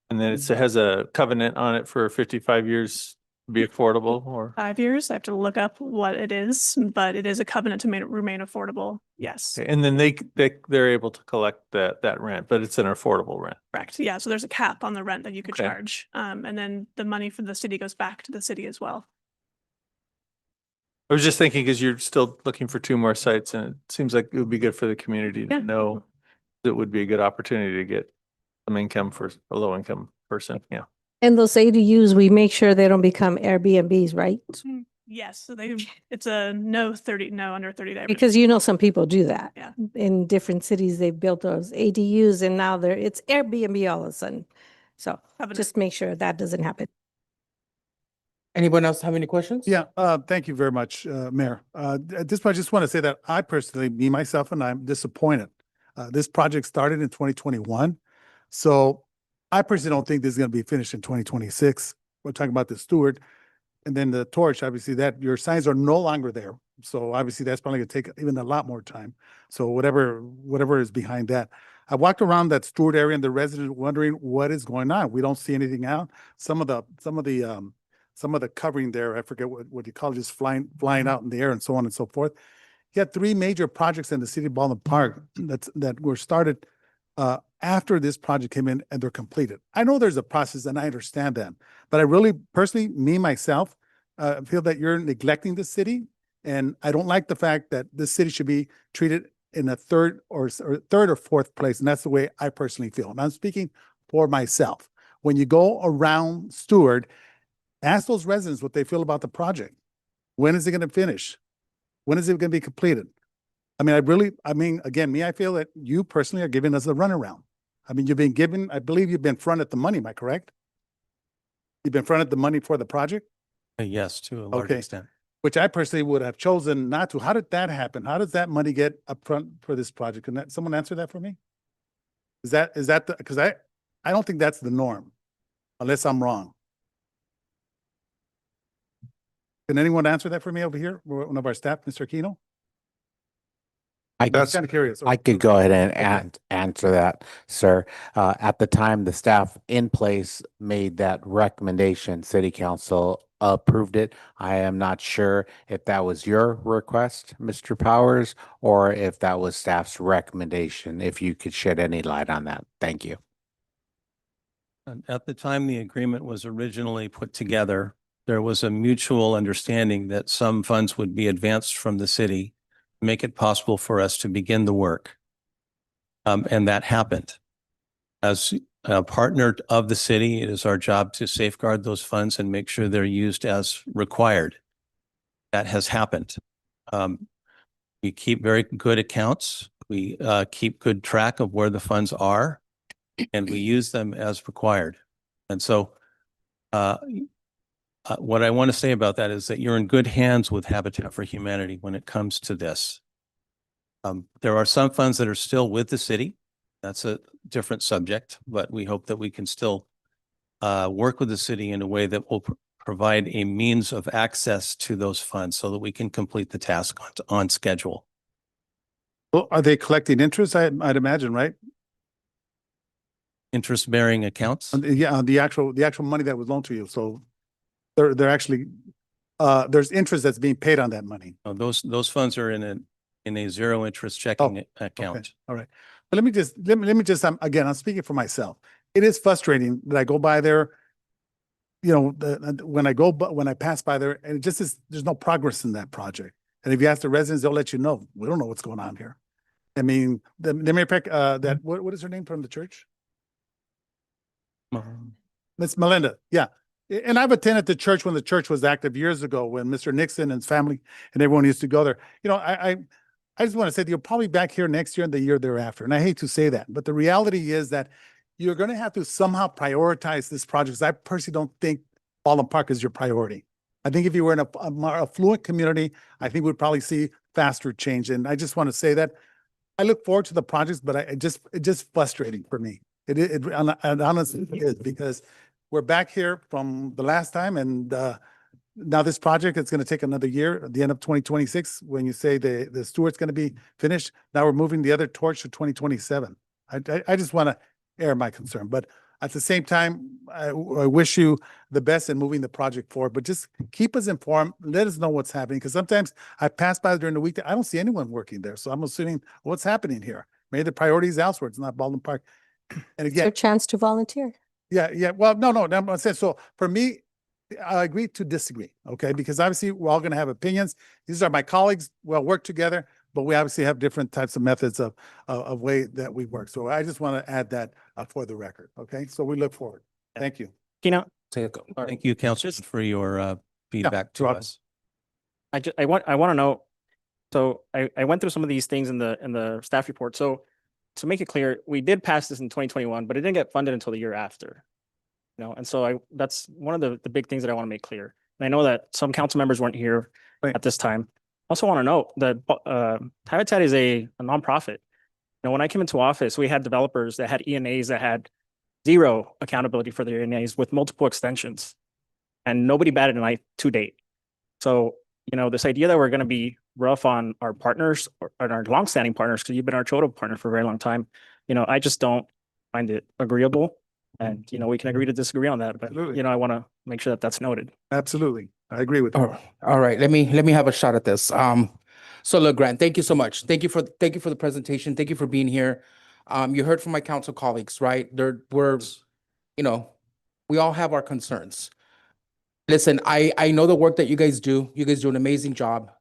A: and then it has a covenant on it for 55 years to be affordable, or?
M: 5 years. I have to look up what it is, but it is a covenant to remain affordable. Yes.
A: And then they're able to collect that rent, but it's an affordable rent.
M: Correct. Yeah. So there's a cap on the rent that you could
A: Okay.
M: charge. And then the money for the city goes back to the city as well.
A: I was just thinking, because you're still looking for 2 more sites, and it seems like it would be good for the community to
M: Yeah.
A: know it would be a good opportunity to get some income for a low income person. Yeah.
F: And those ADUs, we make sure they don't become Airbnbs, right?
M: Yes. So it's a no under 30 day.
F: Because you know some people do that.
M: Yeah.
F: In different cities, they've built those ADUs and now it's Airbnb all of a sudden. So
M: Covenant.
F: just make sure that doesn't happen.
B: Anyone else have any questions?
H: Yeah, thank you very much, Mayor. At this point, I just want to say that I personally, myself, and I'm disappointed. This project started in 2021. So I personally don't think this is going to be finished in 2026. We're talking about the Steward and then the Torch, obviously that your signs are no longer there. So obviously that's probably going to take even a lot more time. So whatever is behind that. I walked around that Steward area and the residents wondering what is going on. We don't see anything out. Some of the covering there, I forget what you call it, just flying out in the air and so on and so forth. You had 3 major projects in the city of Baldwin Park that were started after this project came in and they're completed. I know there's a process and I understand that, but I really personally, myself, feel that you're neglecting the city. And I don't like the fact that the city should be treated in a third or fourth place. And that's the way I personally feel. And I'm speaking for myself. When you go around Steward, ask those residents what they feel about the project. When is it going to finish? When is it going to be completed? I mean, again, I feel that you personally are giving us a runaround. I mean, I believe you've been fronted the money. Am I correct? You've been fronted the money for the project?
K: Yes, to a large
H: Okay.
K: extent.
H: Which I personally would have chosen not to. How did that happen? How does that money get upfront for this project? Can someone answer that for me? Is that because I don't think that's the norm, unless I'm wrong. Can anyone answer that for me over here? One of our staff, Mr. Aquino?
I: I
H: I'm kind of curious.
I: I could go ahead and answer that, sir. At the time, the staff in place made that recommendation, city council approved it. I am not sure if that was your request, Mr. Powers, or if that was staff's recommendation. If you could shed any light on that. Thank you.
K: And at the time the agreement was originally put together, there was a mutual understanding that some funds would be advanced from the city, make it possible for us to begin the work. And that happened. As a partner of the city, it is our job to safeguard those funds and make sure they're used as required. That has happened. We keep very good accounts. We keep good track of where the funds are, and we use them as required. And so what I want to say about that is that you're in good hands with Habitat for Humanity when it comes to this. There are some funds that are still with the city. That's a different subject, but we hope that we can still work with the city in a way that will provide a means of access to those funds so that we can complete the task on schedule.
H: Well, are they collecting interest? I'd imagine, right?
K: Interest-bearing accounts?
H: Yeah, the actual money that was loaned to you. So they're actually there's interest that's being paid on that money.
K: Those funds are in a zero interest checking account.
H: Okay. All right. But let me just again, I'm speaking for myself. It is frustrating that I go by there, when I pass by there, and it just is, there's no progress in that project. And if you ask the residents, they'll let you know. We don't know what's going on here. I mean, the Mayor Peck, what is her name from the church? Miss Melinda. Yeah. And I've attended the church when the church was active years ago, when Mr. Nixon and his family and everyone used to go there. I just want to say that you're probably back here next year and the year thereafter. And I hate to say that, but the reality is that you're going to have to somehow prioritize this project. Because I personally don't think Baldwin Park is your priority. I think if you were in a more affluent community, I think we'd probably see faster change. And I just want to say that I look forward to the projects, but it's just frustrating for me. It honestly is, because we're back here from the last time, and now this project is going to take another year at the end of 2026. When you say the Stewart's going to be finished, now we're moving the other torch to 2027. I just want to air my concern, but at the same time, I wish you the best in moving the project forward, but just keep us informed. Let us know what's happening, because sometimes I pass by during the week. I don't see anyone working there. So I'm assuming what's happening here. Maybe the priority is elsewhere. It's not Baldwin Park. And
F: It's your
H: again,
F: chance to volunteer.
H: yeah. Well, no. I'm saying, so for me, I agree to disagree. Okay. Because obviously we're all going to have opinions. These are my colleagues. We'll work together, but we obviously have different types of methods of way that we work. So I just want to add that for the record. Okay. So we look forward. Thank you.
N: Keynote.
K: Thank you, Councilman, for your feedback to
H: you're welcome.
K: us.
N: I want to know. So I went through some of these things in the staff report. So to make it clear, we did pass this in 2021, but it didn't get funded until the year after. And so that's one of the big things that I want to make clear. And I know that some council members weren't here at this time. I also want to note that Habitat is a nonprofit. When I came into office, we had developers that had ENAs that had zero accountability for their ENAs with multiple extensions, and nobody batted an eye to date. So, this idea that we're going to be rough on our partners or our longstanding partners, because you've been our Choto partner for a very long time, I just don't find it agreeable. And, we can agree to disagree on that, but,
H: Absolutely.
N: I want to make sure that that's noted.
H: Absolutely. I agree with you.
B: All right, let me have a shot at this. So look, Grant, thank you so much. Thank you for the presentation. Thank you for being here. You heard from my council colleagues, right? We all have our concerns. Listen, I know the work that you guys do. You guys do an amazing job.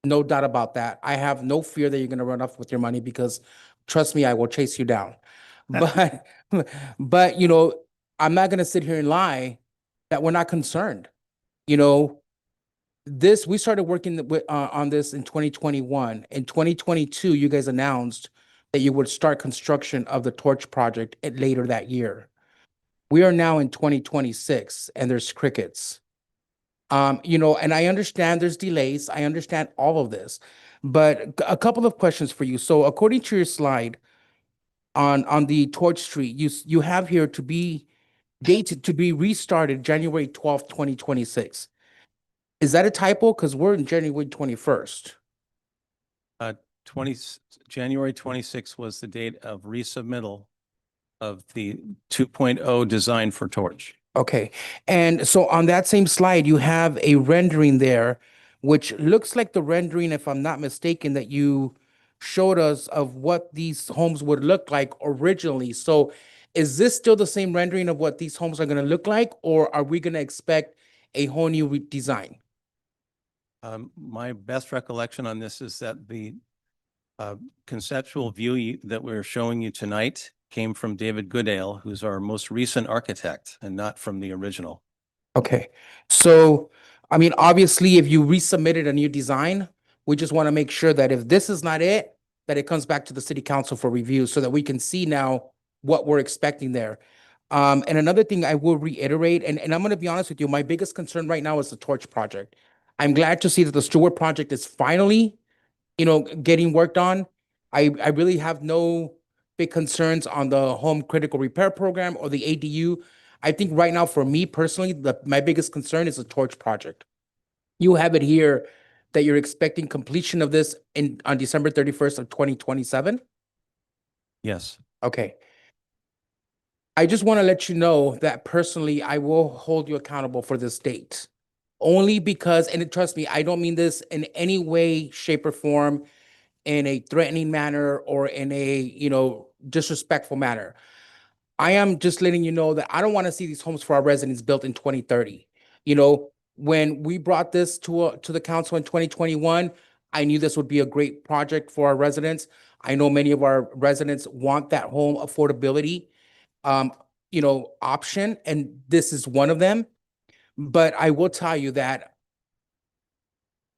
B: No doubt about that. I have no fear that you're going to run off with your money, because trust me, I will chase you down. But I'm not going to sit here and lie that we're not concerned. We started working on this in 2021. In 2022, you guys announced that you would start construction of the Torch project later that year. We are now in 2026 and there's crickets. And I understand there's delays. I understand all of this, but a couple of questions for you. So according to your slide on the Torch Street, you have here to be dated to be restarted January 12th, 2026. Is that a typo? Because we're in January 21st.
K: January 26th was the date of resubmittal of the 2.0 design for Torch.
B: Okay. And so on that same slide, you have a rendering there, which looks like the rendering, if I'm not mistaken, that you showed us of what these homes would look like originally. So is this still the same rendering of what these homes are going to look like, or are we going to expect a whole new design?
K: My best recollection on this is that the conceptual view that we're showing you tonight came from David Goodale, who's our most recent architect, and not from the original.
B: Okay, so, I mean, obviously, if you resubmitted a new design, we just want to make sure that if this is not it, that it comes back to the city council for review so that we can see now what we're expecting there. And another thing I will reiterate, and I'm going to be honest with you, my biggest concern right now is the Torch project. I'm glad to see that the Stewart project is finally, getting worked on. I really have no big concerns on the home critical repair program or the ADU. I think right now, for me personally, my biggest concern is the Torch project. You have it here that you're expecting completion of this on December 31st of 2027?
K: Yes.
B: Okay. I just want to let you know that personally, I will hold you accountable for this date. Only because, and trust me, I don't mean this in any way, shape, or form, in a threatening manner or in a, disrespectful manner. I am just letting you know that I don't want to see these homes for our residents built in 2030. When we brought this to the council in 2021, I knew this would be a great project for our residents. I know many of our residents want that home affordability, option, and this is one of them. But I will tell you that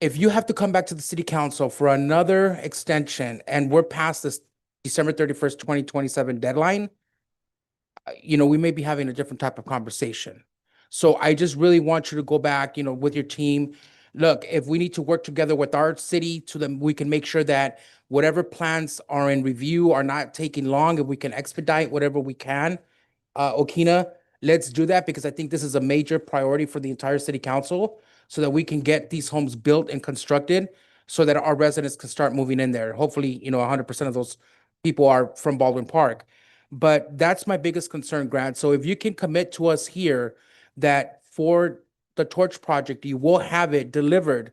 B: if you have to come back to the city council for another extension and we're past this December 31st, 2027 deadline, we may be having a different type of conversation. So I just really want you to go back, with your team. Look, if we need to work together with our city so that we can make sure that whatever plans are in review are not taking long, if we can expedite whatever we can, Okina, let's do that, because I think this is a major priority for the entire city council so that we can get these homes built and constructed so that our residents can start moving in there. Hopefully, 100% of those people are from Baldwin Park. But that's my biggest concern, Grant. So if you can commit to us here that for the Torch project, you will have it delivered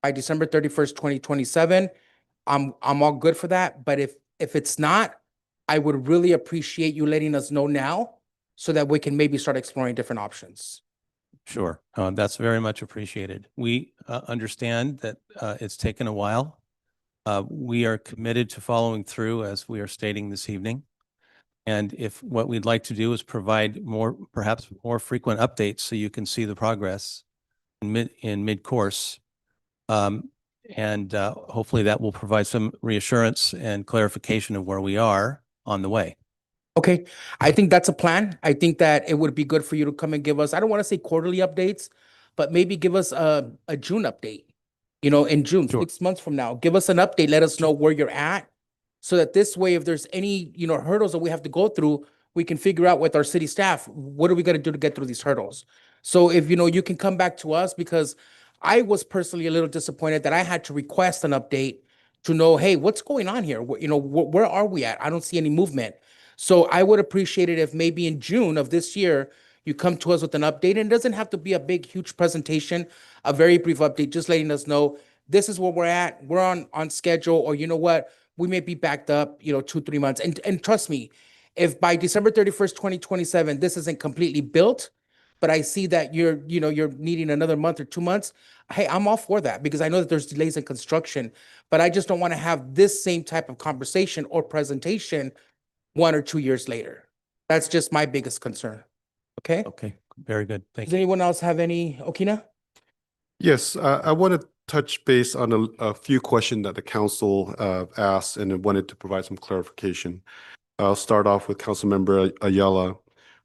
B: by December 31st, 2027, I'm all good for that. But if it's not, I would really appreciate you letting us know now so that we can maybe start exploring different options.
K: Sure. That's very much appreciated. We understand that it's taken a while. We are committed to following through, as we are stating this evening. And if what we'd like to do is provide perhaps more frequent updates so you can see the progress in mid-course. And hopefully that will provide some reassurance and clarification of where we are on the way.
B: Okay, I think that's a plan. I think that it would be good for you to come and give us, I don't want to say quarterly updates, but maybe give us a June update, in June,
K: Sure.
B: 6 months from now. Give us an update, let us know where you're at, so that this way, if there's any, hurdles that we have to go through, we can figure out with our city staff, what are we going to do to get through these hurdles? So if, you can come back to us, because I was personally a little disappointed that I had to request an update to know, hey, what's going on here? Where are we at? I don't see any movement. So I would appreciate it if maybe in June of this year, you come to us with an update. And it doesn't have to be a big, huge presentation, a very brief update, just letting us know this is where we're at. We're on schedule, or you know what? We may be backed up, 2-3 months. And trust me, if by December 31st, 2027, this isn't completely built, but I see that you're needing another month or 2 months, hey, I'm all for that, because I know that there's delays in construction, but I just don't want to have this same type of conversation or presentation 1 or 2 years later. That's just my biggest concern. Okay?
K: Okay, very good. Thank
B: Does
K: you.
B: anyone else have any, Okina?
J: Yes, I want to touch base on a few questions that the council asked, and I wanted to provide some clarification. I'll start off with Councilmember Ayala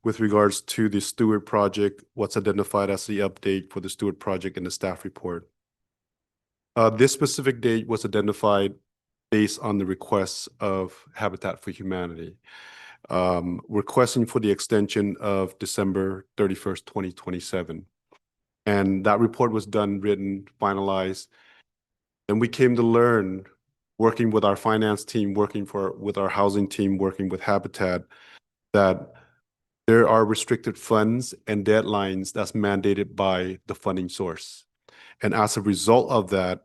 J: with regards to the Stewart project, what's identified as the update for the Stewart project in the staff report. This specific date was identified based on the requests of Habitat for Humanity, requesting for the extension of December 31st, 2027. And that report was done, written, finalized. And we came to learn, working with our finance team, with our housing team, working with Habitat, that there are restricted funds and deadlines that's mandated by the funding source. And as a result of that,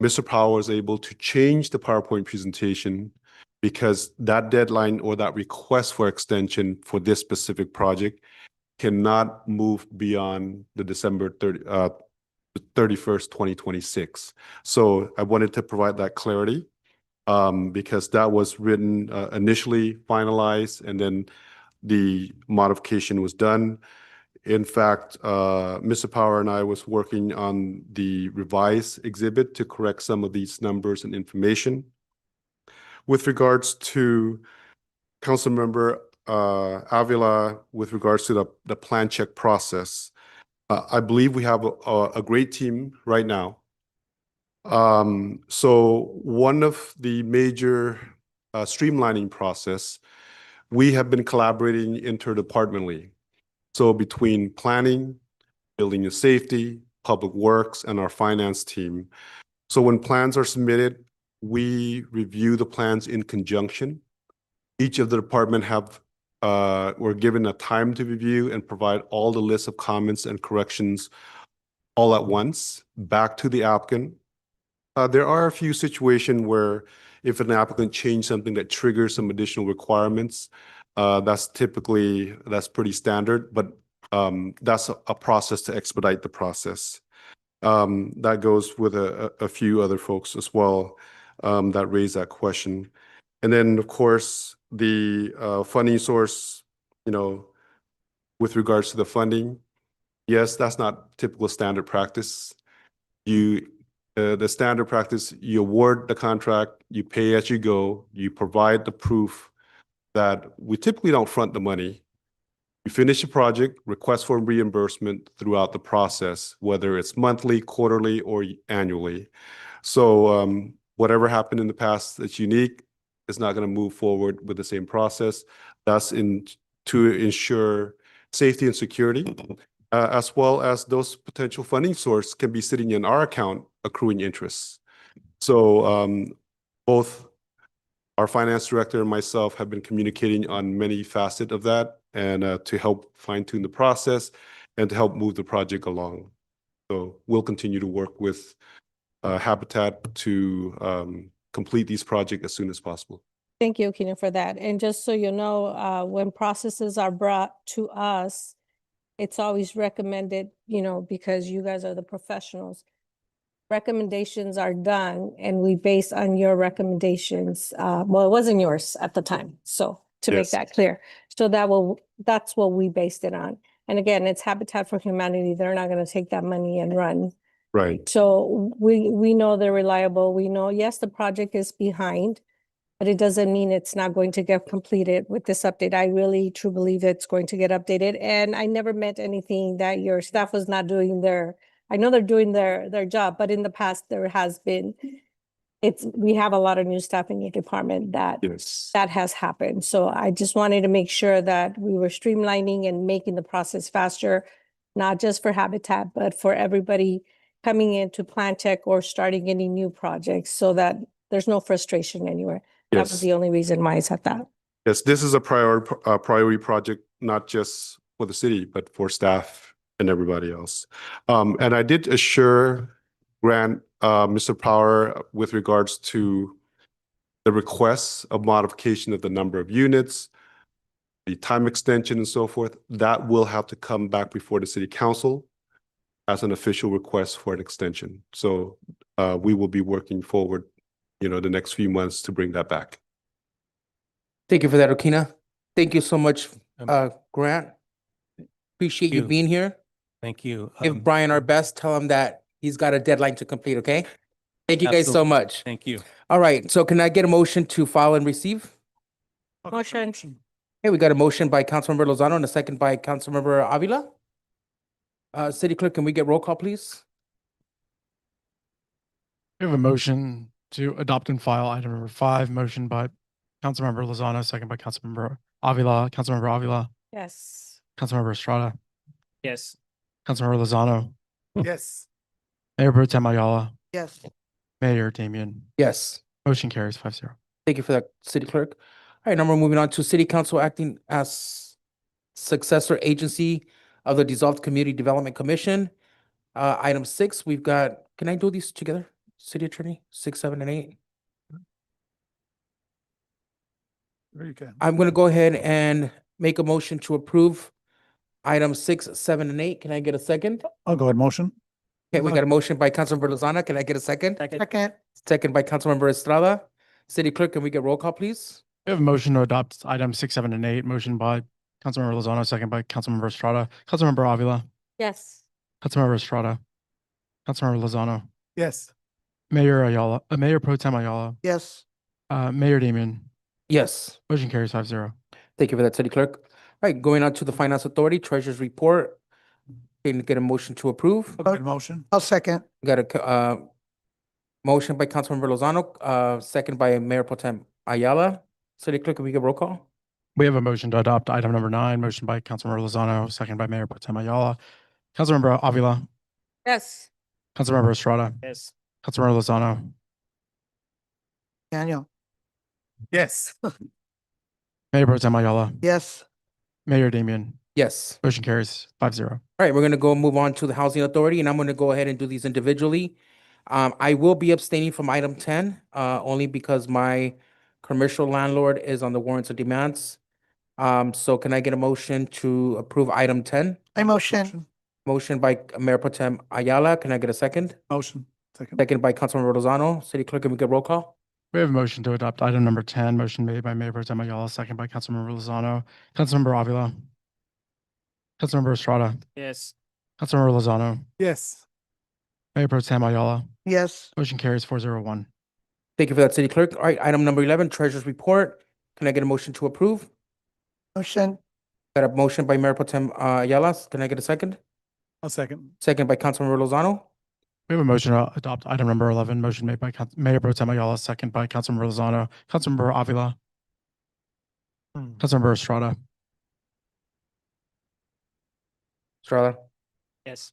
J: Mr. Powell was able to change the PowerPoint presentation, because that deadline or that request for extension for this specific project cannot move beyond the December 31st, 2026. So I wanted to provide that clarity because that was written initially finalized and then the modification was done. In fact, Mr. Power and I was working on the revised exhibit to correct some of these numbers and information. With regards to Councilmember Avila, with regards to the plan check process, I believe we have a great team right now. So one of the major streamlining process, we have been collaborating interdepartmentally. So between planning, building and safety, public works, and our finance team. So when plans are submitted, we review the plans in conjunction. Each of the department were given a time to review and provide all the lists of comments and corrections all at once back to the applicant. There are a few situations where if an applicant changed something that triggers some additional requirements, that's pretty standard, but that's a process to expedite the process. That goes with a few other folks as well that raised that question. And then, of course, the funding source, with regards to the funding, yes, that's not typical standard practice. The standard practice, you award the contract, you pay as you go, you provide the proof that we typically don't front the money. You finish the project, request for reimbursement throughout the process, whether it's monthly, quarterly, or annually. So whatever happened in the past that's unique is not going to move forward with the same process. That's to ensure safety and security, as well as those potential funding source can be sitting in our account accruing interest. So both our finance director and myself have been communicating on many facets of that and to help fine tune the process and to help move the project along. So we'll continue to work with Habitat to complete these projects as soon as possible.
F: Thank you, Keenan, for that. And just so you know, when processes are brought to us, it's always recommended, because you guys are the professionals. Recommendations are done and we base on your recommendations. Well, it wasn't yours at the time. So to make
J: Yes.
F: that clear. So that's what we based it on. And again, it's Habitat for Humanity. They're not going to take that money and run.
J: Right.
F: So we know they're reliable. We know, yes, the project is behind, but it doesn't mean it's not going to get completed with this update. I really truly believe it's going to get updated. And I never meant anything that your staff was not doing I know they're doing their job, but in the past there has been, we have a lot of new staff in your department that has happened. So I just wanted to make sure that we were streamlining and making the process faster, not just for Habitat, but for everybody coming into Plan Tech or starting any new projects so that there's no frustration anywhere. That was
J: Yes.
F: the only reason why I said that.
J: Yes, this is a priority project, not just for the city, but for staff and everybody else. And I did assure Grant, Mr. Power, with regards to the requests of modification of the number of units, the time extension and so forth, that will have to come back before the city council as an official request for an extension. So we will be working forward, the next few months to bring that back.
B: Thank you for that, Okina. Thank you so much, Grant. Appreciate you
K: you.
B: being here.
K: Thank you.
B: Give Brian our best. Tell him that he's got a deadline to complete, okay? Thank you guys so
K: Absolutely.
B: much.
K: Thank you.
B: All right, so can I get a motion to file and receive?
F: Motion.
B: Okay, we got a motion by Councilmember Lozano and a second by Councilmember Avila. City Clerk, can we get roll call, please?
G: We have a motion to adopt and file item number 5, motion by Councilmember Lozano, second by Councilmember Avila,
F: Yes.
G: Councilmember Estrada,
N: Yes.
G: Councilmember Lozano,
H: Yes.
G: Mayor Pro Tem Ayala,
L: Yes.
G: Mayor Damian.
B: Yes.
G: Motion carries 5-0.
B: Thank you for that, City Clerk. All right, now we're moving on to City Council acting as successor agency of the dissolved Community Development Commission. Item 6, we've got, can I do these together? City Attorney, 6, 7, and 8.
H: There you go.
B: I'm going to go ahead and make a motion to approve items 6, 7, and 8. Can I get a second?
H: I'll go ahead, motion.
B: Okay, we got a motion by Councilmember Lozano. Can I get a second?
L: Second.
B: Second by Councilmember Estrada. City Clerk, can we get roll call, please?
G: We have a motion to adopt items 6, 7, and 8. Motion by Councilmember Lozano, second by Councilmember Estrada. Councilmember Avila.
F: Yes.
G: Councilmember Estrada. Councilmember Lozano.
H: Yes.
G: Mayor Ayala, Mayor Pro Tem Ayala.
L: Yes.
G: Mayor Damian.
B: Yes.
G: Motion carries 5-0.
B: Thank you for that, City Clerk. All right, going on to the Finance Authority, Treasurer's Report. Can I get a motion to approve?
H: I'll go ahead, motion.
L: I'll second.
B: Got a motion by Councilmember Lozano, second by Mayor Pro Tem Ayala. City Clerk, can we get roll call?
G: We have a motion to adopt item number 9. Motion by Councilmember Lozano, second by Mayor Pro Tem Ayala. Councilmember Avila.
F: Yes.
G: Councilmember Estrada.
N: Yes.
G: Councilmember Lozano.
L: Daniel.
H: Yes.
G: Mayor Pro Tem Ayala.
L: Yes.
G: Mayor Damian.
B: Yes.
G: Motion carries 5-0.
B: All right, we're gonna move on to the Housing Authority, and I'm gonna go ahead and do these individually. I will be abstaining from item 10, only because my commercial landlord is on the warrants of demands. So can I get a motion to approve item 10?
L: I motion.
B: Motion by Mayor Pro Tem Ayala. Can I get a second?
H: Motion. Second.
B: Second by Councilmember Lozano. City Clerk, can we get roll call?
G: We have a motion to adopt item number 10. Motion made by Mayor Pro Tem Ayala, second by Councilmember Lozano. Councilmember Avila. Councilmember Estrada.
N: Yes.
G: Councilmember Lozano.
H: Yes.
G: Mayor Pro Tem Ayala.
L: Yes.
G: Motion carries 4-0-1.
B: Thank you for that, City Clerk. All right, item number 11, Treasurer's Report. Can I get a motion to approve?
L: Motion.
B: Got a motion by Mayor Pro Tem Ayala. Can I get a second?
H: I'll second.
B: Second by Councilmember Lozano.
G: We have a motion to adopt item number 11. Motion made by Mayor Pro Tem Ayala, second by Councilmember Lozano. Councilmember Avila. Councilmember Estrada.
B: Estrada.
N: Yes.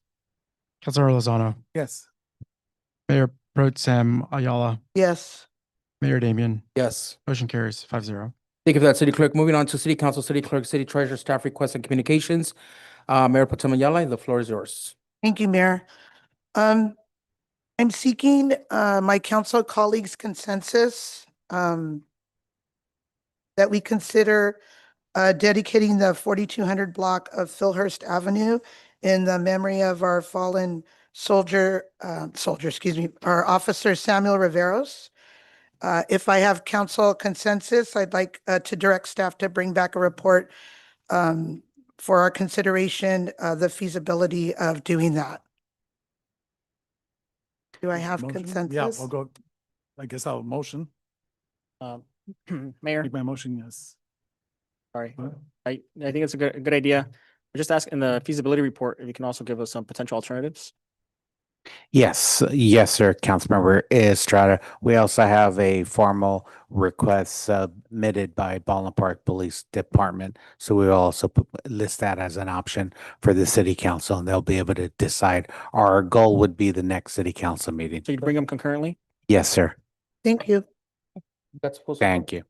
G: Councilmember Lozano.
H: Yes.
G: Mayor Pro Tem Ayala.
L: Yes.
G: Mayor Damian.
B: Yes.
G: Motion carries 5-0.
B: Thank you for that, City Clerk. Moving on to City Council, City Clerk, City Treasurer, Staff Requests and Communications. Mayor Pro Tem Ayala, the floor is yours.
L: Thank you, Mayor. I'm seeking my council colleagues' consensus that we consider dedicating the 4200 block of Philhurst Avenue in the memory of our fallen our officer Samuel Riveros. If I have council consensus, I'd like to direct staff to bring back a report for our consideration, the feasibility of doing that. Do I have
H: Motion?
L: consensus?
H: Yeah, I'll go. I guess I'll motion.
N: Mayor,
H: Make my motion, yes.
N: sorry.
H: What?
N: I think it's a good idea. I just ask in the feasibility report, if you can also give us some potential alternatives.
I: Yes, yes, sir, Councilmember Estrada. We also have a formal request submitted by Baldwin Park Police Department. So we will also list that as an option for the city council, and they'll be able to decide. Our goal would be the next city council meeting.
N: So you bring them concurrently?
I: Yes, sir.
L: Thank you.
B: That's supposed to.
I: Thank you.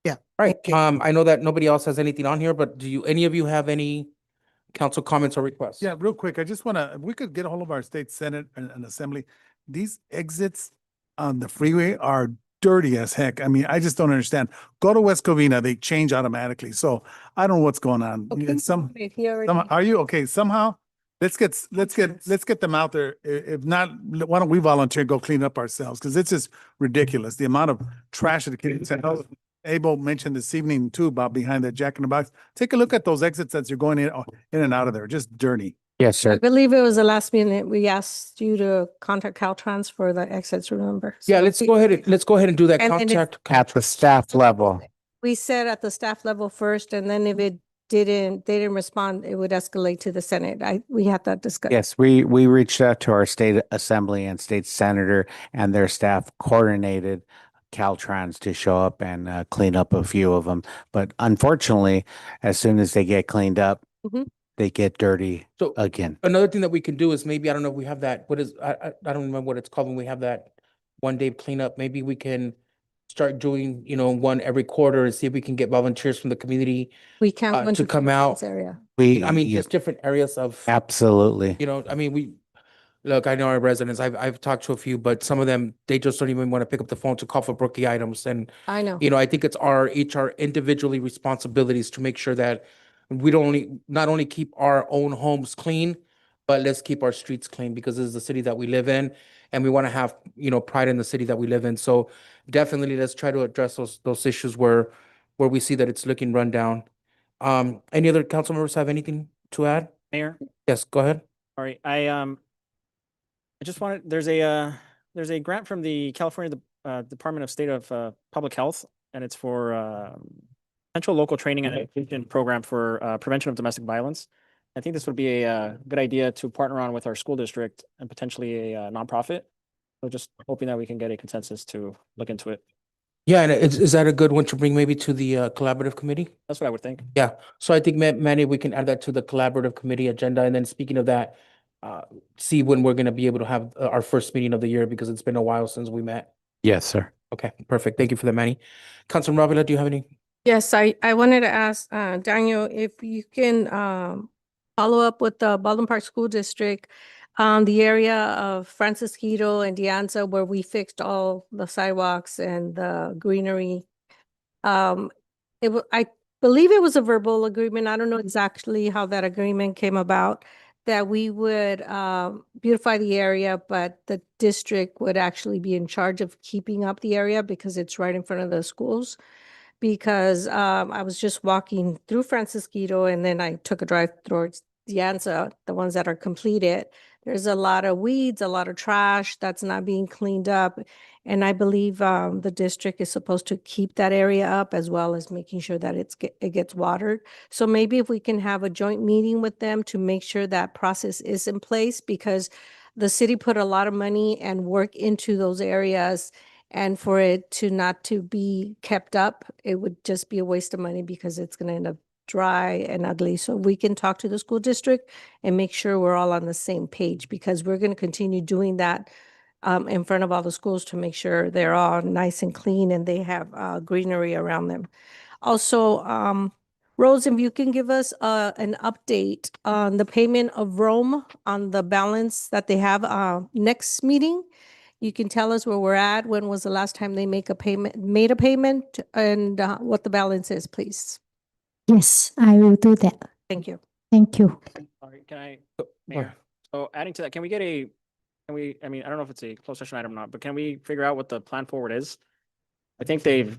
L: Yeah.
B: All right, I know that nobody else has anything on here, but any of you have any council comments or requests?
H: Yeah, real quick, I just wanna, if we could get a hold of our state senate and assembly, these exits on the freeway are dirty as heck. I mean, I just don't understand. Go to West Covina, they change automatically, so I don't know what's going on. And are you, okay, somehow, let's get them out there. If not, why don't we volunteer, go clean up ourselves, because it's just ridiculous, the amount of trash that the kids send out. Abel mentioned this evening too about behind that Jack in the Box. Take a look at those exits as you're going in and out of there, just dirty.
I: Yes,
F: I
I: sir.
F: believe it was the last minute. We asked you to contact Caltrans for the exits, remember?
B: Yeah,
F: So
B: let's go ahead and do that.
F: And then if-
B: Contact.
I: At the staff level.
F: We said at the staff level first, and then if they didn't respond, it would escalate to the Senate. We had that discussion.
I: Yes, we reached out to our state assembly and state senator, and their staff coordinated Caltrans to show up and clean up a few of them. But unfortunately, as soon as they get cleaned up,
F: Mhm.
I: they get dirty
B: So
I: again.
B: another thing that we can do is maybe, I don't know if we have that, I don't remember what it's called when we have that 1 day cleanup. Maybe we can start doing, one every quarter and see if we can get volunteers from the community
F: We can't go
B: to
F: into
B: come out.
F: this area.
B: I mean,
I: Yeah,
B: just different areas of,
I: absolutely.
B: I mean, look, I know our residents, I've talked to a few, but some of them, they just don't even want to pick up the phone to call for Brookie items. And,
F: I know.
B: I think it's our individually responsibilities to make sure that we don't not only keep our own homes clean, but let's keep our streets clean because this is the city that we live in and we want to have, pride in the city that we live in. So definitely let's try to address those issues where we see that it's looking run down. Any other council members have anything to add?
N: Mayor,
B: Yes, go ahead.
N: all right, I just wanted, there's a grant from the California Department of State of Public Health, and it's for potential local training and education program for prevention of domestic violence. I think this would be a good idea to partner on with our school district and potentially a nonprofit. So just hoping that we can get a consensus to look into it.
B: Yeah, and is that a good one to bring maybe to the collaborative committee?
N: That's what I would think.
B: Yeah, so I think Manny, we can add that to the collaborative committee agenda. And then speaking of that, see when we're gonna be able to have our first meeting of the year because it's been a while since we met.
I: Yes, sir.
B: Okay, perfect. Thank you for that, Manny. Councilman Ravila, do you have any?
F: Yes, I wanted to ask Daniel if you can follow up with the Baldwin Park School District, the area of Francisquito and Dianza where we fixed all the sidewalks and the greenery. I believe it was a verbal agreement. I don't know exactly how that agreement came about, that we would beautify the area, but the district would actually be in charge of keeping up the area because it's right in front of the schools. Because I was just walking through Francisquito and then I took a drive towards Dianza, the ones that are completed. There's a lot of weeds, a lot of trash that's not being cleaned up. And I believe the district is supposed to keep that area up as well as making sure that it gets watered. So maybe if we can have a joint meeting with them to make sure that process is in place, because the city put a lot of money and work into those areas. And for it not to be kept up, it would just be a waste of money because it's going to end up dry and ugly. So we can talk to the school district and make sure we're all on the same page, because we're going to continue doing that in front of all the schools to make sure they're all nice and clean and they have greenery around them. Also, Rose, if you can give us an update on the payment of Rome on the balance that they have next meeting. You can tell us where we're at. When was the last time they made a payment, and what the balance is, please?
O: Yes, I will do that.
F: Thank you.
O: Thank you.
N: All right, Mayor, so adding to that, I mean, I don't know if it's a closed session item or not, but can we figure out what the plan forward is? I think they've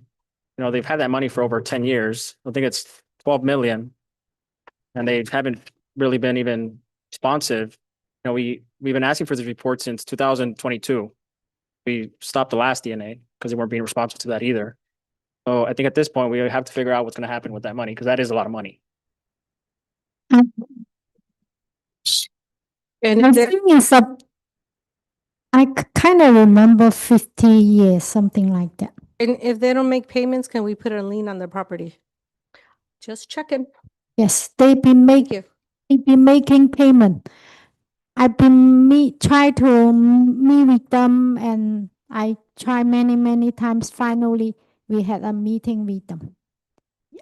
N: had that money for over 10 years. I think it's 12 million. And they haven't really been even responsive. We've been asking for this report since 2022. We stopped the last DNA because they weren't being responsive to that either. So I think at this point, we have to figure out what's going to happen with that money, because that is a lot of money.
F: And
O: The thing is, I kind of remember 50 years, something like that.
F: And if they don't make payments, can we put a lien on their property? Just checking.
O: Yes, they've been
F: Thank you.
O: making payment. I've been try to meet with them, and I try many times. Finally, we had a meeting with them.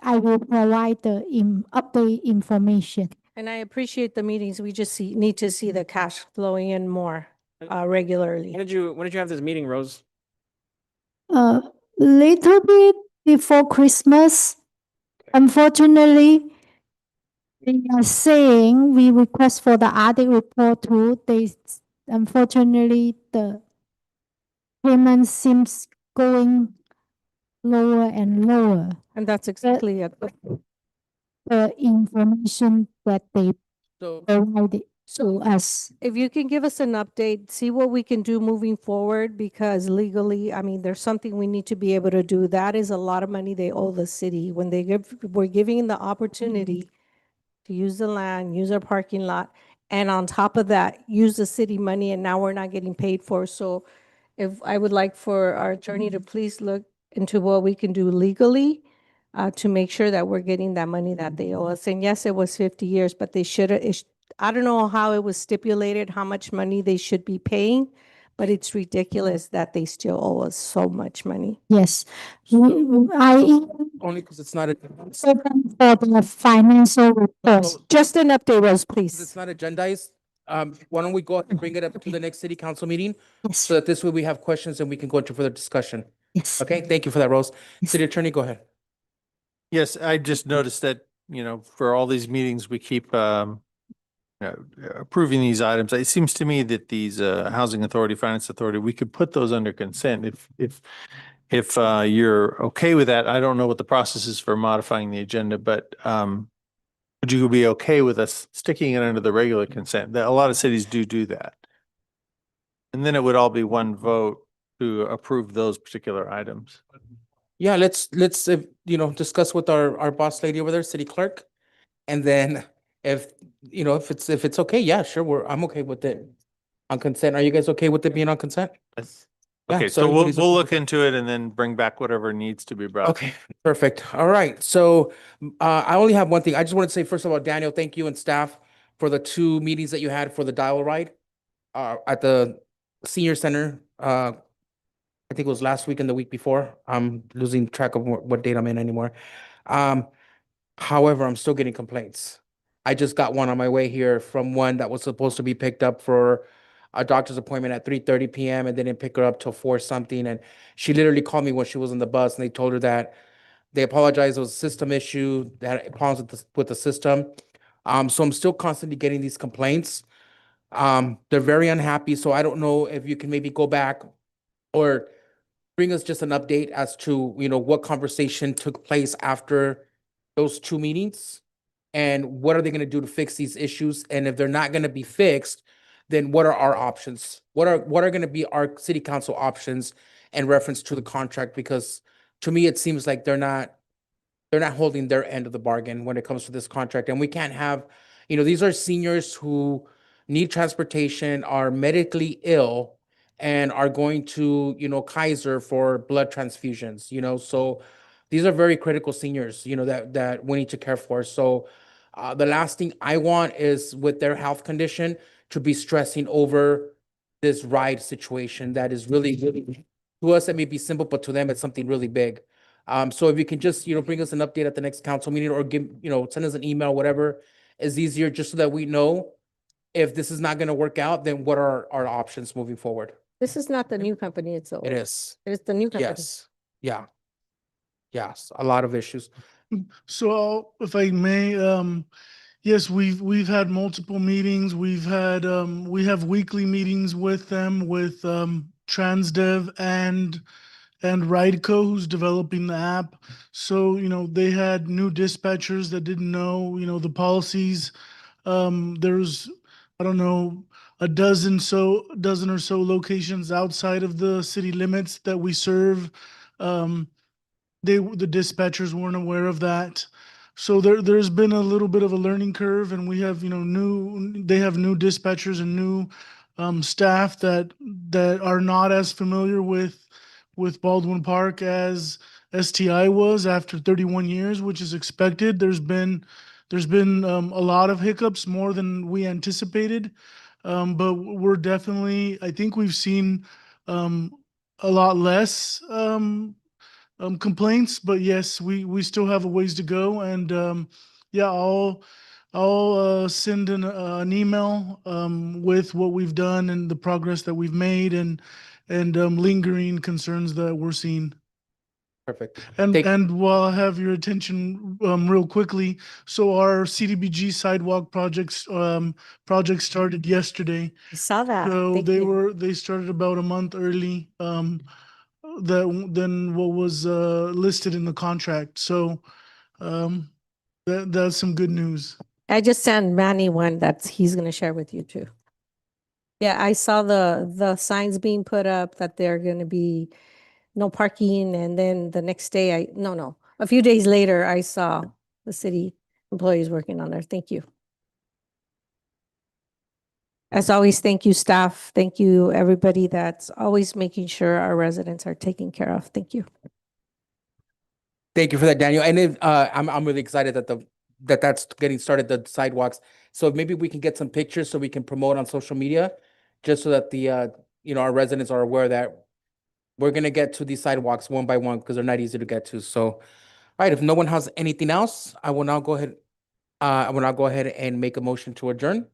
O: I will provide the update information.
F: And I appreciate the meetings. We just need to see the cash flowing in more regularly.
N: When did you have this meeting, Rose?
O: Little bit before Christmas. Unfortunately, they are saying we request for the audit report too. Unfortunately, the payment seems going lower and lower.
F: And that's exactly it.
O: The information that they provided to us.
F: If you can give us an update, see what we can do moving forward, because legally, I mean, there's something we need to be able to do. That is a lot of money they owe the city when we're giving the opportunity to use the land, use our parking lot, and on top of that, use the city money, and now we're not getting paid for. So if I would like for our attorney to please look into what we can do legally to make sure that we're getting that money that they owe us. And yes, it was 50 years, but they should have, I don't know how it was stipulated, how much money they should be paying, but it's ridiculous that they still owe us so much money.
O: Yes.
B: Only because it's not
O: For the financial reports.
F: Just an update, Rose, please.
B: It's not agendized. Why don't we go and bring it up to the next city council meeting? So that this way we have questions and we can go into further discussion.
O: Yes.
B: Okay, thank you for that, Rose. City Attorney, go ahead.
A: Yes, I just noticed that for all these meetings, we keep approving these items. It seems to me that these Housing Authority, Finance Authority, we could put those under consent if you're okay with that. I don't know what the process is for modifying the agenda, but would you be okay with us sticking it under the regular consent? A lot of cities do that. And then it would all be one vote to approve those particular items.
B: Yeah, let's discuss with our boss lady over there, city clerk. And then if it's okay, yeah, sure, I'm okay with it on consent. Are you guys okay with it being on consent?
A: Yes.
B: Yeah,
A: Okay,
B: so
A: so we'll
B: everybody's okay
A: look
B: with that?
A: into it and then bring back whatever needs to be brought.
B: Okay, perfect. All right. So I only have one thing. I just want to say, first of all, Daniel, thank you and staff for the 2 meetings that you had for the dial ride at the senior center. I think it was last week and the week before. I'm losing track of what date I'm in anymore. However, I'm still getting complaints. I just got one on my way here from one that was supposed to be picked up for a doctor's appointment at 3:30 p.m. and they didn't pick her up till 4 something. And she literally called me when she was on the bus and they told her that they apologized. It was a system issue, they had problems with the system. So I'm still constantly getting these complaints. They're very unhappy. So I don't know if you can maybe go back or bring us just an update as to, what conversation took place after those 2 meetings and what are they going to do to fix these issues? And if they're not going to be fixed, then what are our options? What are going to be our city council options in reference to the contract? Because to me, it seems like they're not holding their end of the bargain when it comes to this contract. And we can't have, these are seniors who need transportation, are medically ill, and are going to, Kaiser for blood transfusions, so these are very critical seniors, that we need to care for. So the last thing I want is with their health condition to be stressing over this ride situation that is really, really, to us, it may be simple, but to them, it's something really big. So if you can just, bring us an update at the next council meeting or send us an email, whatever is easier, just so that we know if this is not going to work out, then what are our options moving forward?
F: This is not the new company, it's old.
B: It is.
F: It is the new company.
B: Yes. Yeah. Yes, a lot of issues.
P: So if I may, yes, we've had multiple meetings. We've had, we have weekly meetings with them, with Transdev and Rideco, who's developing the app. So, they had new dispatchers that didn't know, the policies. There's, I don't know, a dozen or so locations outside of the city limits that we serve. The dispatchers weren't aware of that. So there's been a little bit of a learning curve, and we have, they have new dispatchers and new staff that are not as familiar with Baldwin Park as STI was after 31 years, which is expected. There's been a lot of hiccups, more than we anticipated. But we're definitely, I think we've seen a lot less complaints, but yes, we still have a ways to go. And yeah, I'll send an email with what we've done and the progress that we've made and lingering concerns that we're seeing.
B: Perfect.
P: And while I have your attention, real quickly, so our CDBG sidewalk project started yesterday.
F: I saw that.
P: So
F: Thank you.
P: they started about a month early, than what was listed in the contract. So that's some good news.
F: I just sent Manny one that he's gonna share with you too. Yeah, I saw the signs being put up that they're gonna be no parking, and then the next day a few days later, I saw the city employees working on there. Thank you. As always, thank you, staff. Thank you, everybody that's always making sure our residents are taken care of. Thank you.
B: Thank you for that, Daniel. And I'm really excited that that's getting started, the sidewalks. So maybe we can get some pictures so we can promote on social media, just so that the our residents are aware that we're gonna get to these sidewalks one by one because they're not easy to get to. So, all right, if no one has anything else, I will now go ahead. And make a motion to adjourn.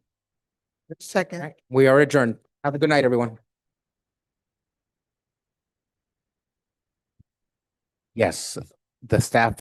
L: Second.
B: All right, we are adjourned. Have a good night, everyone.
I: Yes, the staff